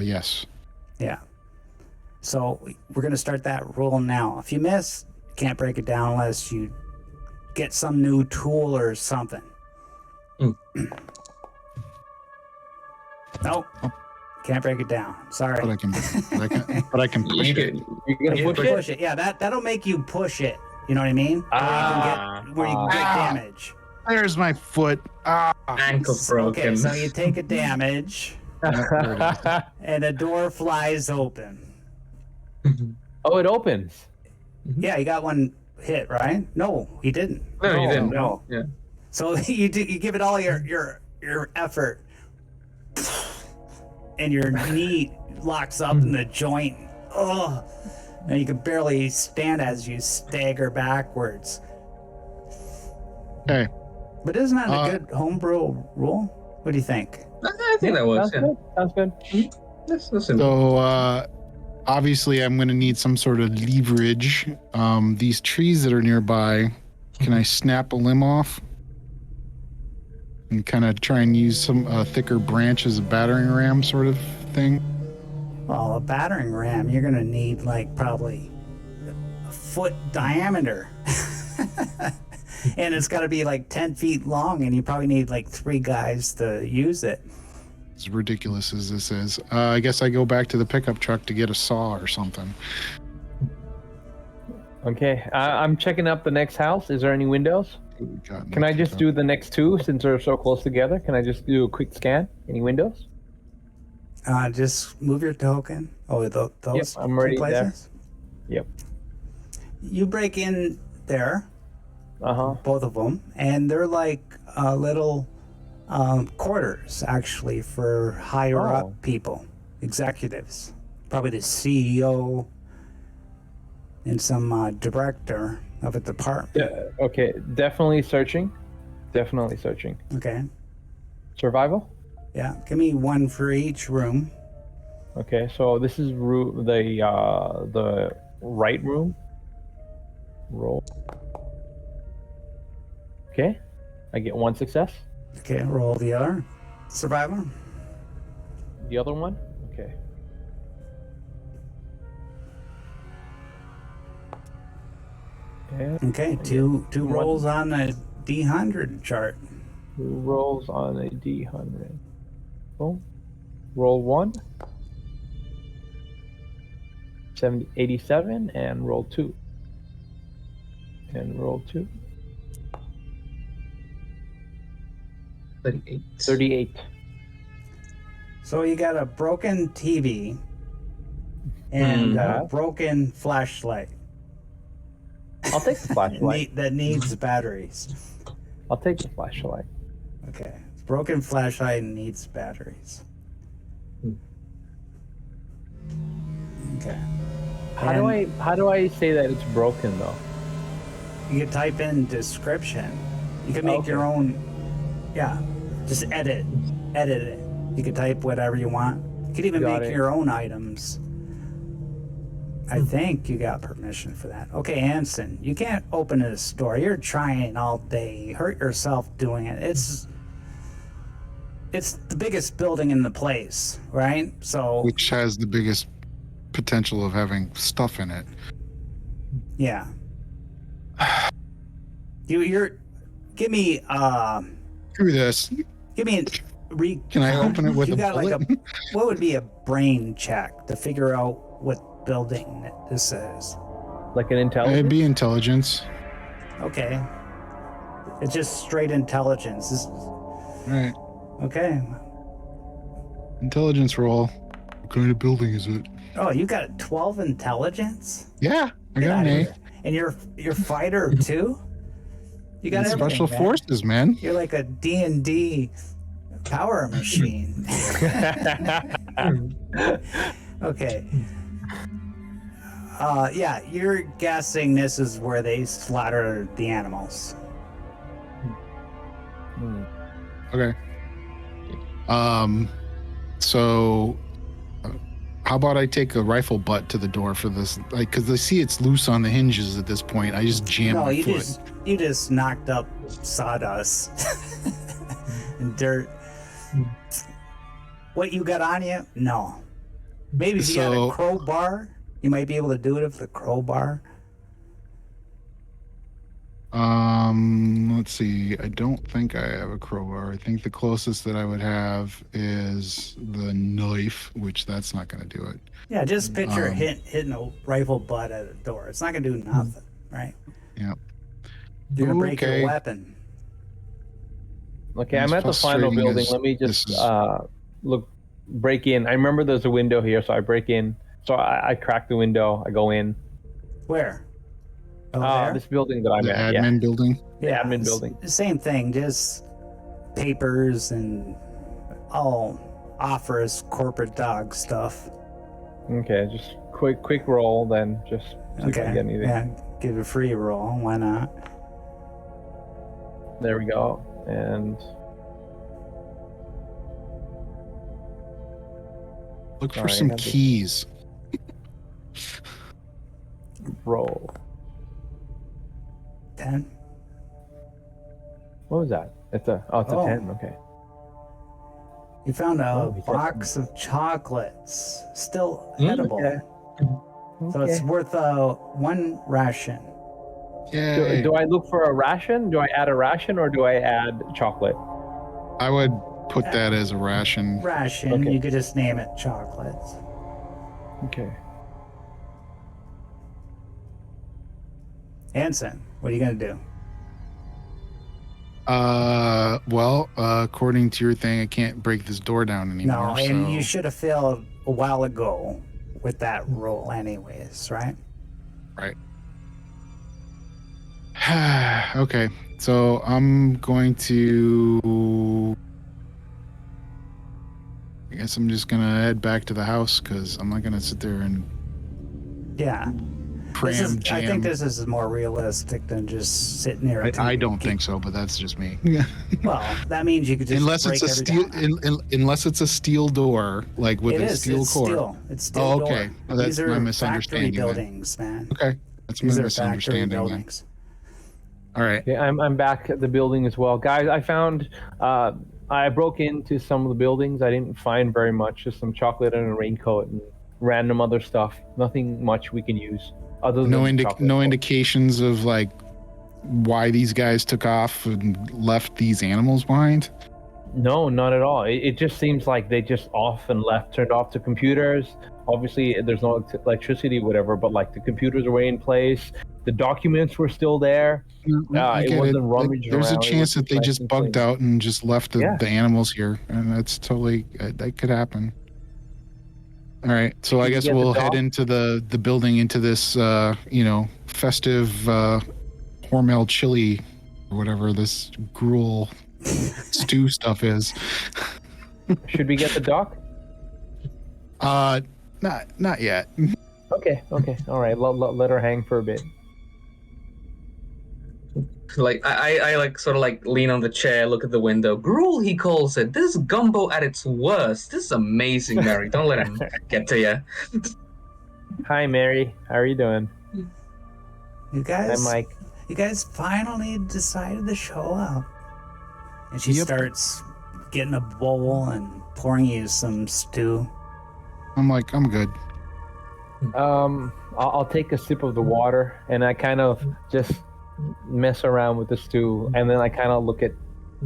Yes.
Yeah. So we're going to start that roll now. If you miss, you can't break it down unless you get some new tool or something. Nope. Can't break it down. Sorry.
But I can push it.
You can
You
push it.
push it. Yeah, that'll make you push it. You know what I mean? Where you can get damage.
There's my foot.
Ankle broken.
Okay, so you take a damage, and the door flies open.
Oh, it opens.
Yeah, you got one hit, right? No, he didn't.
No, you didn't.
No.
Yeah.
So you give it all your effort, and your knee locks up in the joint. Oh, and you can barely stand as you stagger backwards.
Okay.
But isn't that a good homebrew rule? What do you think?
I think that works. Yeah.
Sounds good.
That's simple.
So obviously I'm going to need some sort of leverage. These trees that are nearby, can I snap a limb off? And kind of try and use some thicker branch as a battering ram sort of thing?
Well, a battering ram, you're going to need like probably a foot diameter. And it's got to be like 10 feet long, and you probably need like 3 guys to use it.
As ridiculous as this is. I guess I go back to the pickup truck to get a saw or something.
Okay, I'm checking up the next house. Is there any windows? Can I just do the next 2 since they're so close together? Can I just do a quick scan? Any windows?
Just move your token. Oh, those
Yep, I'm already
places?
Yep.
You break in there,
Uh-huh.
both of them, and they're like little quarters, actually, for higher up people, executives. Probably the CEO and some director of a department.
Yeah, okay, definitely searching. Definitely searching.
Okay.
Survival?
Yeah. Give me 1 for each room.
Okay, so this is the right room. Roll. Okay, I get 1 success.
Okay. Roll the other. Survivor.
The other one? Okay. And
Okay. Two rolls on the D100 chart.
2 rolls on a D100. Boom. Roll 1. 87, and roll 2. And roll 2.
38.
38.
So you got a broken TV and a broken flashlight.
I'll take the flashlight.
that needs batteries.
I'll take the flashlight.
Okay. It's broken flashlight and needs batteries. Okay.
How do I say that it's broken though?
You can type in description. You can make your own. Yeah. Just edit it. You can type whatever you want. You can even make your own items. I think you got permission for that. Okay, Anson, you can't open a store. You're trying all day. You hurt yourself doing it. It's the biggest building in the place, right? So
Which has the biggest potential of having stuff in it.
yeah. You're give me
Screw this.
give me
Can I open it with
you
a
got
bullet?
like what would be a brain check to figure out what building this is?
Like an intelligence?
It'd be intelligence.
Okay. It's just straight intelligence.
All right.
Okay.
Intelligence roll. What kind of building is it?
Oh, you got a 12 intelligence?
Yeah, I
Get
got
out
an
of
A.
here. And you're fighter too? You got
In
everything,
special
man.
forces, man.
You're like a D&D power machine. Okay. Yeah, you're guessing this is where they slaughter the animals.
Okay. So How about I take a rifle butt to the door for this? Like, because I see it's loose on the hinges at this point. I just jam
No,
my
you
foot.
you just knocked up sawdust and dirt. What you got on you? No. Maybe if you had a crowbar, you might be able to do it with the crowbar.
Let's see. I don't think I have a crowbar. I think the closest that I would have is the knife, which that's not going to do it.
Yeah, just picture hitting a rifle butt at a door. It's not going to do nothing, right?
Yeah.
You're going to break your weapon.
Okay, I'm at the final building. Let me just break in. I remember there's a window here, so I break in. So I crack the window. I go in.
Where? Oh,
this building that I'm
the
at.
Admin building?
Yeah, admin building.
Same thing, just papers and all offers corporate dog stuff.
Okay, just quick roll then. Just see if I can get anything.
Yeah, give a free roll. Why not?
There we go. And
look for some keys.
Roll.
10.
What was that? It's a 10. Okay.
You found a box of chocolates, still edible.
Okay.
So it's worth 1 ration.
Yeah.
Do I look for a ration? Do I add a ration or do I add chocolate?
I would put that as a ration.
Ration.
Okay.
You could just name it chocolates.
Okay.
Anson, what are you gonna do?
Well, according to your thing, I can't break this door down anymore.
No, and you should have failed a while ago with that roll, anyways, right?
Right. Okay, so I'm going to. I guess I'm just gonna head back to the house because I'm not gonna sit there and.
Yeah.
Jam.
I think this is more realistic than just sitting there.
I don't think so, but that's just me.
Well, that means you could just
unless
break
it's a steel, unless it's a steel door, like with a steel core.
It's steel.
Okay, well, that's
These are
my misunderstanding.
Factory buildings, man.
Okay, that's
These
my
are
misunderstanding.
factory buildings.
All right.
Okay, I'm back at the building as well, guys. I found I broke into some of the buildings. I didn't find very much, just some chocolate and a raincoat and random other stuff. Nothing much we can use. Other than
no indications of like why these guys took off and left these animals behind?
No, not at all. It just seems like they just off and left, turned off the computers. Obviously, there's no electricity, whatever, but like the computers were in place. The documents were still there. It wasn't rummaged around.
There's a chance that they just bugged out and just left the animals here, and that's totally that could happen. All right, so I guess we'll head into the building, into this festive Hormel chili or whatever this gruel stew stuff is.
Should we get the dock?
Not yet.
Okay, all right. Let her hang for a bit.
Like I like sort of like lean on the chair, look at the window. Gruel, he calls it. This is gumbo at its worst. This is amazing, Mary. Don't let him get to you.
Hi, Mary. How are you doing?
You guys.
Hi, Mike.
You guys finally decided to show up. And she starts getting a bowl and pouring you some stew.
I'm like, I'm good.
I'll take a sip of the water, and I kind of just mess around with the stew, and then I kind of look at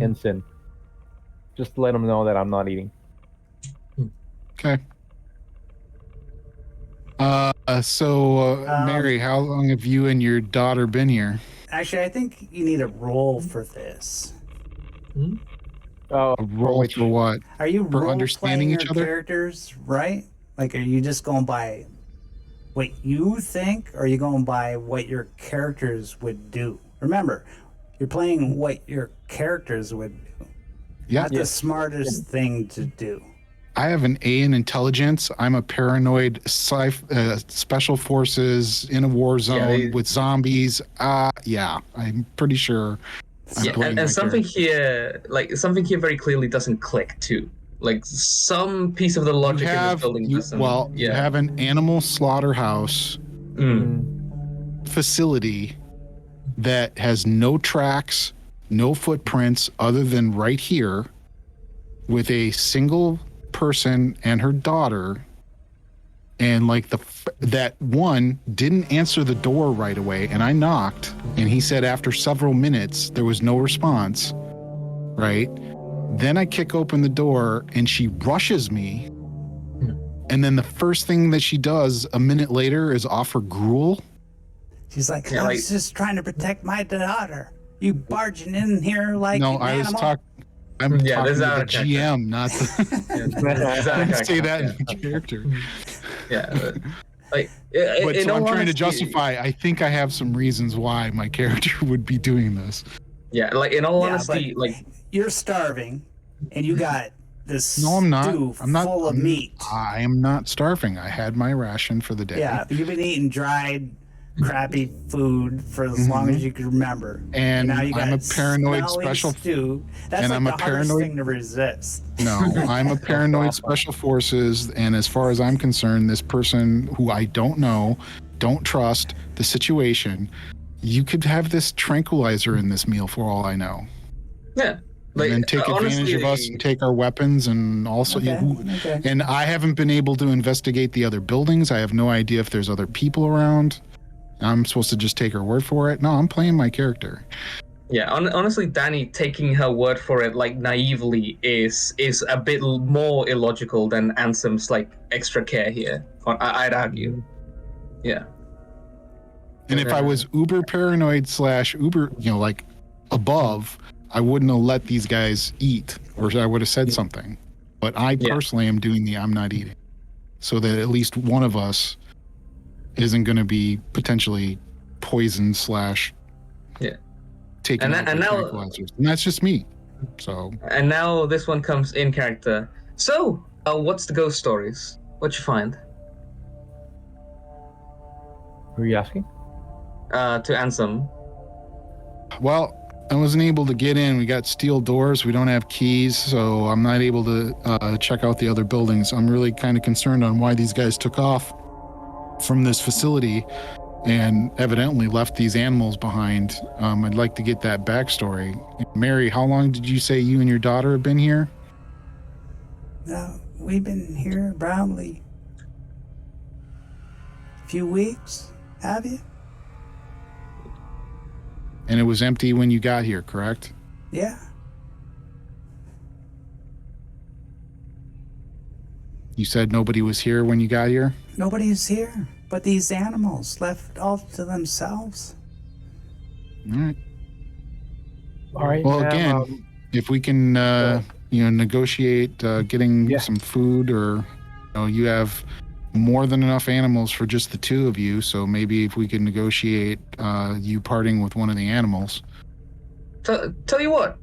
Ensign, just to let him know that I'm not eating.
Okay. Mary, how long have you and your daughter been here?
Actually, I think you need a roll for this.
Oh,
a roll for what?
Are you
for understanding each other?
Characters, right? Like, are you just going by what you think, or are you going by what your characters would do? Remember, you're playing what your characters would do.
Yeah.
Not the smartest thing to do.
I have an A in intelligence. I'm a paranoid special forces in a war zone with zombies. I'm pretty sure.
And something here very clearly doesn't click too. Like some piece of the logic in this building doesn't.
You have an animal slaughterhouse facility that has no tracks, no footprints other than right here, with a single person and her daughter, and like that one didn't answer the door right away, and I knocked, and he said after several minutes there was no response, right? Then I kick open the door and she rushes me, and then the first thing that she does a minute later is offer gruel.
She's like, I was just trying to protect my daughter. You barging in here like
no,
an
I was
animal?
talking. I'm talking to the
character.
GM, not the. I didn't say that in the character.
Yeah, like.
But so I'm trying to justify. I think I have some reasons why my character would be doing this.
Yeah, like in all honesty, like
you're starving, and you got this.
No, I'm not.
Stew
I'm not
full of meat.
I am not starving. I had my ration for the day.
Yeah, you've been eating dried, crappy food for as long as you can remember.
And
now you got
I'm a paranoid special.
Stew. That's like the hardest thing to resist.
No, I'm a paranoid special forces, and as far as I'm concerned, this person who I don't know, don't trust the situation. You could have this tranquilizer in this meal for all I know.
Yeah. Like,
and then take advantage of us and take our weapons, and also and I haven't been able to investigate the other buildings. I have no idea if there's other people around. I'm supposed to just take her word for it. No, I'm playing my character.
Yeah, honestly, Danny taking her word for it like naively is a bit more illogical than Ansem's like extra care here. I'd argue. Yeah.
And if I was uber paranoid / uber, like above, I wouldn't have let these guys eat, or I would have said something. But I personally am doing the I'm not eating, so that at least one of us isn't going to be potentially poisoned / taken out by tranquilizers. And that's just me. So. And
now this one comes in character. So, what's the ghost stories? What'd you find?
Who are you asking?
To Ansem.
Well, I wasn't able to get in. We got steel doors. We don't have keys, so I'm not able to check out the other buildings. I'm really kind of concerned on why these guys took off from this facility and evidently left these animals behind. I'd like to get that backstory. Mary, how long did you say you and your daughter have been here?
No, we've been here probably a few weeks. Have you?
And it was empty when you got here, correct?
Yeah.
You said nobody was here when you got here?
Nobody's here, but these animals left all to themselves.
All right. Well, again, if we can, negotiate getting some food, or you have more than enough animals for just the two of you, so maybe if we can negotiate you parting with one of the animals.
Tell you what,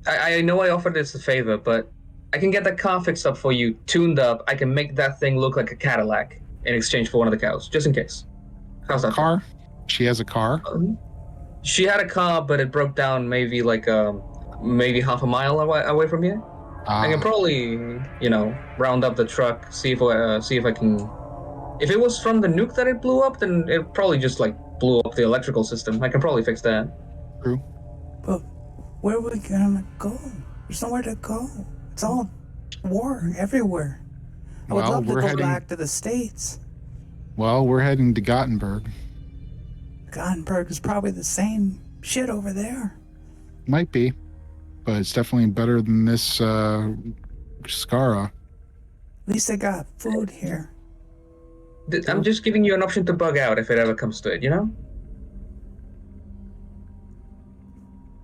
I know I offered this a favor, but I can get that car fixed up for you, tuned up. I can make that thing look like a Cadillac in exchange for one of the cows, just in case. How's that?
Car? She has a car?
She had a car, but it broke down maybe half a mile away from here. I can probably, round up the truck, see if I can. If it was from the nuke that it blew up, then it probably just blew up the electrical system. I can probably fix that.
True.
But where are we gonna go? There's nowhere to go. It's all war everywhere. I would love to go back to the States.
Well, we're heading to Gothenburg.
Gothenburg is probably the same shit over there.
Might be. But it's definitely better than this Skara.
At least they got food here.
I'm just giving you an option to bug out if it ever comes to it,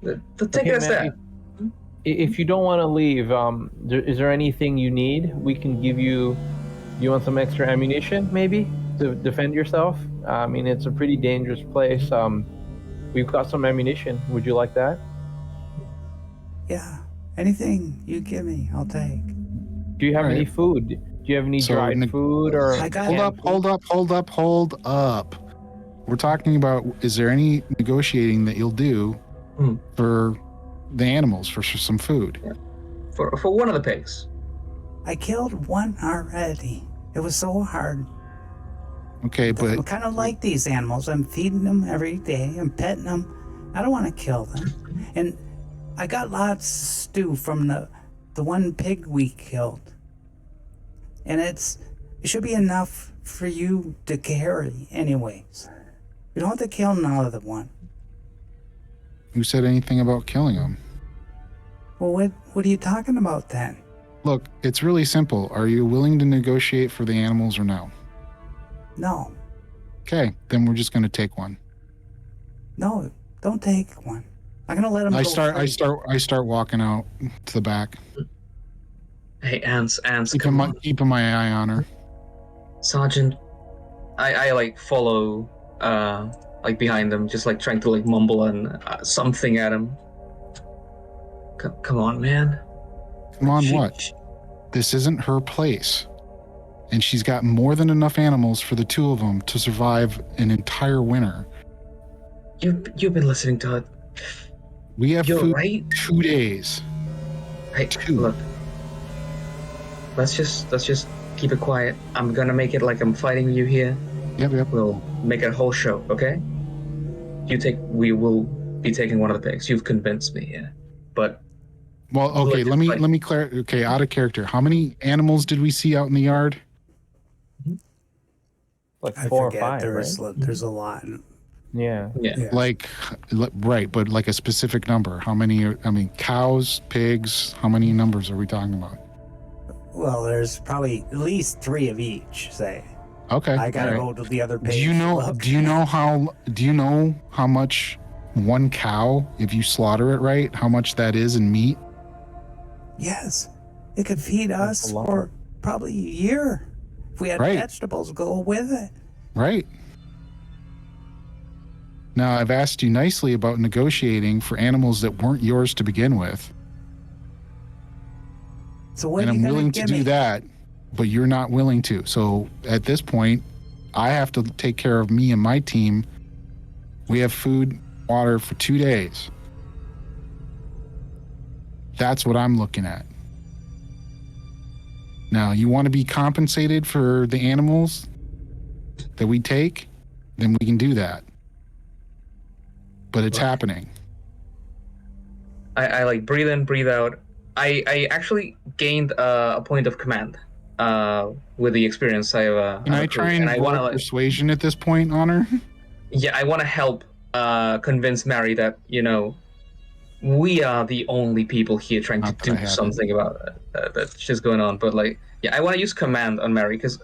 The ticket is there.
If you don't want to leave, is there anything you need? We can give you. You want some extra ammunition, maybe, to defend yourself? I mean, it's a pretty dangerous place. We've got some ammunition. Would you like that?
Yeah, anything you give me, I'll take.
Do you have any food? Do you have any dried food or?
Hold up. We're talking about, is there any negotiating that you'll do for the animals, for some food?
Yeah. For one of the pigs.
I killed one already. It was so hard.
Okay,
I
but
kind of like these animals. I'm feeding them every day. I'm petting them. I don't want to kill them. And I got lots of stew from the one pig we killed. And it should be enough for you to carry anyways. You don't have to kill another one.
who said anything about killing them?
Well, what are you talking about then?
Look, it's really simple. Are you willing to negotiate for the animals or no?
No.
Okay, then we're just going to take one.
No, don't take one. I'm gonna let him go
I start walking out to the back.
Hey, Ants, come on.
Keeping my eye on her.
Sergeant, I like follow, like behind them, just like trying to like mumble and something at him. Come on, man.
Come on, what? This isn't her place. And she's got more than enough animals for the two of them to survive an entire winter.
You've been listening to it.
We have
You're
food
right.
2 days.
Hey, look. Let's just keep it quiet. I'm gonna make it like I'm fighting you here.
Yep.
We'll make it a whole show, okay? We will be taking one of the pigs. You've convinced me, yeah. But
well, okay, let me clarify. Okay, out of character. How many animals did we see out in the yard?
Like
I
4 or
forget.
5,
There's
right?
there's a lot.
Yeah.
Like, right, but like a specific number. How many? I mean, cows, pigs. How many numbers are we talking about?
Well, there's probably at least 3 of each. Say.
Okay.
I gotta
all right.
go to the other page.
Do you know how much one cow, if you slaughter it right, how much that is in meat?
Yes, it could feed us
a lot.
for probably a year if we had
Right.
vegetables go with it.
Right. Now, I've asked you nicely about negotiating for animals that weren't yours to begin with,
So what
and
are you
I'm
gonna
willing to
give
do
me?
that, but you're not willing to. So at this point, I have to take care of me and my team. We have food, water for 2 days. That's what I'm looking at. Now, you want to be compensated for the animals that we take, then we can do that. But it's happening.
I like breathe in, breathe out. I actually gained a point of command with the experience I've
Can I try and roll persuasion at this point, Honor?
Yeah, I want to help convince Mary that, we are the only people here trying to do something about that shit's going on. But like, yeah, I want to use command on Mary because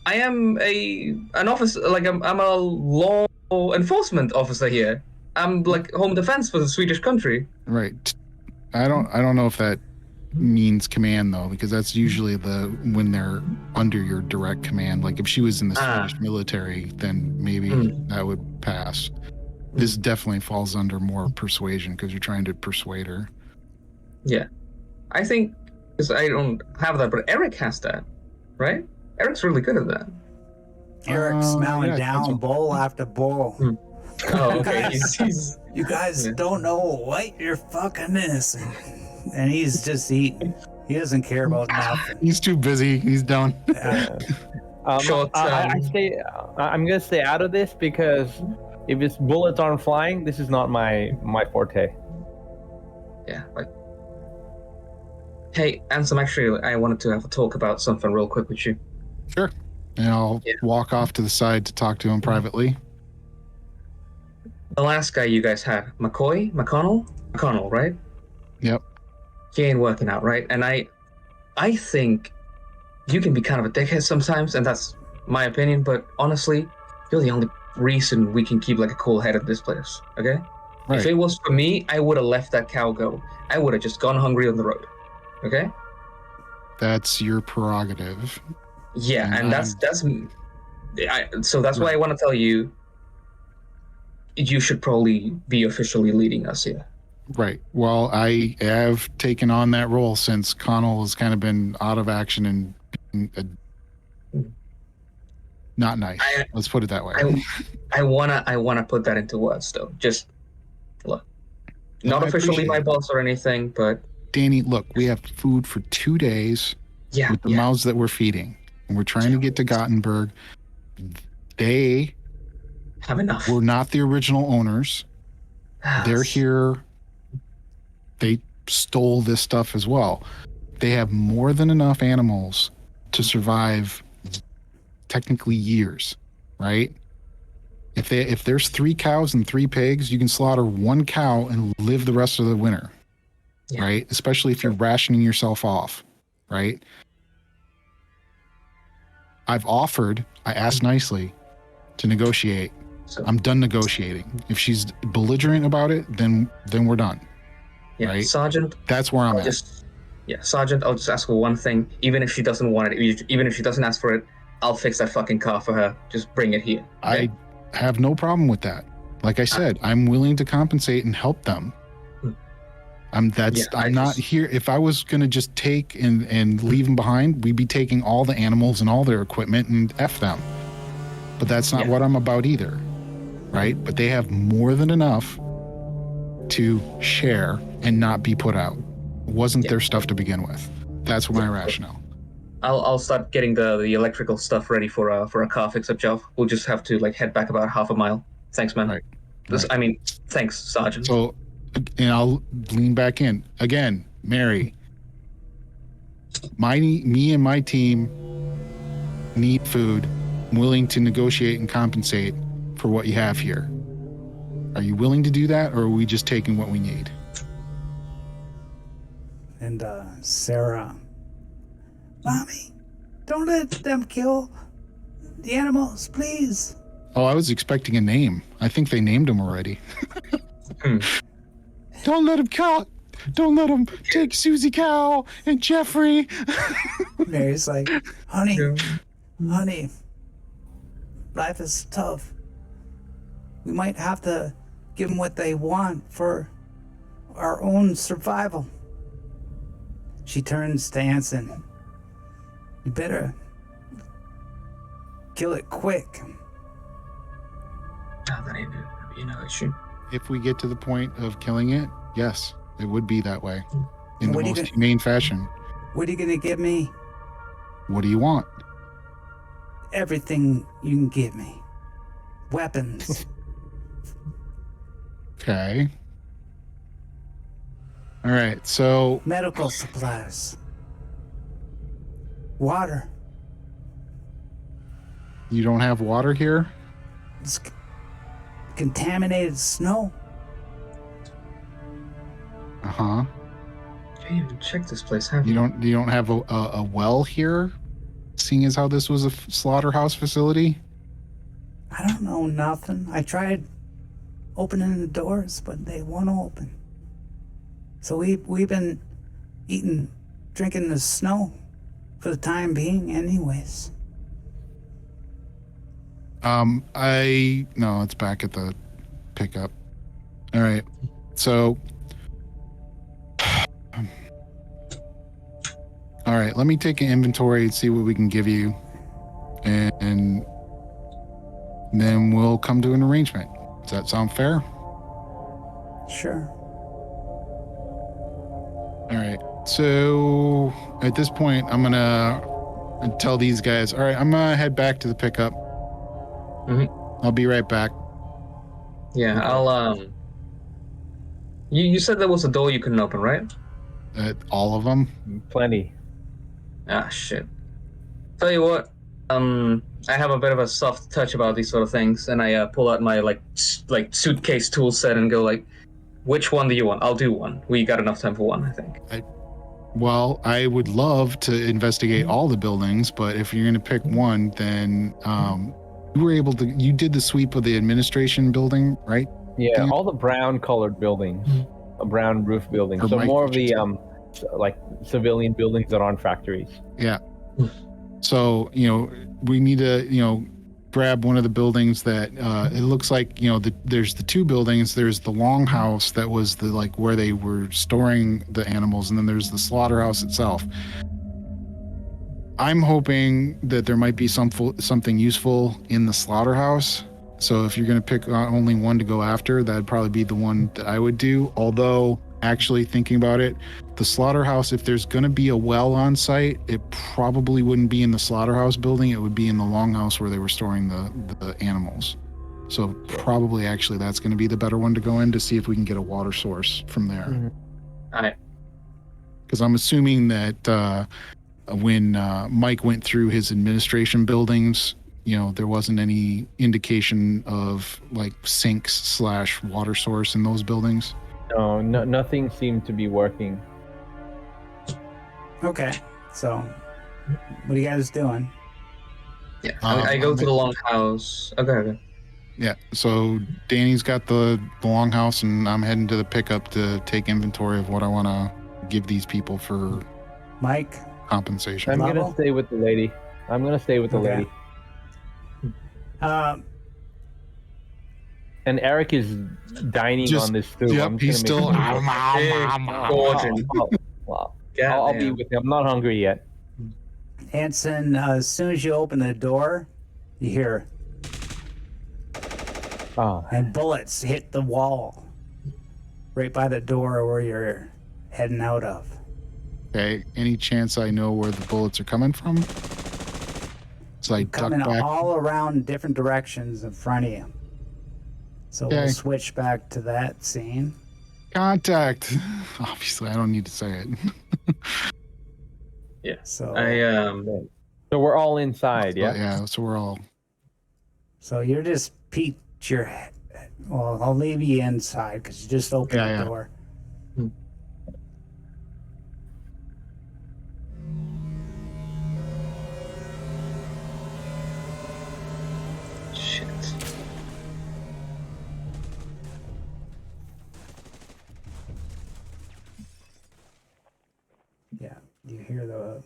I am an officer. Like I'm a law enforcement officer here. I'm like home defense for the Swedish country.
Right. I don't know if that means command though, because that's usually when they're under your direct command. Like if she was in the Swedish military, then maybe that would pass. This definitely falls under more persuasion because you're trying to persuade her.
Yeah, I think because I don't have that, but Eric has that, right? Eric's really good at that.
Eric's smelling down bowl after bowl.
Oh, okay.
You guys don't know what you're fucking missing. And he's just eating. He doesn't care about nothing.
He's too busy. He's done.
I'm gonna stay out of this because if it's bullets aren't flying, this is not my forte.
Yeah, like. Hey, Ansem, actually, I wanted to have a talk about something real quick with you.
Sure. And I'll walk off to the side to talk to him privately.
The last guy you guys had, McConnell, right?
Yep.
He ain't working out, right? And I think you can be kind of a dickhead sometimes, and that's my opinion, but honestly, you're the only reason we can keep like a cool head at this place, okay?
Right.
If it was for me, I would have let that cow go. I would have just gone hungry on the road, okay?
That's your prerogative.
Yeah, and that's why I want to tell you, you should probably be officially leading us here.
Right. Well, I have taken on that role since Connell has kind of been out of action and not nice. Let's put it that way.
I wanna put that into words though. Just look, not officially my boss or anything, but
Danny, look, we have food for 2 days.
Yeah.
with the
yeah.
mouths that we're feeding. And we're trying to get to Gothenburg. They
Have enough.
were not the original owners. They're here. They stole this stuff as well. They have more than enough animals to survive technically years, right? If there's 3 cows and 3 pigs, you can slaughter 1 cow and live the rest of the winter, right? Especially if you're rationing yourself off, right? I asked nicely to negotiate.
So,
I'm done negotiating. If she's belligerent about it, then we're done.
yeah,
right?
Sergeant.
That's where I'm at.
Sergeant, I'll just ask for one thing. Even if she doesn't want it, even if she doesn't ask for it, I'll fix that fucking car for her. Just bring it here. Okay?
I have no problem with that. Like I said, I'm willing to compensate and help them. I'm not here. If I was going to just take and leave them behind, we'd be taking all the animals and all their equipment and F them. But that's not what I'm about either. Right? But they have more than enough to share and not be put out. It wasn't their stuff to begin with. That's my rationale.
I'll start getting the electrical stuff ready for a car fix-up job. We'll just have to head back about half a mile. Thanks, man.
Right.
Thanks, Sergeant.
So, and I'll lean back in again, Mary. Me and my team need food. I'm willing to negotiate and compensate for what you have here. Are you willing to do that, or are we just taking what we need?
And Sarah, Mommy, don't let them kill the animals, please.
Oh, I was expecting a name. I think they named him already. Don't let him kill. Don't let him take Susie Cow and Jeffrey.
Mary's like, honey, life is tough. We might have to give them what they want for our own survival. She turns to Anson. You better kill it quick.
That ain't no issue.
If we get to the point of killing it, yes, it would be that way. In the
What are you
most humane fashion.
What are you gonna give me?
What do you want?
Everything you can give me. Weapons.
Okay. All right, so...
Medical supplies. Water.
You don't have water here?
It's contaminated snow.
Uh-huh.
Can't even check this place, have
You don't have a well here? Seeing as how this was a slaughterhouse facility?
I don't know nothing. I tried opening the doors, but they won't open. So we've been drinking the snow for the time being anyways.
No, it's back at the pickup. All right. So, all right, let me take an inventory and see what we can give you. And then we'll come to an arrangement. Does that sound fair?
Sure.
All right. So at this point, I'm going to tell these guys, all right, I'm going to head back to the pickup. I'll be right back.
Yeah, I'll, you said there was a door you couldn't open, right?
All of them?
Plenty.
Ah, shit. Tell you what, I have a bit of a soft touch about these sort of things, and I pull out my, like suitcase tool set and go, which one do you want? I'll do one. We got enough time for one, I think.
Well, I would love to investigate all the buildings, but if you're going to pick one, then you did the sweep of the administration building, right?
Yeah, all the brown colored buildings, brown roof buildings.
Or
So
Mike,
more of the civilian buildings that aren't factories.
Yeah. So, we need to, grab one of the buildings that it looks like, there's the 2 buildings. There's the longhouse that was where they were storing the animals, and then there's the slaughterhouse itself. I'm hoping that there might be something useful in the slaughterhouse. So if you're going to pick only one to go after, that'd probably be the one that I would do. Although actually thinking about it, the slaughterhouse, if there's going to be a well on site, it probably wouldn't be in the slaughterhouse building. It would be in the longhouse where they were storing the animals. So probably actually that's going to be the better one to go in to see if we can get a water source from there.
Mm-hmm.
All right.
Because I'm assuming that when Mike went through his administration buildings, there wasn't any indication of like sinks / water source in those buildings.
No, nothing seemed to be working.
Okay, so what are you guys doing?
Yeah, I go to the longhouse. Okay.
Yeah, so Danny's got the longhouse, and I'm heading to the pickup to take inventory of what I want to give these people for
Mike?
compensation.
I'm
Level?
gonna stay with the lady.
Okay.
And Eric is dining
Just-
on this too.
Yep,
I'm
he's
just gonna
still.
make
Gorgeon.
Wow. I'll be with him. I'm not hungry yet.
Anson, as soon as you open the door, you hear,
Oh,
and bullets hit the wall right by the door where you're heading out of.
Okay, any chance I know where the bullets are coming from? So I duck
Coming
back.
all around different directions in front of you. So
Okay.
we'll switch back to that scene.
Contact. Obviously, I don't need to say it.
Yeah.
So
so we're all inside,
But
yeah?
yeah, so we're all.
So you're just peeked your head. Well, I'll leave you inside because you just opened
Yeah,
the
yeah.
door.
Shit.
Yeah, you hear the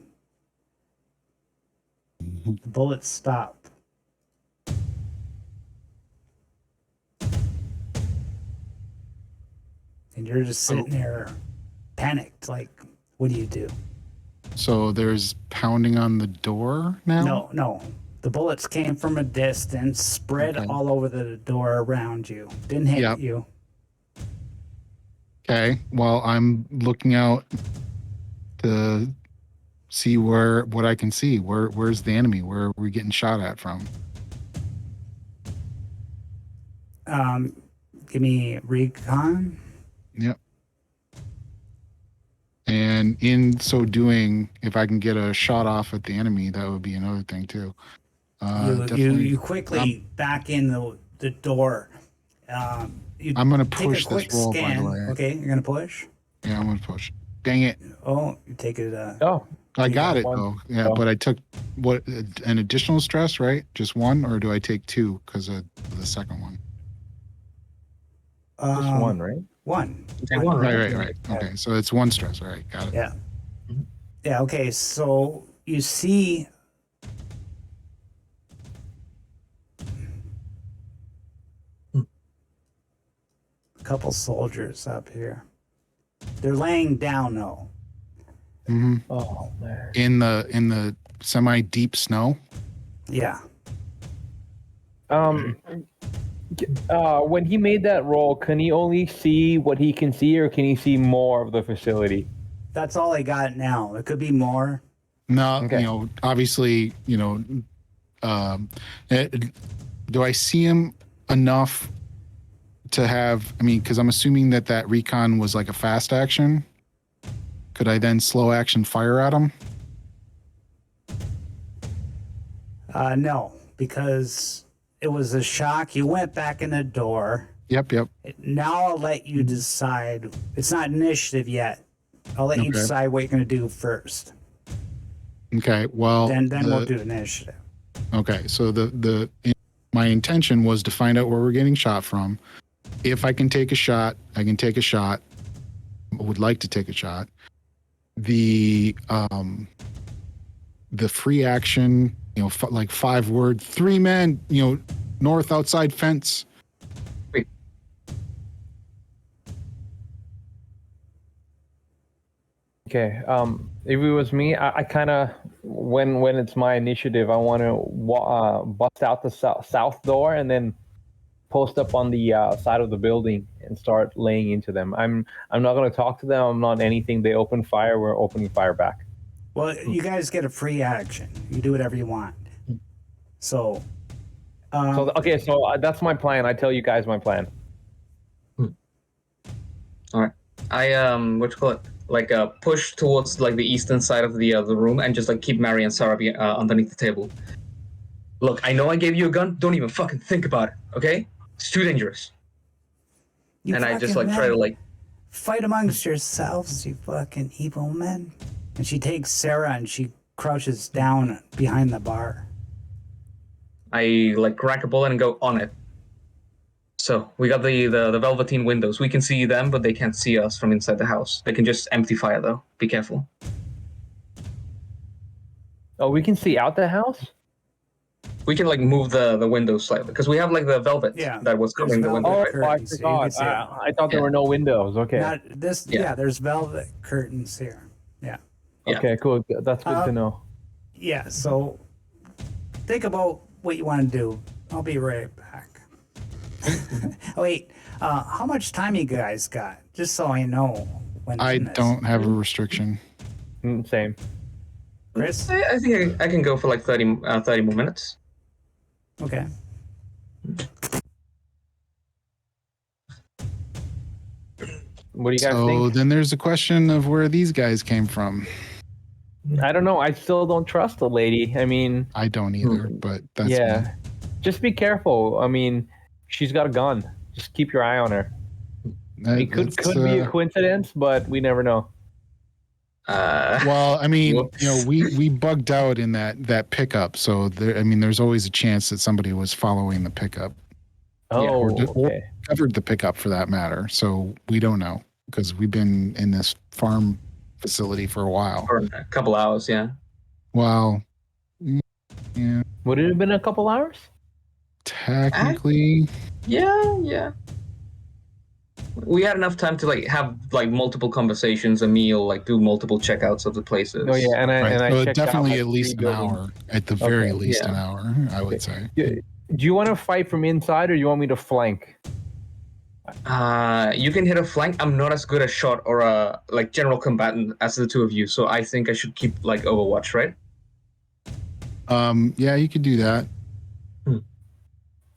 bullets stop. And you're just sitting there panicked, like, what do you do?
So there's pounding on the door now?
No. The bullets came from a distance, spread
Okay.
all over the door around you. Didn't hit
Yep.
you.
Okay. Well, I'm looking out to see what I can see. Where's the enemy? Where are we getting shot at from?
Give me recon.
Yep. And in so doing, if I can get a shot off at the enemy, that would be another thing too.
You quickly back in the door. You
I'm gonna
take
push
a quick
this roll, by the
scan.
way.
Okay, you're gonna push.
Yeah, I'm gonna push. Dang it!
Oh, you take it.
Oh,
I
You
got
got
it
one.
though. Yeah,
Oh.
but I took an additional stress, right? Just one, or do I take two because of the second one?
just one, right?
One.
Take one,
Right. Okay, so it's one stress. All right, got it.
Yeah. Yeah. Okay. So you see. A couple soldiers up here. They're laying down though.
hmm
Oh man.
In the semi deep snow.
Yeah.
When he made that roll, can he only see what he can see, or can he see more of the facility?
That's all I got now. There could be more.
No,
Okay.
Obviously, do I see him enough to have? I mean, because I'm assuming that recon was like a fast action. Could I then slow action fire at him?
No, because it was a shock. You went back in the door.
Yep.
Now I'll let you decide. It's not initiative yet. I'll let you
Okay.
decide what you're going to do first.
Okay. Well,
Then we'll do initiative.
okay. So my intention was to find out where we're getting shot from. If I can take a shot, I can take a shot. I would like to take a shot. The free action, like 5-word, 3 men, north outside fence.
Okay. If it was me, I kind of when it's my initiative, I want to bust out the south door and then post up on the side of the building and start laying into them. I'm not gonna talk to them. I'm not anything. They open fire. We're opening fire back.
Well, you guys get a free action. You do whatever you want. So,
So that's my plan. I tell you guys my plan.
All right. I what you call it? Like push towards like the eastern side of the room and just like keep Mary and Sarah underneath the table. Look, I know I gave you a gun. Don't even fucking think about it. Okay? It's too dangerous.
you
And I just
fucking
like try to
men,
like.
fight amongst yourselves, you fucking evil men. And she takes Sarah and she crouches down behind the bar.
I like crack a bullet and go on it. So we got the velveteen windows. We can see them, but they can't see us from inside the house. They can just empty fire though. Be careful.
Oh, we can see out the house.
We can like move the windows slightly because we have like the velvet that was covering the
velvet
window.
Oh,
Right?
I
curtains, so you can
forgot.
see it.
I thought there were no windows. Okay.
Not this.
Yeah.
Yeah, there's velvet curtains here. Yeah.
Yeah.
Okay, cool. That's good to know.
Yeah. So think about what you want to do. I'll be right back. Wait. How much time you guys got? Just so I know when.
I
in this.
don't have a restriction.
Same.
Chris.
I think I can go for like 30 more minutes.
Okay.
What do you guys
So
think?
then there's a question of where these guys came from.
I don't know. I still don't trust the lady. I mean,
I don't either, but that's
yeah.
me.
Just be careful. I mean, she's got a gun. Just keep your eye on her. It could be a coincidence, but we never know.
Well, I mean,
Whoops.
you know, we bugged out in that pickup, so there's always a chance that somebody was following the pickup.
Oh,
or
okay.
covered the pickup for that matter. So we don't know because we've been in this farm facility for a while.
For a couple hours, yeah.
Well, yeah,
Would it have been a couple hours?
technically,
Yeah. We had enough time to like have like multiple conversations, a meal, like do multiple checkouts of the places.
Oh yeah, and
right.
I
So
checked
definitely
out, like,
at least
3
an
buildings.
hour, at the very
Okay,
least
yeah.
an hour, I would say.
Do you want to fight from inside, or you want me to flank?
You can hit a flank. I'm not as good a shot or a like general combatant as the two of you, so I think I should keep like Overwatch, right?
Yeah, you could do that.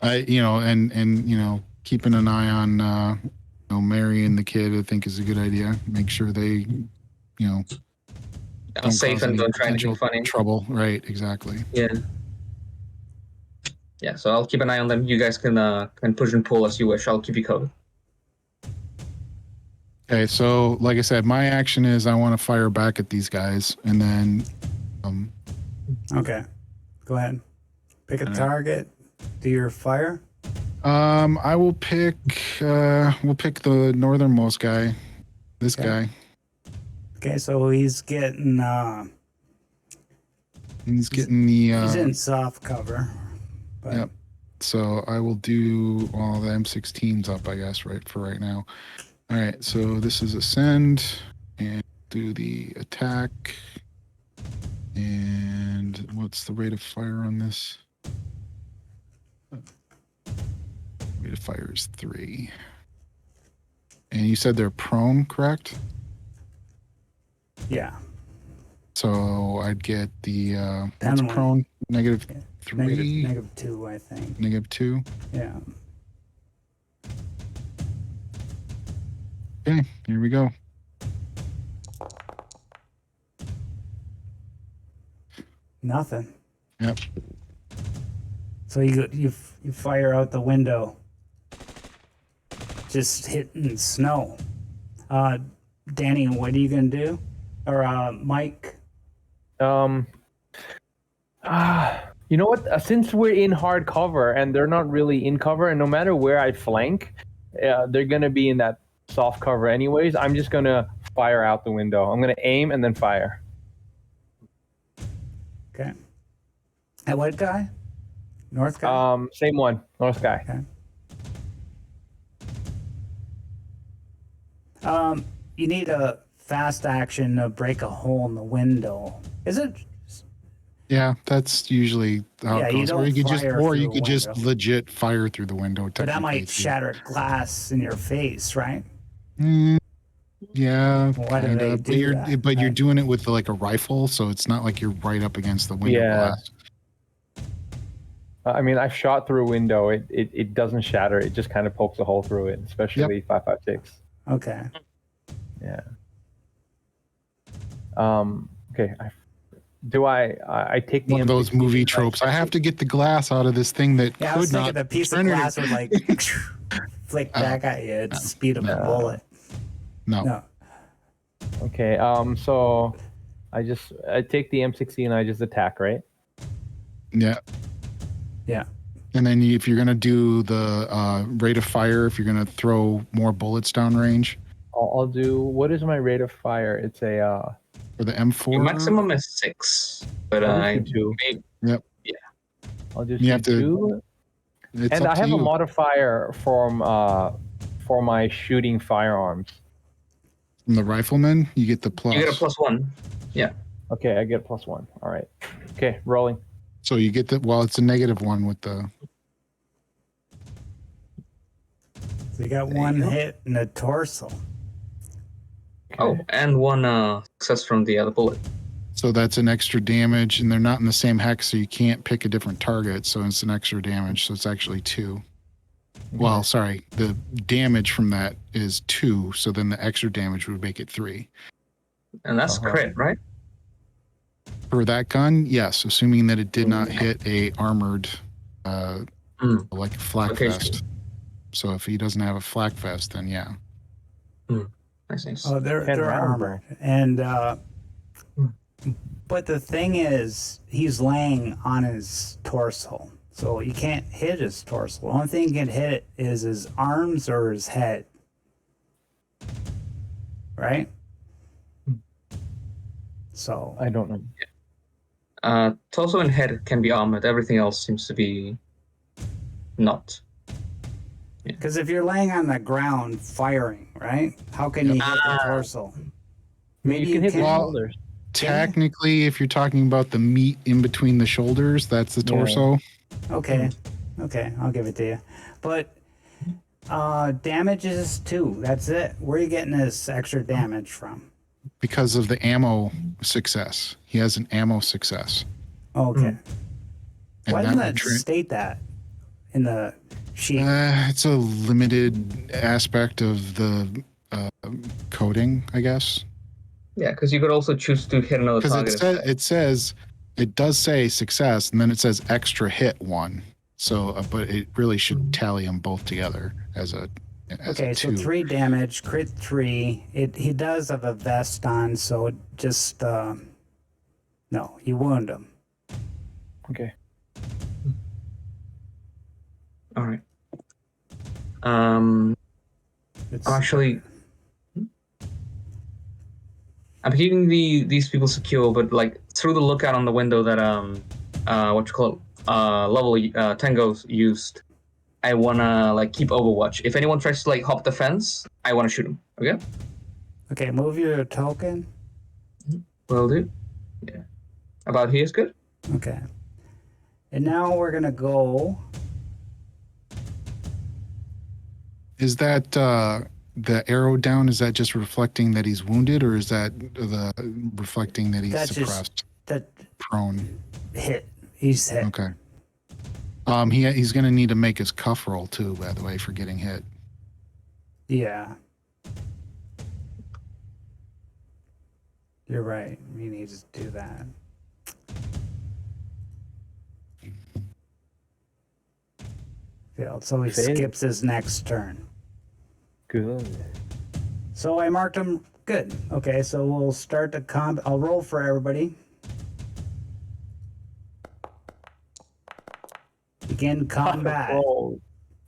And keeping an eye on Mary and the kid, I think is a good idea. Make sure they, don't
Safe
cause
and
any
don't try anything
potential
funny.
trouble. Right, exactly.
Yeah, so I'll keep an eye on them. You guys can push and pull as you wish. I'll keep you covered.
Okay, so like I said, my action is I want to fire back at these guys, and then
Okay. Go ahead. Pick a target. Do your fire.
I will pick the northernmost guy. This guy.
Okay, so he's getting
He's getting the
he's in soft cover. But
Yep. So I will do all the M16s up, I guess, right now. All right, so this is ascend and do the attack. And what's the rate of fire on this? Rate of fire is 3. And you said they're prone, correct?
yeah.
So I'd get the what's
Penalty.
prone? Negative
Yeah.
3,
-2, I think.
negative 2.
Yeah.
Okay, here we go.
Nothing.
Yep.
So you fire out the window. Just hitting snow. Danny, what are you gonna do? Or Mike?
You know what? Since we're in hard cover and they're not really in cover, and no matter where I flank, they're gonna be in that soft cover anyways. I'm just gonna fire out the window. I'm gonna aim and then fire.
Okay. And what guy? North guy?
Same one, north guy.
Okay. You need a fast action to break a hole in the window. Is it?
Yeah, that's usually how
Yeah,
it
you
goes.
don't fire
Or
through
you
a
could just
window.
legit fire through the window.
But that might
Too.
shatter glass in your face, right?
Mm, yeah,
Why do
kind
they
of.
do that?
But you're doing it with like a rifle, so it's not like you're right up against the window
Yeah.
glass.
I mean, I've shot through a window. It doesn't shatter. It just kind of pokes a hole through it, especially 5.56.
Okay.
Yeah. Okay. I take the
One of those
M16
movie
and
tropes. I have to get the glass out of this thing that
Yeah, I
could
was thinking
not.
the piece of
Trinity.
glass would like flick back at you at the speed of a bullet.
No.
No.
Okay. So I take the M16 and I just attack, right?
Yeah.
Yeah.
And then if you're gonna do the rate of fire, if you're gonna throw more bullets downrange,
I'll do. What is my rate of fire? It's a.
for the M4,
Your maximum is 6, but
I'll just do 2.
Yep.
Yeah.
I'll just
You
do
have to-
2.
It's
And
up
I
to
have a
you.
modifier for my shooting firearms.
From the rifleman, you get the plus.
You get a +1. Yeah.
Okay, I get +1. All right. Okay, rolling.
So you get the it's a -1 with the.
So you got one hit in the torso.
Oh, and 1 success from the other bullet.
So that's an extra damage, and they're not in the same hex, so you can't pick a different target. So it's an extra damage. So it's actually 2. Well, sorry, the damage from that is 2. So then the extra damage would make it 3.
And that's crit, right?
For that gun, yes, assuming that it did not hit a armored, like flak vest. So if he doesn't have a flak vest, then yeah.
Nice.
Oh, they're armored. And but the thing is, he's laying on his torso, so you can't hit his torso. The only thing you can hit is his arms or his head, right? So
I don't know.
Torso and head can be armored. Everything else seems to be not.
because if you're laying on the ground firing, right? How can you hit the torso? Maybe
you can hit the
Well,
shoulders.
Technically, if you're talking about the meat in between the shoulders, that's the torso.
Okay, I'll give it to you. But damages 2. That's it. Where are you getting this extra damage from?
Because of the ammo success. He has an ammo success.
Okay.
And
Why doesn't
would
that state that in the sheet?
it's a limited aspect of the coding, I guess.
Yeah, because you could also choose to hit another
Because
target.
it does say success, and then it says extra hit 1. So, but it really should tally them both together as a.
Okay,
a
so
2.
3 damage, crit 3. He does have a vest on, so just no, you wound him.
Okay.
All right.
It's,
Actually, I'm keeping these people secure, but like through the lookout on the window that level Tango's used, I wanna like keep overwatch. If anyone tries to like hop the fence, I wanna shoot him. Okay.
okay, move your token.
Will do. Yeah. About here is good.
Okay. And now we're gonna go.
Is that the arrow down? Is that just reflecting that he's wounded, or is that the reflecting that he's
That's
suppressed,
that
prone?
hit. He's hit.
Okay. He's going to need to make his cuff roll too, by the way, for getting hit.
Yeah. You're right. We need to do that. Failed. So he
Failed.
skips his next turn.
Good.
So I marked him good. Okay, so we'll start the combat. I'll roll for everybody. Begin combat.
Oh,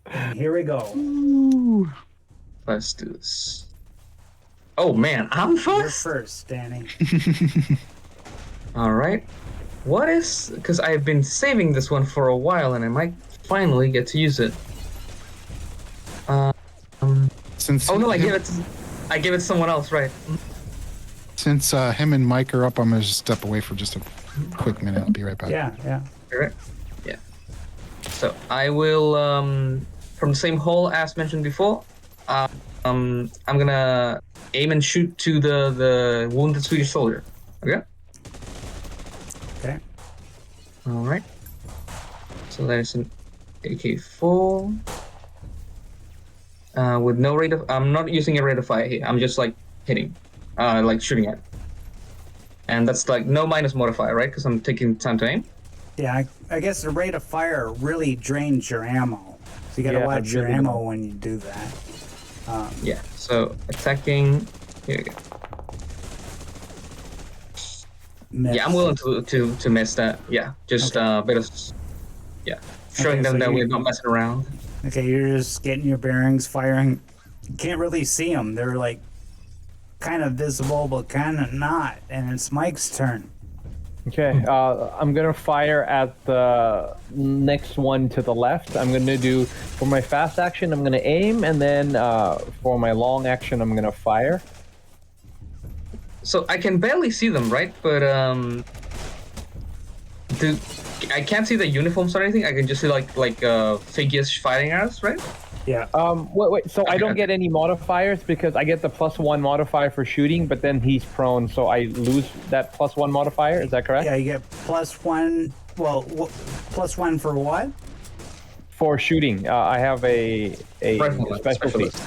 And here we go.
Ooh.
Let's do this. Oh man, I'm
You're
first.
first, Danny.
All right. What is? Because I've been saving this one for a while, and I might finally get to use it.
Since
Oh no, I give it to someone else, right?
Since him and Mike are up, I'm going to step away for just a quick minute. I'll be right back.
Yeah.
Correct. Yeah. So I will, from the same hole as mentioned before, I'm gonna aim and shoot to the wounded Swedish soldier. Okay.
Okay.
All right. So there's an AK-4 with no rate of. I'm not using a rate of fire here. I'm just like hitting, like shooting at. And that's like no minus modifier, right? Because I'm taking time to aim.
Yeah, I guess the rate of fire really drains your ammo. So you gotta watch your ammo when you do that.
Yeah, so attacking. Here we go.
Miss.
Yeah, I'm willing to miss that. Yeah, just
Okay.
a bit of. Yeah, showing
Okay,
them
so
that
you-
we're not messing around.
Okay, you're just getting your bearings, firing. You can't really see them. They're like kind of visible, but kind of not. And it's Mike's turn.
Okay, I'm gonna fire at the next one to the left. I'm gonna do, for my fast action, I'm gonna aim, and then for my long action, I'm gonna fire.
So I can barely see them, right? But I can't see the uniforms or anything. I can just see like figures fighting at us, right?
Yeah.
Wait. So I don't get any modifiers because I get the +1 modifier for shooting, but then he's prone, so I lose that +1 modifier. Is that correct?
Yeah, you get +1. Well, +1 for what?
For shooting, I have a
Rifleman,
specialty.
specialist.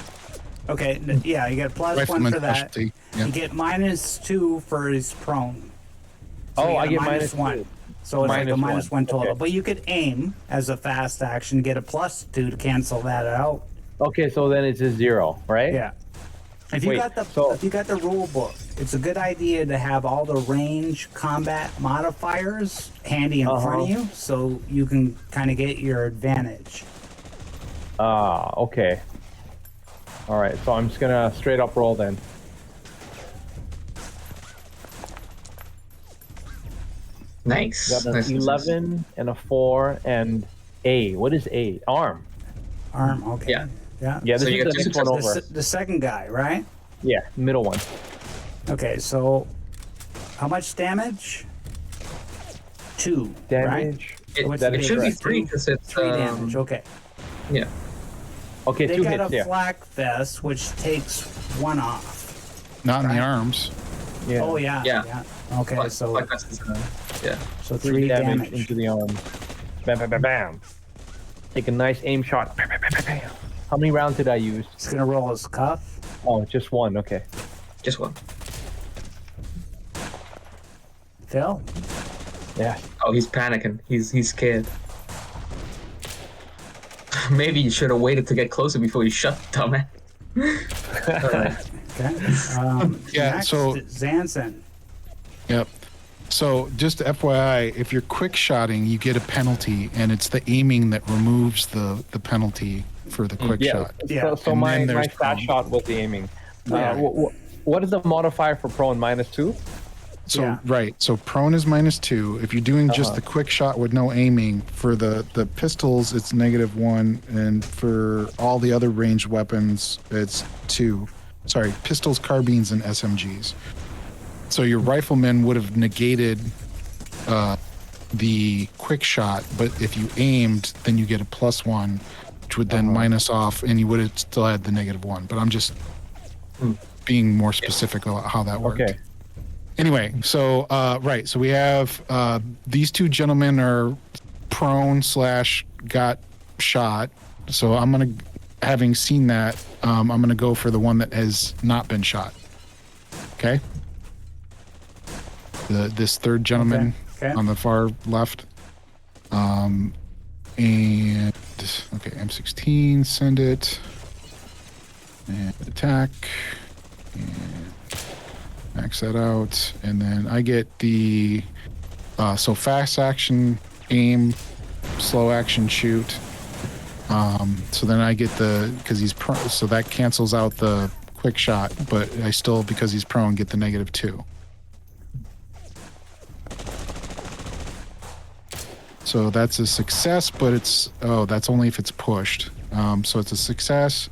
Okay, yeah, you get +1
Rifleman
for that.
specialty. Yeah.
You get -2 for his prone. So
Oh,
you
I get
-1.
-2.
So it's like a
-1,
-1 total.
okay.
But you could aim as a fast action, get a +2 to cancel that out.
Okay, so then it's a 0, right?
Yeah. If you
Wait,
got the
so-
if you got the rule book, it's a good idea to have all the range combat modifiers handy in front of you, so you can kind of get your advantage.
Okay. All right, so I'm just gonna straight up roll then.
Nice.
Got an
Nice, nice, nice.
11 and a 4 and A. What is A? Arm.
Arm, okay.
Yeah.
Yeah.
Yeah, this
So you
is
got
the
two
next one
successes.
over.
The second guy, right?
Yeah, middle one.
Okay, so how much damage? 2. Right?
Damage.
What's
that
the
It
is
should be
correct.
3 because it's
3 damage. Okay.
Yeah.
Okay,
They
2
got
hits,
a
yeah.
flak vest, which takes 1 off.
Not in
Right.
the arms.
Yeah.
Oh yeah.
Yeah.
Okay,
Like-
so
like that's, yeah.
3 damage.
into the arm. Bam, bam, bam, bam. Take a nice aim shot. Bam, bam, bam, bam, bam. How many rounds did I use?
He's gonna roll his cuff.
Oh, just 1. Okay.
Just one.
Phil.
Yeah.
Oh, he's panicking. He's scared. Maybe you should have waited to get closer before you shot, dumbass. Alright.
Okay.
Yeah,
Next,
so-
Zanson.
Yep. So just FYI, if you're quick shotting, you get a penalty, and it's the aiming that removes the penalty for the quick
Yeah.
shot.
Yeah.
So
And
my
then there's
fat
prone.
shot was the aiming.
Yeah.
What is the modifier for prone? -2?
So
Yeah.
right, so prone is -2. If you're doing just the quick shot with no aiming, for the pistols it's -1, and for all the other ranged weapons it's 2. Sorry, pistols, carbines, and SMGs. So your rifleman would have negated the quick shot, but if you aimed, then you get a +1, which would then minus off, and you would have still had the -1. But I'm just being more specific about how that worked.
Okay.
Anyway, so right, so we have these two gentlemen are prone / got shot. So I'm gonna, having seen that, I'm gonna go for the one that has not been shot. Okay. This third gentleman
Okay.
on the far left. And okay, M16, send it, and attack, and max that out, and then I get the so fast action aim, slow action shoot. So then I get the, because he's prone, so that cancels out the quick shot, but I still, because he's prone, get the -2. So that's a success, but it's, that's only if it's pushed. So it's a success.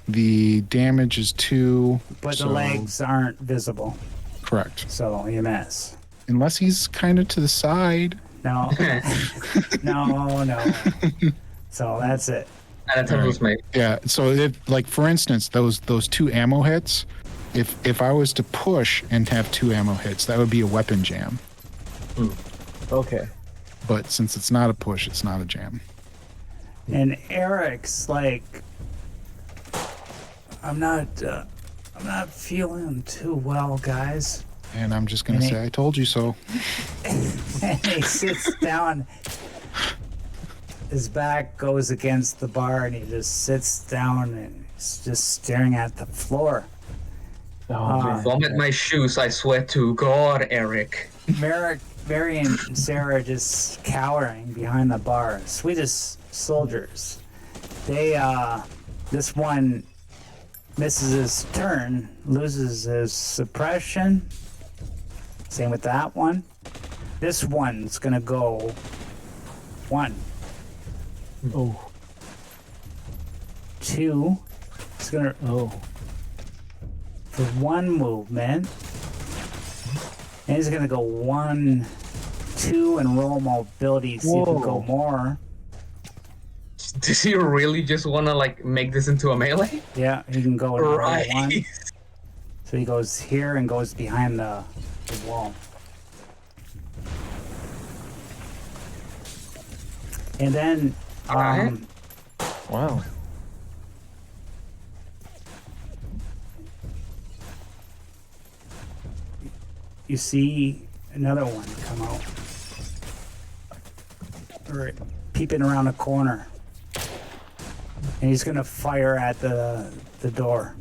The damage is 2.
But
so,
the legs aren't visible,
Correct.
so you miss.
unless he's kind of to the side.
No. No. So that's it.
And attempt was made.
Yeah. So if, like, for instance, those 2 ammo hits, if I was to push and have 2 ammo hits, that would be a weapon jam.
Okay.
But since it's not a push, it's not a jam.
And Eric's like, I'm not feeling too well, guys.
And I'm just gonna say, I told you so.
And he sits down. His back goes against the bar, and he just sits down and he's just staring at the floor.
Vomit my shoes, I swear to God, Eric.
Mary and Sarah are just cowering behind the bar. Sweetest soldiers. They, this one misses his turn, loses his suppression. Same with that one. This one's gonna go 1.
Oh.
2. It's gonna for 1 movement. And he's gonna go 1, 2, and roll mobility. See if we go more.
Does he really just want to like make this into a melee?
Yeah, he can go and roll
Right.
1. So he goes here and goes behind the wall. And then,
Alright.
Wow.
you see another one come out. Right, peeping around a corner. And he's gonna fire at the door.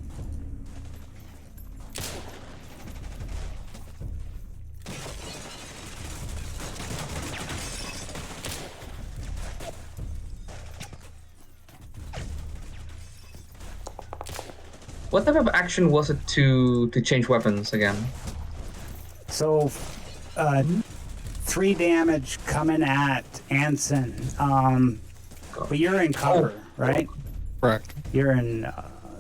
What type of action was it to change weapons again?
So, 3 damage coming at Anson. But you're in cover, right?
Correct.
You're in.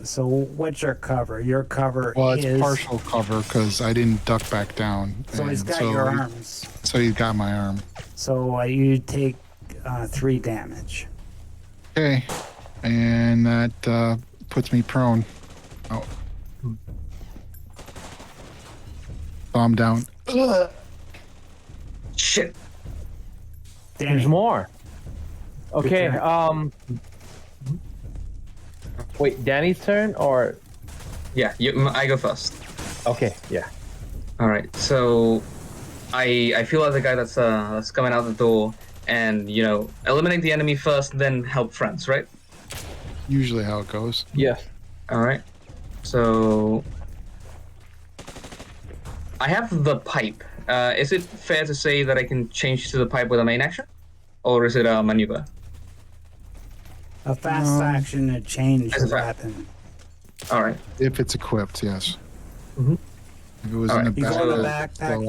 So what's your cover? Your cover
Well, it's
is
partial cover because I didn't duck back down.
So he's
and
got your arms.
So he's got my arm.
So you take 3 damage.
Okay. And that puts me prone. Oh. Bomb down. Ugh.
Shit.
Danny,
There's more. Okay.
turn.
Wait, Danny's turn or?
Yeah, I go first.
Okay. Yeah.
All right. So, I feel like the guy that's coming out the door, and eliminate the enemy first, then help friends, right?
Usually how it goes.
Yes.
All right. So, I have the pipe. Is it fair to say that I can change to the pipe with a main action, or is it a maneuver?
A fast action to change
As a
the
fa-
weapon.
All right.
If it's equipped, yes.
Mhm.
If it was
All
in
right.
the
You go in the
back,
backpack.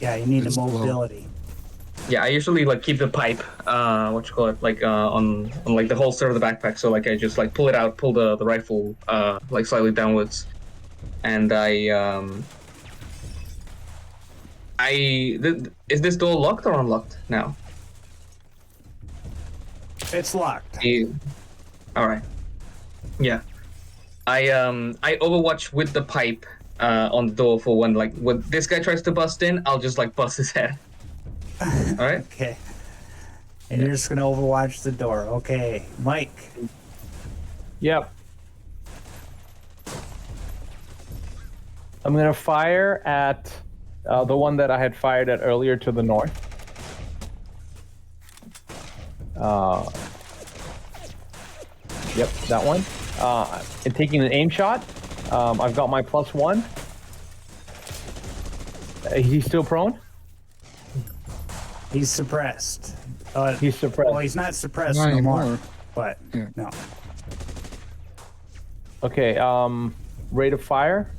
well,
You need
it's
a
low.
mobility.
Yeah, I usually keep the pipe, on like the holster of the backpack. So I just pull it out, pull the rifle slightly downwards, and is this door locked or unlocked now?
It's locked.
All right. Yeah. I overwatch with the pipe on the door for when this guy tries to bust in, I'll just bust his head. All right.
Okay. And you're just gonna overwatch the door. Okay, Mike.
Yep. I'm gonna fire at the one that I had fired at earlier to the north. Yep, that one. And taking an aim shot. I've got my +1. He's still prone?
He's suppressed.
He's suppressed.
Well, he's not suppressed
Not
no more.
anymore.
But
Yeah.
no.
Okay, rate of fire.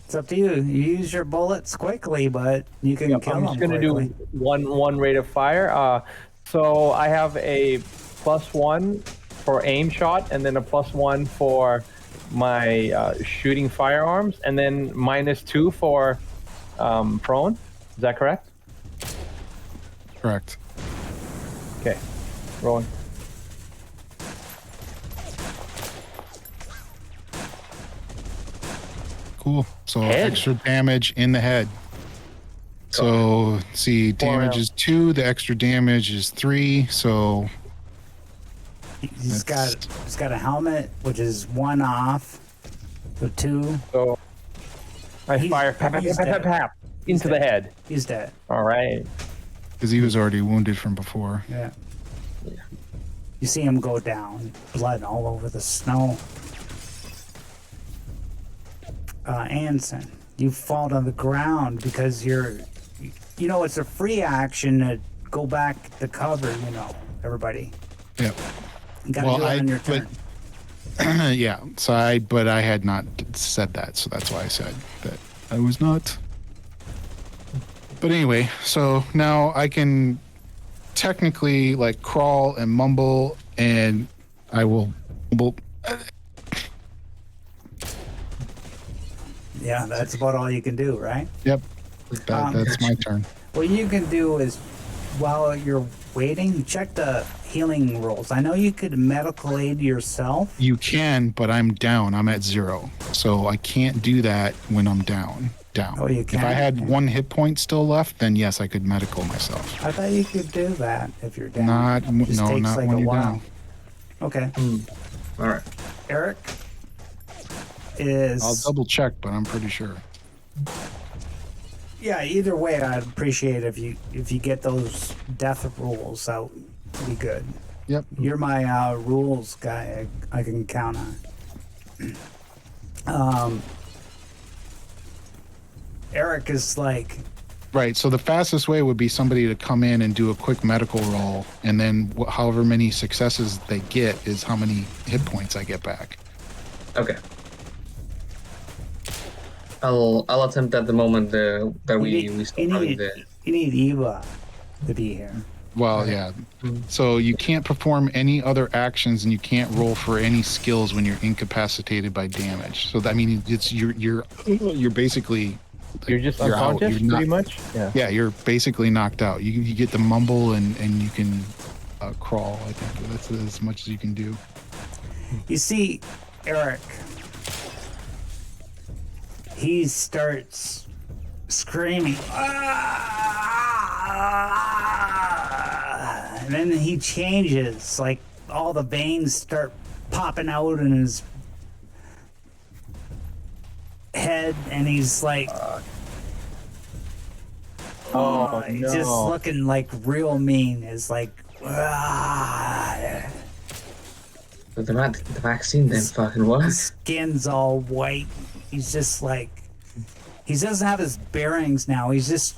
It's up to you. You use your bullets quickly, but you can kill
I'm
them
just gonna
quickly.
do one rate of fire. So I have a +1 for aim shot, and then a +1 for my shooting firearms, and then -2 for prone. Is that correct?
Correct.
Okay. Rolling.
Cool. So
Head?
extra damage in the head. So see, damage is 2. The extra damage is 3. So
He's got a helmet, which is 1 off. So 2.
So I
He's-
fire pap, pap,
he's
pap, pap,
dead.
pap, into the head.
He's dead.
All right.
because he was already wounded from before.
Yeah. You see him go down, blood all over the snow. Anson, you fall to the ground because you know, it's a free action to go back to cover, you know, everybody.
Yep.
You gotta do it on your turn.
Yeah. So but I had not said that, so that's why I said that I was not. But anyway, so now I can technically like crawl and mumble, and I will mumble.
Yeah, that's about all you can do, right?
Yep. That's my turn.
What you can do is, while you're waiting, check the healing rolls. I know you could medical aid yourself.
You can, but I'm down. I'm at 0, so I can't do that when I'm down.
Oh, you can?
If I had 1 hit point still left, then yes, I could medical myself.
I thought you could do that if you're down.
Not
It just takes
not
like
when
a
you're
while.
down.
Okay.
All right.
Eric is.
I'll double check, but I'm pretty sure.
Yeah, either way, I'd appreciate if you get those death rules out. Be good.
Yep.
You're my rules guy. I can count on. Eric is like,
Right. So the fastest way would be somebody to come in and do a quick medical roll, and then however many successes they get is how many hit points I get back.
Okay. I'll attempt at the moment that we start running the.
you need Eva to be here.
Well, yeah. So you can't perform any other actions, and you can't roll for any skills when you're incapacitated by damage. So I mean, it's you're basically.
You're just
you're out.
unconscious,
You're not-
pretty much. Yeah.
Yeah, you're basically knocked out. You get to mumble and you can crawl. I think that's as much as you can do.
You see, Eric, he starts screaming, "Ah!" And then he changes, like all the veins start popping out in his head, and he's like, he's
no.
just looking like real mean. It's like, "Ah."
The vaccine then fucking what?
His skin's all white. He's just like, he doesn't have his bearings now. He's just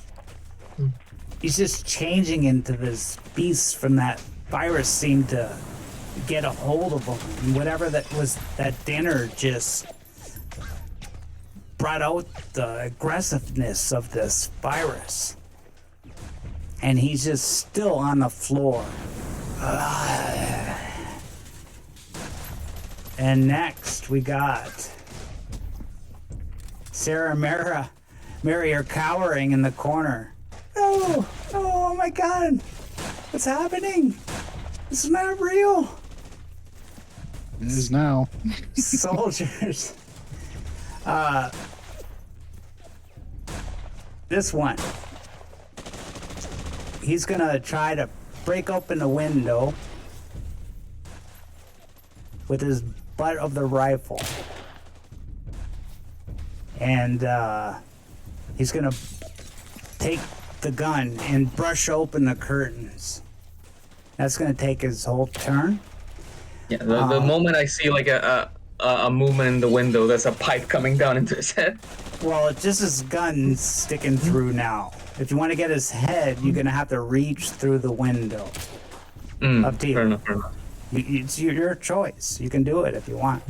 changing into this beast from that virus seemed to get a hold of him. And whatever that was, that dinner just brought out the aggressiveness of this virus. And he's just still on the floor. And next we got Sarah and Mary are cowering in the corner. Oh my God, what's happening? This is not real.
It is now.
Soldiers. This one. He's gonna try to break open the window with his butt of the rifle. And he's gonna take the gun and brush open the curtains. That's gonna take his whole turn.
Yeah. The moment I see like a movement in the window, there's a pipe coming down into his head.
Well, it's just his gun sticking through now. If you want to get his head, you're gonna have to reach through the window. Up to you.
Fair enough. Fair enough.
It's your choice. You can do it if you want.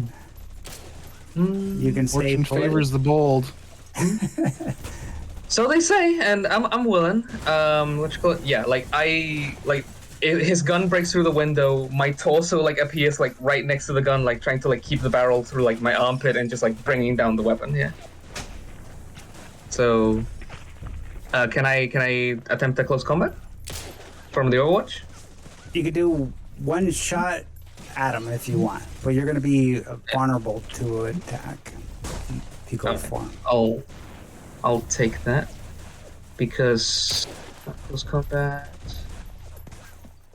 You can stay
Fortune
put.
favors the bold.
So they say, and I'm willing. What you call it? Yeah, his gun breaks through the window. My torso like appears like right next to the gun, like trying to like keep the barrel through like my armpit and just like bringing down the weapon. Yeah. So, Can I attempt a close combat from the Overwatch?
You could do one shot at him if you want, but you're going to be vulnerable to attack if you go for him.
I'll take that because close combat.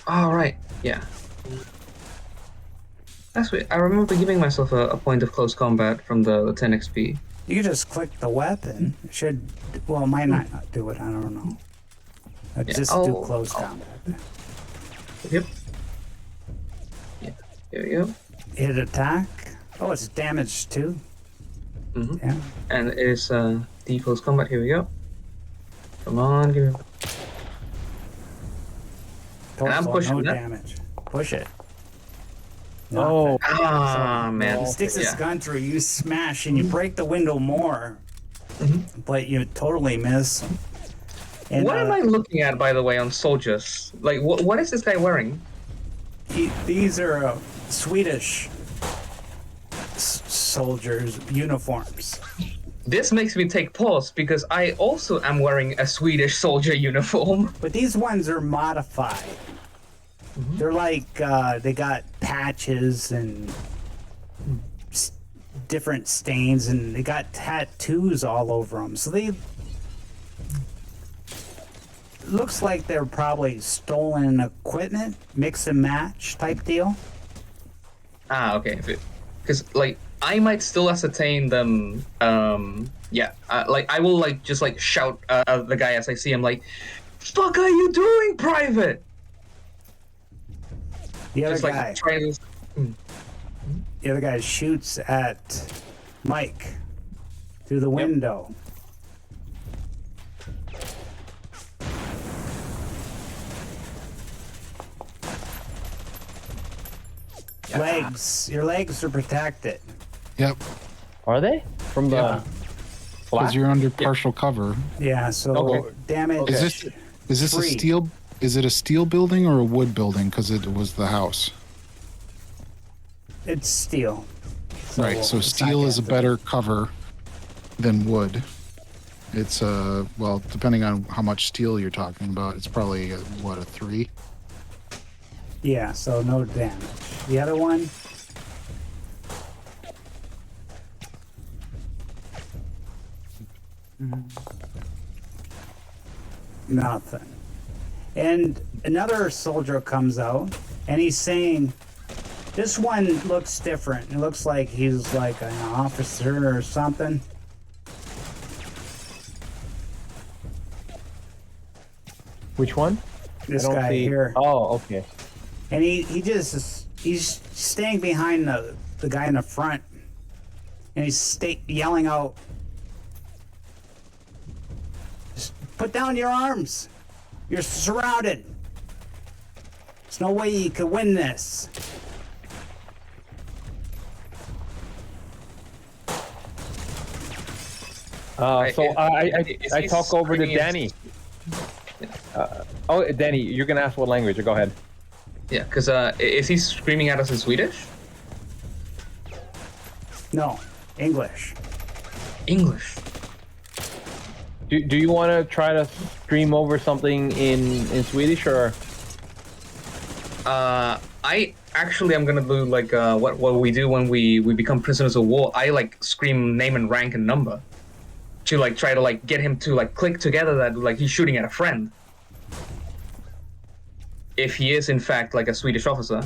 All right, yeah. That's weird. I remember giving myself a point of close combat from the 10 XP.
You can just click the weapon. It should, well, it might not do it. I don't know. Just do close combat.
Yep. Yeah. There we go.
Hit attack. Oh, it's damage too.
Mm-hmm.
Yeah.
And it is the close combat. Here we go. Come on, give me. And I'm pushing
no
that.
damage. Push it.
Oh.
Man.
He sticks his
Yeah.
gun through, you smash, and you break the window more,
Mm-hmm.
but you totally miss. And,
What am I looking at, by the way, on soldiers? Like, what is this guy wearing?
These are Swedish soldiers' uniforms.
This makes me take pause because I also am wearing a Swedish soldier uniform.
But these ones are modified.
Mm-hmm.
They're like, they got patches and different stains, and they got tattoos all over them. So they looks like they're probably stolen equipment, mix and match type deal.
Okay. Because, like, I might still ascertain them. Yeah. Like, I will, like, just, like, shout at the guy as I see him, like, "Fuck are you doing, Private?"
The other
Just,
guy,
like, trying to...
the other guy shoots at Mike through the window. Legs, your legs are protected.
Yep.
Are they? From the
Yeah.
Because you're under partial cover.
Yeah, so
Okay.
damage.
Is this a
Free.
steel? Is it a steel building or a wood building? Because it was the house.
It's steel.
Right. So
it's
steel
not
is a
damage.
better cover than wood. It's well, depending on how much steel you're talking about, it's probably what, a 3.
Yeah, so no damage. The other one. Nothing. And another soldier comes out, and he's saying, this one looks different. It looks like he's like an officer or something.
Which one?
This
I don't
guy
see-
here.
Oh, okay.
And he's staying behind the guy in the front, and he's yelling out, "Just put down your arms. You're surrounded. There's no way you could win this."
So
Is
I
he
talk over to
screaming
Danny. Danny, you're gonna ask what language? Go ahead.
Yeah, because is he screaming at us in Swedish?
No, English.
English.
Do you want to try to stream over something in Swedish or?
I actually am gonna do like what we do when we become prisoners of war. I like scream name and rank and number to like try to like get him to like click together that like he's shooting at a friend. If he is in fact like a Swedish officer.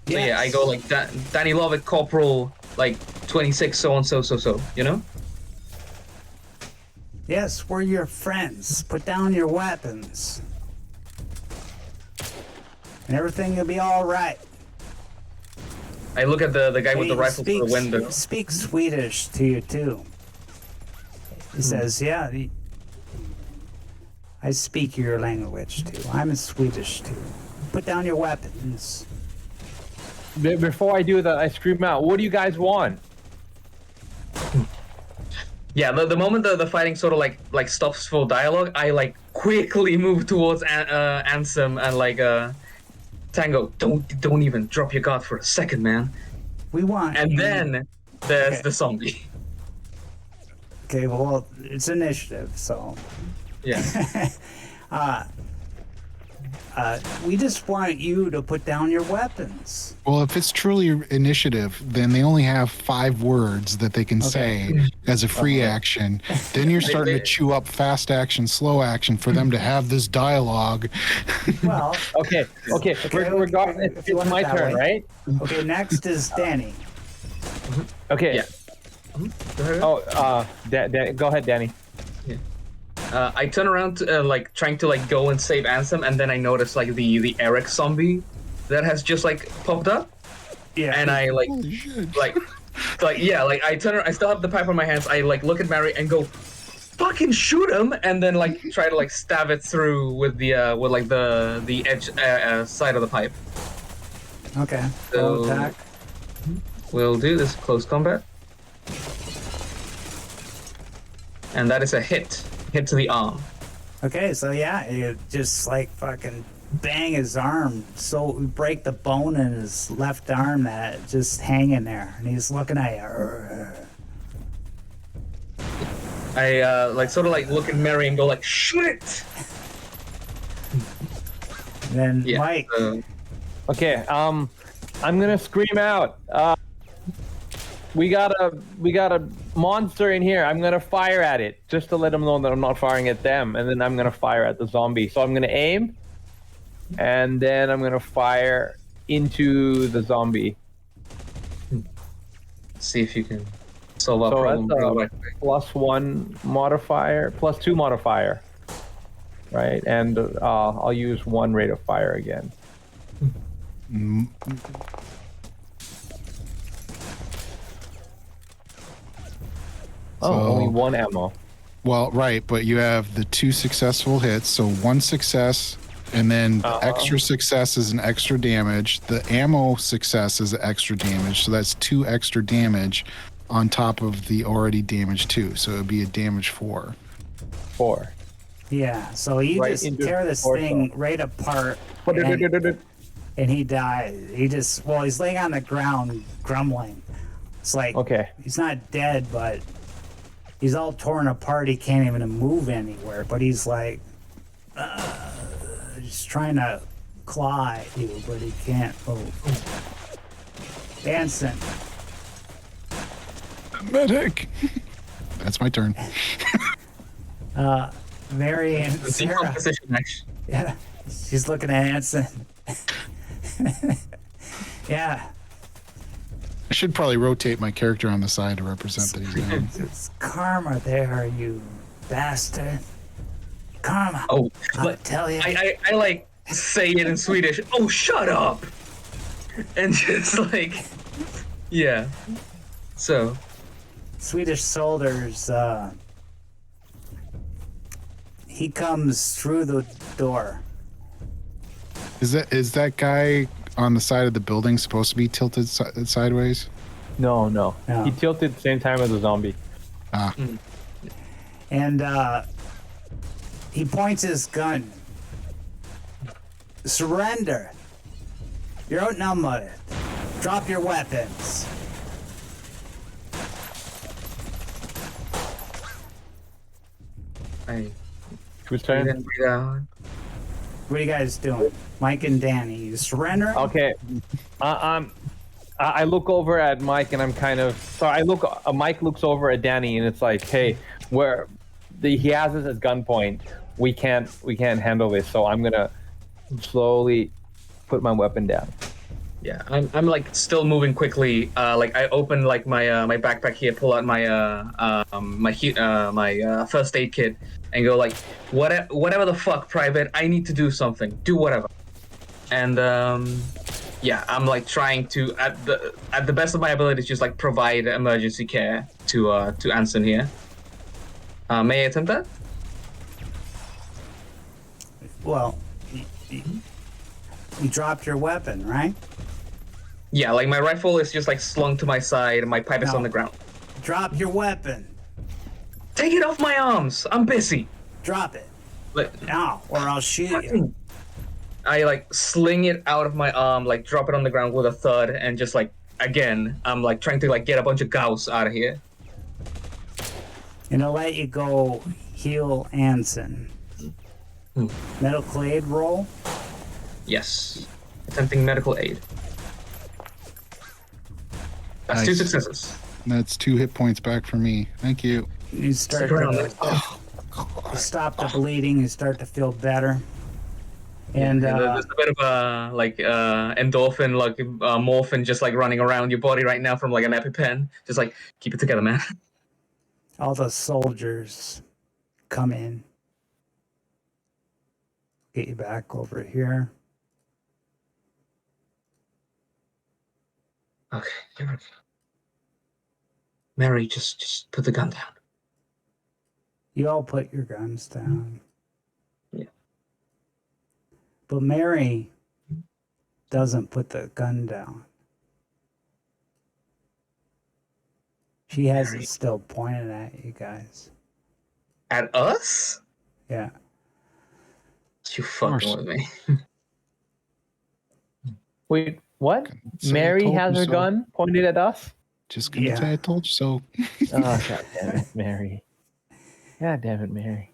So yeah, I go like Danny Lovick, Corporal, like 26, so on, so, you know?
Yes, we're your friends. Put down your weapons. And everything will be all right.
I look at the guy with the rifle through the window.
He speaks Swedish to you too. He says, "Yeah, I speak your language too. I'm Swedish too. Put down your weapons."
Before I do that, I scream out, "What do you guys want?"
Yeah, the moment the fighting sort of like stops for dialogue, I like quickly move towards Ansem and like Tango. Don't even drop your guard for a second, man.
We want.
And
you-
then there's
Okay.
the zombie.
Okay, well, it's initiative, so
Yeah.
We just want you to put down your weapons.
Well, if it's truly initiative, then they only have 5 words that they can say as a free action. Then you're starting to chew up fast action, slow action for them to have this dialogue.
Well,
Okay. We're going. It's my turn, right?
okay, next is Danny.
Okay.
Yeah. Go ahead.
Oh, go ahead, Danny.
I turn around to, like trying to like go and save Ansem, and then I notice like the Eric zombie that has just like popped up.
Yeah.
And I like
Holy shit.
like I still have the pipe on my hands. I like look at Mary and go, fucking shoot him, and then like try to like stab it through with the with like the edge side of the pipe.
Okay.
So-
Full attack.
We'll do this close combat, and that is a hit to the arm.
Okay, so yeah, you just like fucking bang his arm, so break the bone in his left arm that just hanging there, and he's looking at you.
I like sort of like look at Mary and go like, shoot it.
Then
Yeah.
Mike.
Okay. I'm gonna scream out. We got a monster in here. I'm gonna fire at it just to let them know that I'm not firing at them, and then I'm gonna fire at the zombie. So I'm gonna aim, and then I'm gonna fire into the zombie.
See if you can solve our
So
problem.
that's
real quick.
+1 modifier, +2 modifier, right? And I'll use 1 rate of fire again.
Mm,
Oh,
So-
only 1 ammo.
Well, right, but you have the 2 successful hits, so 1 success, and then the extra success is an extra damage. The ammo success is an extra damage, so that's 2 extra damage on top of the already damage 2. So it would be a damage 4.
4.
Yeah, so you
Right
just
into
tear
the
this
torso.
thing right apart, and he dies. He's laying on the ground grumbling. It's like,
Okay.
he's not dead, but he's all torn apart. He can't even move anywhere, but he's like, just trying to claw at you, but he can't move. Anson.
Medic! That's my turn.
Mary and
The
Sarah.
decomposition action.
Yeah, she's looking at Anson. Yeah,
I should probably rotate my character on the side to represent that he's down.
it's karma there, you bastard. Karma.
Oh,
I'll
but
tell you.
I like say it in Swedish. Oh, shut up! And just like, yeah. So
Swedish soldiers, he comes through the door.
Is that guy on the side of the building supposed to be tilted sideways?
No.
No.
He tilted at the same time as the zombie.
Ah,
And he points his gun. Surrender. You're outnumbered. Drop your weapons.
I
Whose
breathe
turn?
in, breathe out.
What are you guys doing? Mike and Danny, you surrender?
Okay. I look over at Mike and I'm kind of sorry. Mike looks over at Danny and it's like, hey, he has us at gunpoint. We can't handle this. So I'm gonna slowly put my weapon down.
Yeah, I'm like still moving quickly. Like I open like my backpack here, pull out my my first aid kit, and go like, whatever the fuck, Private, I need to do something. Do whatever. And yeah, I'm like trying to at the best of my abilities just like provide emergency care to Anson here. May I attempt that?
Well, you dropped your weapon, right?
Yeah, like my rifle is just like slung to my side, and my pipe is
No.
on the ground.
Drop your weapon.
Take it off my arms. I'm busy.
Drop it.
But
Now, or I'll shoot you.
I like sling it out of my arm, like drop it on the ground with a thud, and just like again, I'm like trying to like get a bunch of gauss out of here.
And I'll let you go heal Anson. Medical aid roll.
Yes. Attempting medical aid. That's 2
Nice.
successes.
That's 2 hit points back for me. Thank you.
You start
Stick around.
to you stop the bleeding. You start to feel better. And
There's a bit of a endorphin, like morphin, just like running around your body right now from like an EpiPen. Just like keep it together, man.
all the soldiers come in. Get you back over here.
Okay, you're okay. Mary, just put the gun down.
You all put your guns down.
Yeah.
But Mary doesn't put the gun down. She has it still pointed at you guys.
At us?
Yeah.
You fucking with me.
Wait, what?
So
Mary
told
has
you
her
so.
gun pointed at us?
Just gonna
Yeah.
say I told you so.
Oh, God damn it, Mary. God damn it, Mary.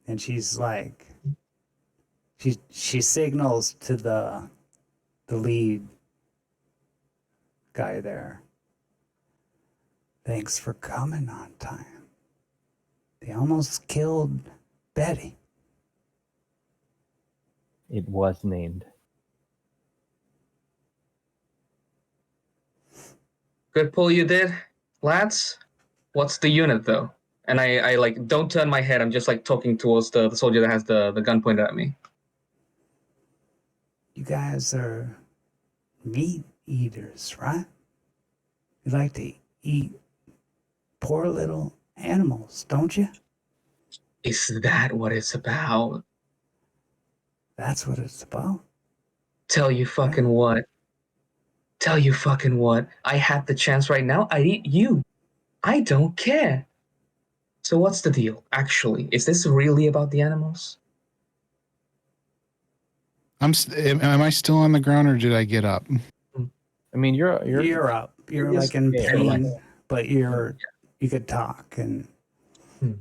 And she's like, she signals to the lead guy there. Thanks for coming on time. They almost killed Betty.
It was named.
Good pull you did, lads. What's the unit though? And I like don't turn my head. I'm just like talking towards the soldier that has the gun pointed at me.
You guys are meat eaters, right? You like to eat poor little animals, don't you?
Is that what it's about?
That's what it's about.
Tell you fucking what. Tell you fucking what. I had the chance right now. I'd eat you. I don't care. So what's the deal? Actually, is this really about the animals?
Am I still on the ground or did I get up?
I mean, you're
You're up. You're like in pain, but you could talk and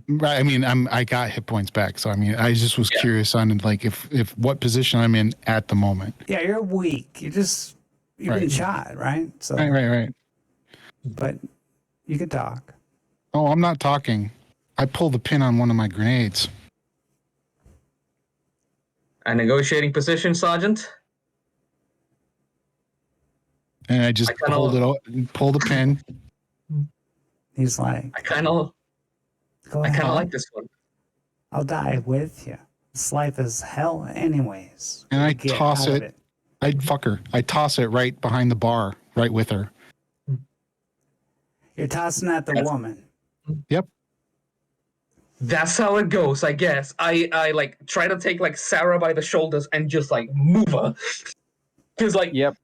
Right. I mean, I got hit points back, so I mean, I just was curious on like if what position I'm in at the moment.
yeah, you're weak. You've been shot, right? So
Right.
but you could talk.
Oh, I'm not talking. I pulled the pin on one of my grenades.
A negotiating position, Sergeant?
And I just pulled the pin.
He's like,
I kind of
go ahead.
like this one.
I'll die with you. This life is hell anyways.
And I
Get
toss
out of
it. I toss it right behind the bar, right with her.
You're tossing at the woman.
Yep.
That's how it goes, I guess. I like try to take like Sarah by the shoulders and just like move her. Because like
Yep.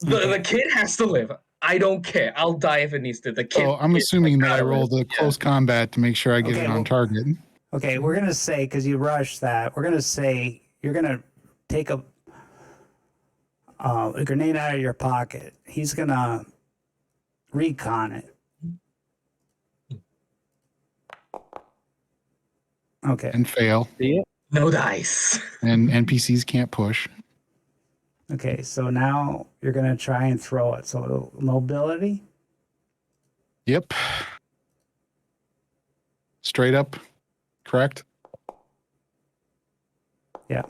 the kid has to live. I don't care. I'll die if it needs to. The kid.
Oh, I'm assuming
like,
that I rolled a close combat to make sure I get
Okay,
it on
well-
target.
Okay, we're gonna say, because you rushed that, we're gonna say you're gonna take a grenade out of your pocket. He's gonna recon it. Okay.
And fail.
See it?
No dice.
And NPCs can't push.
Okay, so now you're gonna try and throw it. So mobility.
Yep. Straight up. Correct?
Yeah.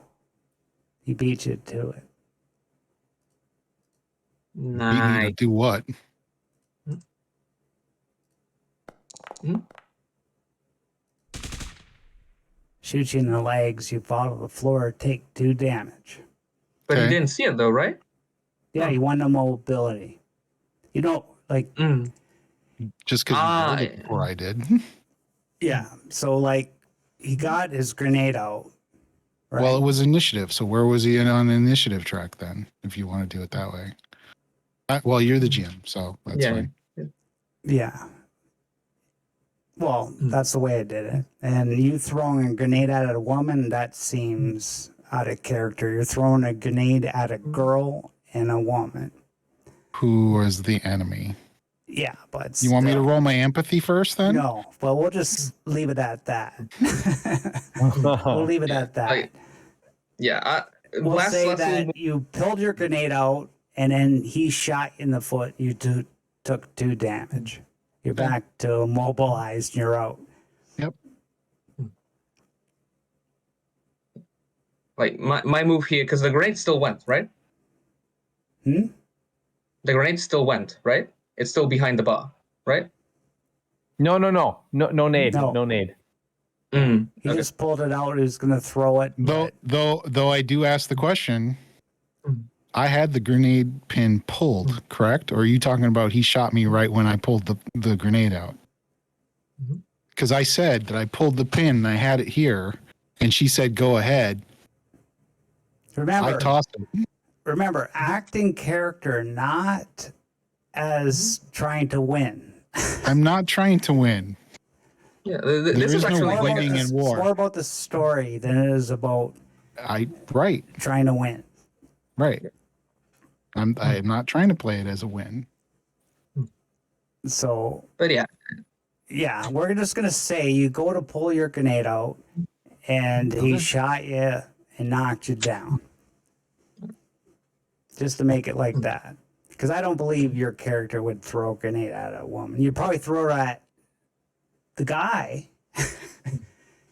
He beat you to it.
You need to
Nice.
do what?
Shoot you in the legs. You fall to the floor. Take 2 damage.
But
Okay.
you didn't see it though, right?
Yeah, you won the mobility. You don't like.
Mm.
Just because you rolled it
I-
before I did.
Yeah. So like, he got his grenade out. Right?
Well, it was initiative. So where was he on the initiative track then, if you want to do it that way? Well, you're the GM, so that's
Yeah.
fine.
Yeah. Well, that's the way I did it. And you throwing a grenade at a woman, that seems out of character. You're throwing a grenade at a girl and a woman.
Who was the enemy?
Yeah, but
You want me to
still.
roll my empathy first then?
No, well, we'll just leave it at that. We'll leave it at that.
Yeah.
We'll say that you pulled your grenade out, and then he shot you in the foot. You took 2 damage. You're back to immobilized. You're out.
Yep.
Like my move here, because the grenade still went, right?
Hmm?
The grenade still went, right? It's still behind the bar, right?
No nade.
No.
No nade.
Mm,
He
okay.
just pulled it out. He was going to throw it. but-
Though I do ask the question, I had the grenade pin pulled, correct? Or are you talking about he shot me right when I pulled the grenade out? Because I said that I pulled the pin and I had it here, and she said, go ahead. I tossed it.
Remember, acting character, not as trying to win.
I'm not trying to win.
Yeah,
There
this
is
is
no
actually like
winning in
It's
war.
more about the story than it is about
Right.
trying to win.
Right. I'm not trying to play it as a win.
So,
But
yeah, we're just going to say you go to pull your grenade out, and he shot you and knocked you down. Just to make it like that. Because I don't believe your character would throw a grenade at a woman. You'd probably throw it at the guy.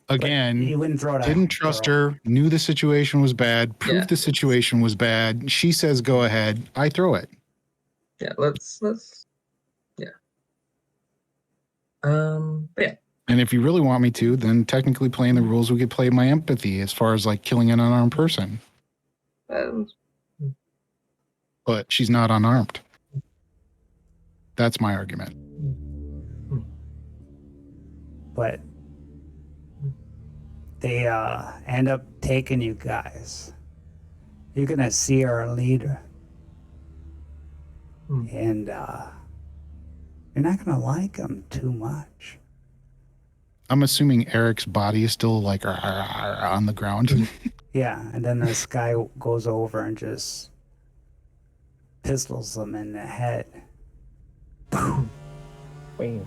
Again,
You wouldn't throw it at
didn't trust her, knew the situation was bad, proved the situation was bad. She says, go ahead. I throw it.
yeah, let's yeah. But yeah.
And if you really want me to, then technically playing the rules, we could play my empathy as far as like killing an unarmed person. But she's not unarmed. That's my argument.
But they end up taking you guys. You're going to see our leader. And you're not going to like him too much.
I'm assuming Eric's body is still like on the ground.
Yeah, and then this guy goes over and just pistols him in the head.
Bam.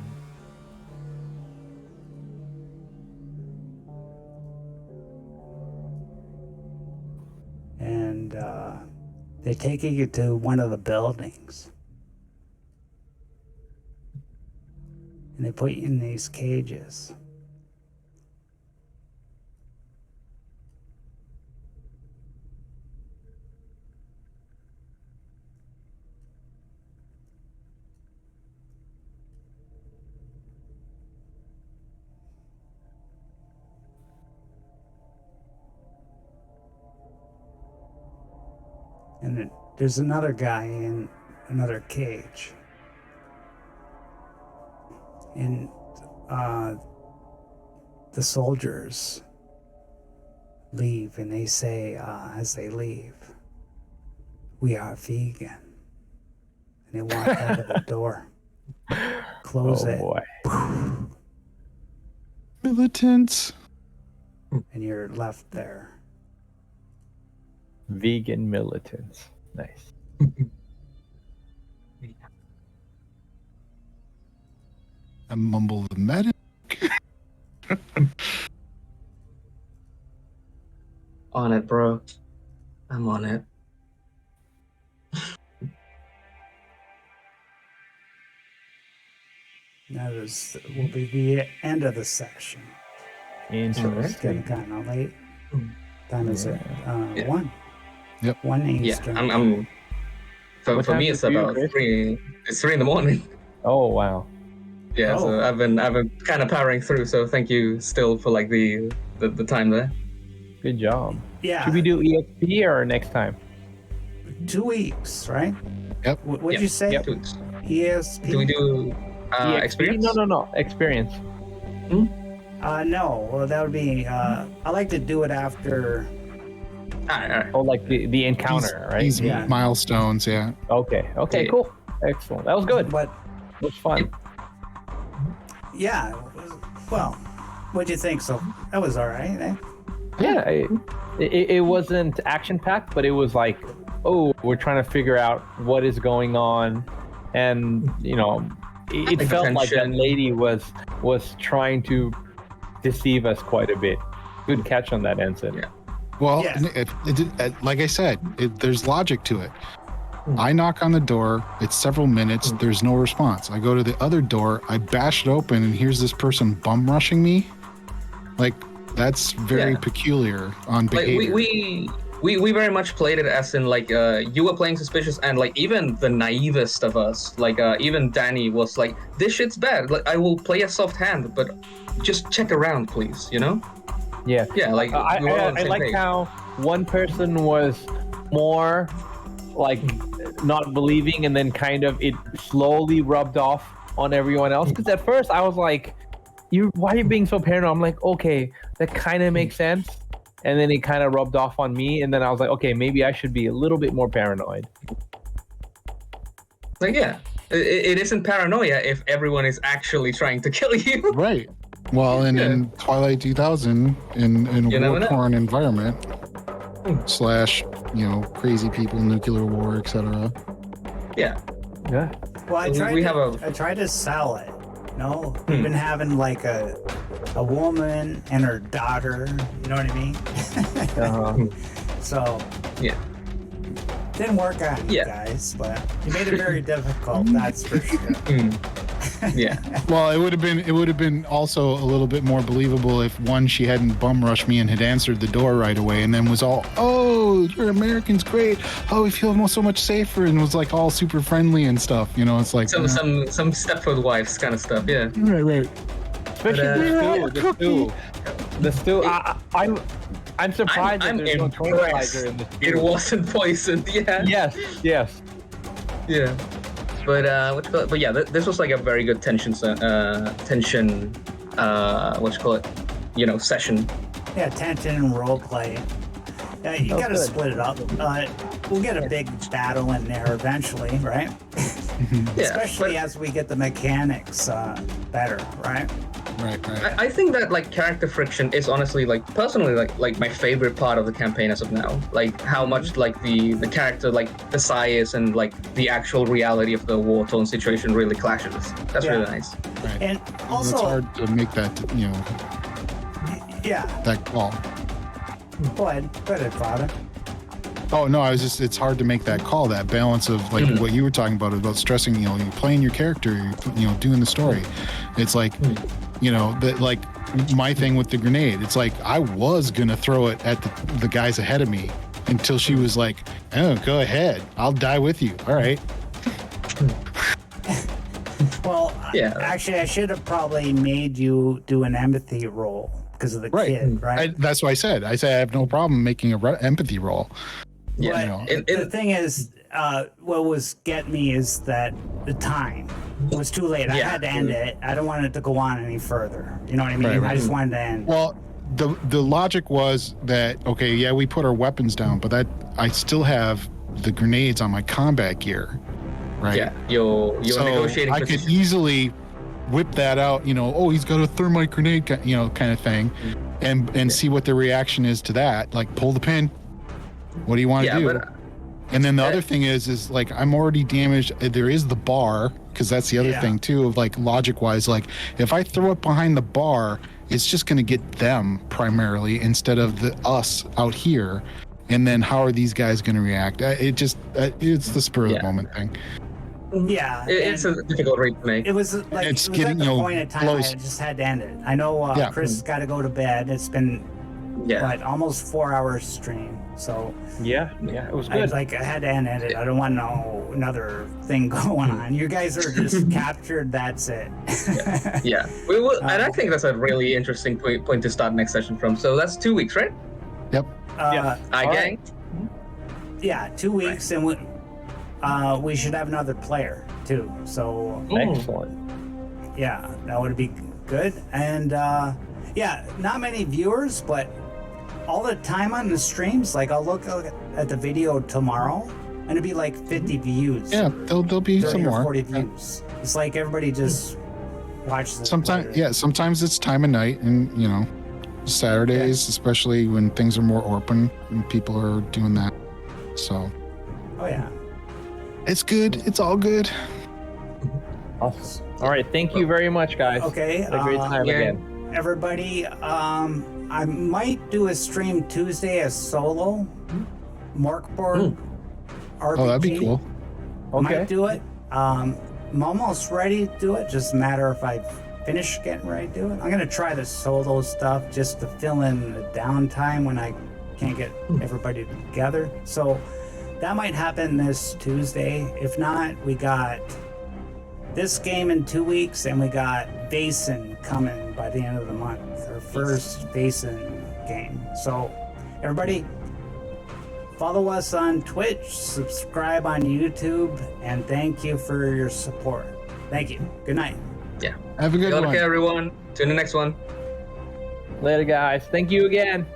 And they take you to one of the buildings. And they put you in these cages. And there's another guy in another cage. And the soldiers leave, and they say, as they leave, "We are vegan." And they walk out of the door, close it,
Boy.
Militants.
and you're left there.
Vegan militants. Nice.
I mumble the medic.
On it, bro. I'm on it.
That will be the end of the session. It's
Interesting.
getting kind of late. Time is it?
Yeah.
1.
Yep.
1
Yeah,
Eastern.
I'm
What
for
time
me
is
it's
it for you,
about
Chris?
3. It's 3 in the morning.
Oh wow.
Yeah, so
Oh.
I've been kind of powering through. So thank you still for like the time there.
Good job.
Yeah.
Should we do EXP or next time?
2 weeks, right?
Yep.
What'd
Yep.
you say?
Yep.
2 weeks.
ESP?
Do we do
EXP?
experience?
No. Experience.
No. Well, that would be. I like to do it after.
All right.
Oh, like the encounter, right?
These
Yeah.
milestones, yeah.
Okay.
Yeah.
Cool. Excellent. That was good.
But
It was fun.
yeah, well, what'd you think? So that was all right. Eh?
Yeah. It wasn't action packed, but it was like, oh, we're trying to figure out what is going on, and it felt like that
Attention.
lady was trying to deceive us quite a bit. Good catch on that, Ensign.
Yeah.
Well,
Yeah.
like I said, there's logic to it. I knock on the door. It's several minutes. There's no response. I go to the other door. I bash it open, and here's this person bum rushing me. Like, that's very
Yeah.
peculiar on
Like
behavior.
we very much played it as in like you were playing suspicious, and like even the naivest of us, like even Danny was like, this shit's bad. Like I will play a soft hand, but just check around, please. You know?
Yeah.
Yeah. Like
I
we were all on the same
like
page.
how one person was more like not believing, and then kind of it slowly rubbed off on everyone else. Because at first I was like, why are you being so paranoid? I'm like, okay, that kind of makes sense. And then it kind of rubbed off on me, and then I was like, okay, maybe I should be a little bit more paranoid.
Like yeah, it isn't paranoia if everyone is actually trying to kill you.
Right. Well, and in Twilight 2000, in a
You never know.
war-torn environment, / crazy people, nuclear war, etc.
Yeah.
Yeah.
Well, I
We
tried.
have
I tried to sell it. No, we've been having like a woman and her daughter. You know what I mean?
Uh-huh.
So
Yeah.
didn't work on you
Yeah.
guys, but you made it very difficult. That's for sure.
Yeah.
Well, it would have been also a little bit more believable if one, she hadn't bum rushed me and had answered the door right away, and then was all, "Oh, you're Americans, great. Oh, we feel so much safer," and was like all super friendly and stuff. You know, it's like
Some Stepford Wives kind of stuff. Yeah.
right.
Especially the stew. I'm surprised
I'm
that there's no
impressed.
tranquilizer in the stew.
It wasn't poisoned. Yeah.
Yes.
Yeah. But but yeah, this was like a very good tension session.
Yeah, tension and role play. Yeah, you
Oh,
gotta
good.
split it up. We'll get a big battle in there eventually, right?
Yeah.
Especially
but
as we get the mechanics better, right?
Right.
I think that like character friction is honestly like personally like my favorite part of the campaign as of now. Like how much like the character like the size and like the actual reality of the war-torn situation really clashes. That's
Yeah.
really nice.
Right.
And
It's
also,
hard to make that,
yeah,
that call.
go ahead, Father.
Oh no, it's hard to make that call, that balance of like what you were talking about stressing, you're playing your character, you're doing the story. It's like, that like my thing with the grenade, it's like I was gonna throw it at the guys ahead of me until she was like, "Oh, go ahead, I'll die with you." All right.
Well,
Yeah.
actually, I should have probably made you do an empathy roll because of the
Right.
kid, right?
That's what I said. I have no problem making a empathy roll.
Yeah.
But the thing is, what was getting me is that the time. It was too late. I
Yeah.
had to end it. I don't want it to go on any further. You know what I mean?
Right.
I just wanted to end.
Well, the logic was that, okay, yeah, we put our weapons down, but that I still have the grenades on my combat gear, right?
Yeah. You're
So
negotiating.
I could
position.
easily whip that out, oh, he's got a thermite grenade, kind of thing, and see what the reaction is to that. Like, pull the pin. What do you want to do?
But
And then the other thing is like, I'm already damaged. There is the bar, because that's the other
Yeah.
thing too, of like logic wise, like if I throw it behind the bar, it's just going to get them primarily instead of us out here. And then how are these guys going to react? It's the spur of the moment thing.
Yeah.
it's
and
a difficult read to make.
it was like
It's
it was
getting,
at the point in time I
close.
just had to end it. I know
Yeah.
Chris got to go to bed. It's been almost 4 hours stream. So
Yeah, it was
I
good.
I had to end it. I don't want another thing going on. You guys are just captured. That's it.
Yeah. We will, and I think that's a really interesting point to start next session from. So that's 2 weeks, right?
Yep.
Yeah.
Hi,
All
gang.
Yeah, 2 weeks, and we should have another player too. So
Excellent.
yeah, that would be good. And yeah, not many viewers, but all the time on the streams, like I'll look at the video tomorrow, and it'd be like 50 views.
Yeah, there'll be
30
some
or
more.
40 views. It's like everybody just watches.
Sometimes it's time of night, and Saturdays, especially when things are more open and people are doing that. So
Oh yeah.
it's good. It's all good.
Awesome. All right, thank you very much, guys.
Okay.
Had a great time
yeah.
again.
Everybody, I might do a stream Tuesday as solo. Morkborg RPG.
Oh, that'd be cool.
Okay.
Might do it. I'm almost ready to do it. Just a matter if I finish getting ready to do it. I'm gonna try the solo stuff just to fill in the downtime when I can't get everybody together. So that might happen this Tuesday. If not, we got this game in 2 weeks, and we got Basin coming by the end of the month. Our first Basin game. So everybody, follow us on Twitch, subscribe on YouTube, and thank you for your support. Thank you. Good night.
Yeah.
Have a good one.
Okay, everyone. See you in the next one.
Later, guys. Thank you again.